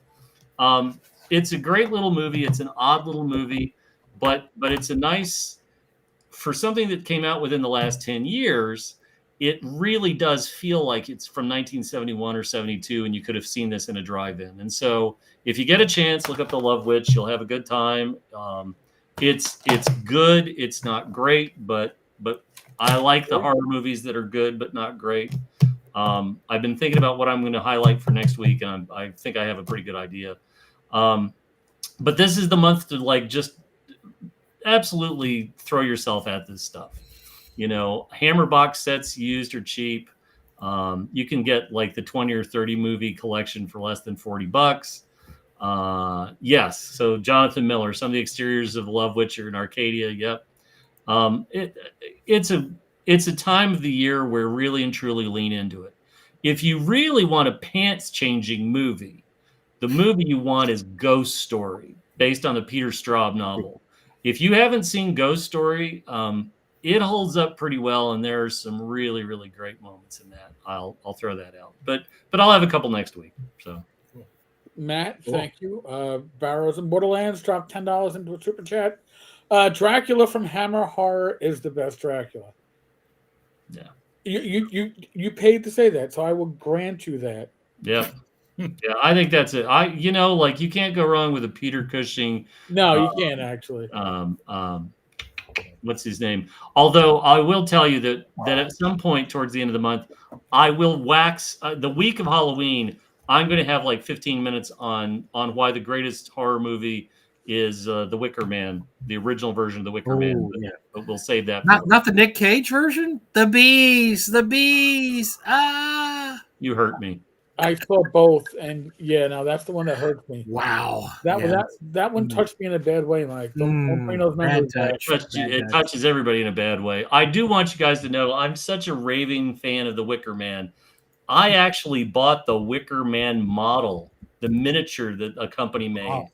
It's a great little movie. It's an odd little movie, but it's a nice, for something that came out within the last 10 years, it really does feel like it's from 1971 or 72, and you could have seen this in a drive-in. And so if you get a chance, look up The Love Witch. You'll have a good time. It's good. It's not great, but I like the horror movies that are good but not great. I've been thinking about what I'm going to highlight for next week, and I think I have a pretty good idea. But this is the month to just absolutely throw yourself at this stuff. Hammer box sets used are cheap. You can get like the 20 or 30 movie collection for less than $40. Yes. So Jonathan Miller, some of the exteriors of Love Witcher in Arcadia. Yep. It's a time of the year where really and truly lean into it. If you really want a pants changing movie, the movie you want is Ghost Story, based on the Peter Straub novel. If you haven't seen Ghost Story, it holds up pretty well, and there are some really, really great moments in that. I'll throw that out, but I'll have a couple next week. So, Matt, thank you. Barrows and Borderlands dropped $10 into a super chat. Dracula from Hammer Horror is the best Dracula. yeah, You paid to say that, so I will grant you that. yeah, yeah. I think that's it. Like you can't go wrong with a Peter Cushing. No, you can't actually. What's his name? Although I will tell you that at some point towards the end of the month, I will wax the week of Halloween. I'm going to have like 15 minutes on why the greatest horror movie is The Wicker Man, the original version of The Wicker Man. But we'll save that. Not the Nick Cage version. The bees. Ah, you hurt me. I saw both, and no, that's the one that hurts me. Wow, That one touched me in a bad way, Mike. Don't bring those memories back. It touches everybody in a bad way. I do want you guys to know I'm such a raving fan of The Wicker Man. I actually bought the Wicker Man model, the miniature that a company made,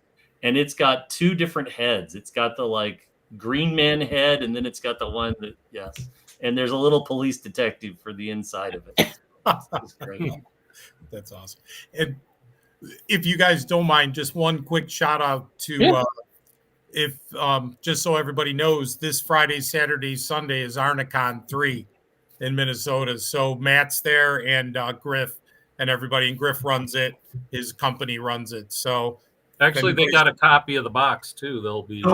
and it's got two different heads. It's got the like Green Man head, and then it's got the one that and there's a little police detective for the inside of it. It's great. That's awesome. And if you guys don't mind, just one quick shout out to just so everybody knows, this Friday, Saturday, Sunday is Arnicon 3 in Minnesota. So Matt's there and Griff and everybody, and Griff runs it. His company runs it. So actually, they got a copy of the box too. They'll be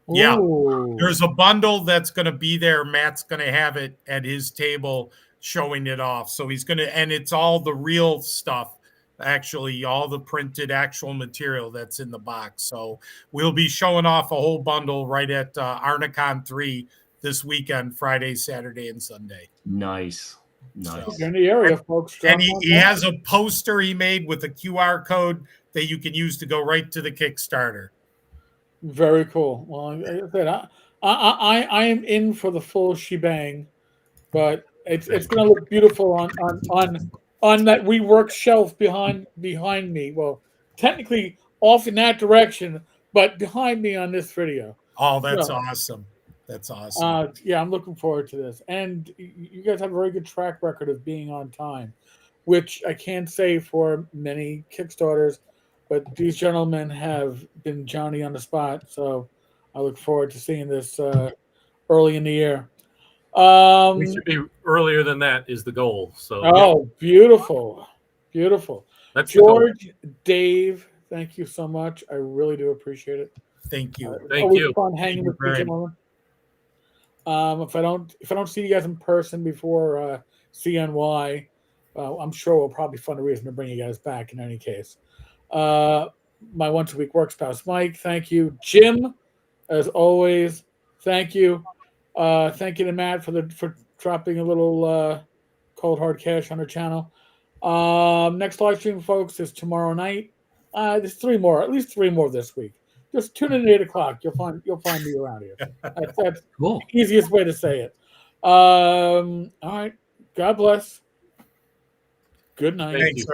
there's a bundle that's going to be there. Matt's going to have it at his table, showing it off. So he's going to, and it's all the real stuff, actually, all the printed actual material that's in the box. So we'll be showing off a whole bundle right at Arnicon 3 this weekend, Friday, Saturday, and Sunday. Nice. So, you're in the area, folks. And he has a poster he made with a QR code that you can use to go right to the Kickstarter. Very cool. Well, like I said, I am in for the full shebang, but it's going to look beautiful on that WeWork shelf behind me. Well, technically off in that direction, but behind me on this video. Oh, that's awesome. That's awesome. I'm looking forward to this. And you guys have a very good track record of being on time, which I can't say for many Kickstarters, but these gentlemen have been Johnny on the spot. So I look forward to seeing this early in the year. We should be earlier than that is the goal. So beautiful. That's George, Dave, thank you so much. I really do appreciate it. Thank you. Thank you. Fun hanging with you, gentlemen. If I don't see you guys in person before CNY, I'm sure we'll probably find a reason to bring you guys back in any case. My once a week work spouse, Mike, thank you. Jim, as always, thank you. Thank you to Matt for dropping a little cold hard cash on our channel. Next live stream, folks, is tomorrow night. There's at least three more this week. Just tune in at 8:00. You'll find me around here. That's cool. The easiest way to say it. All right. God bless. Good night. Thanks,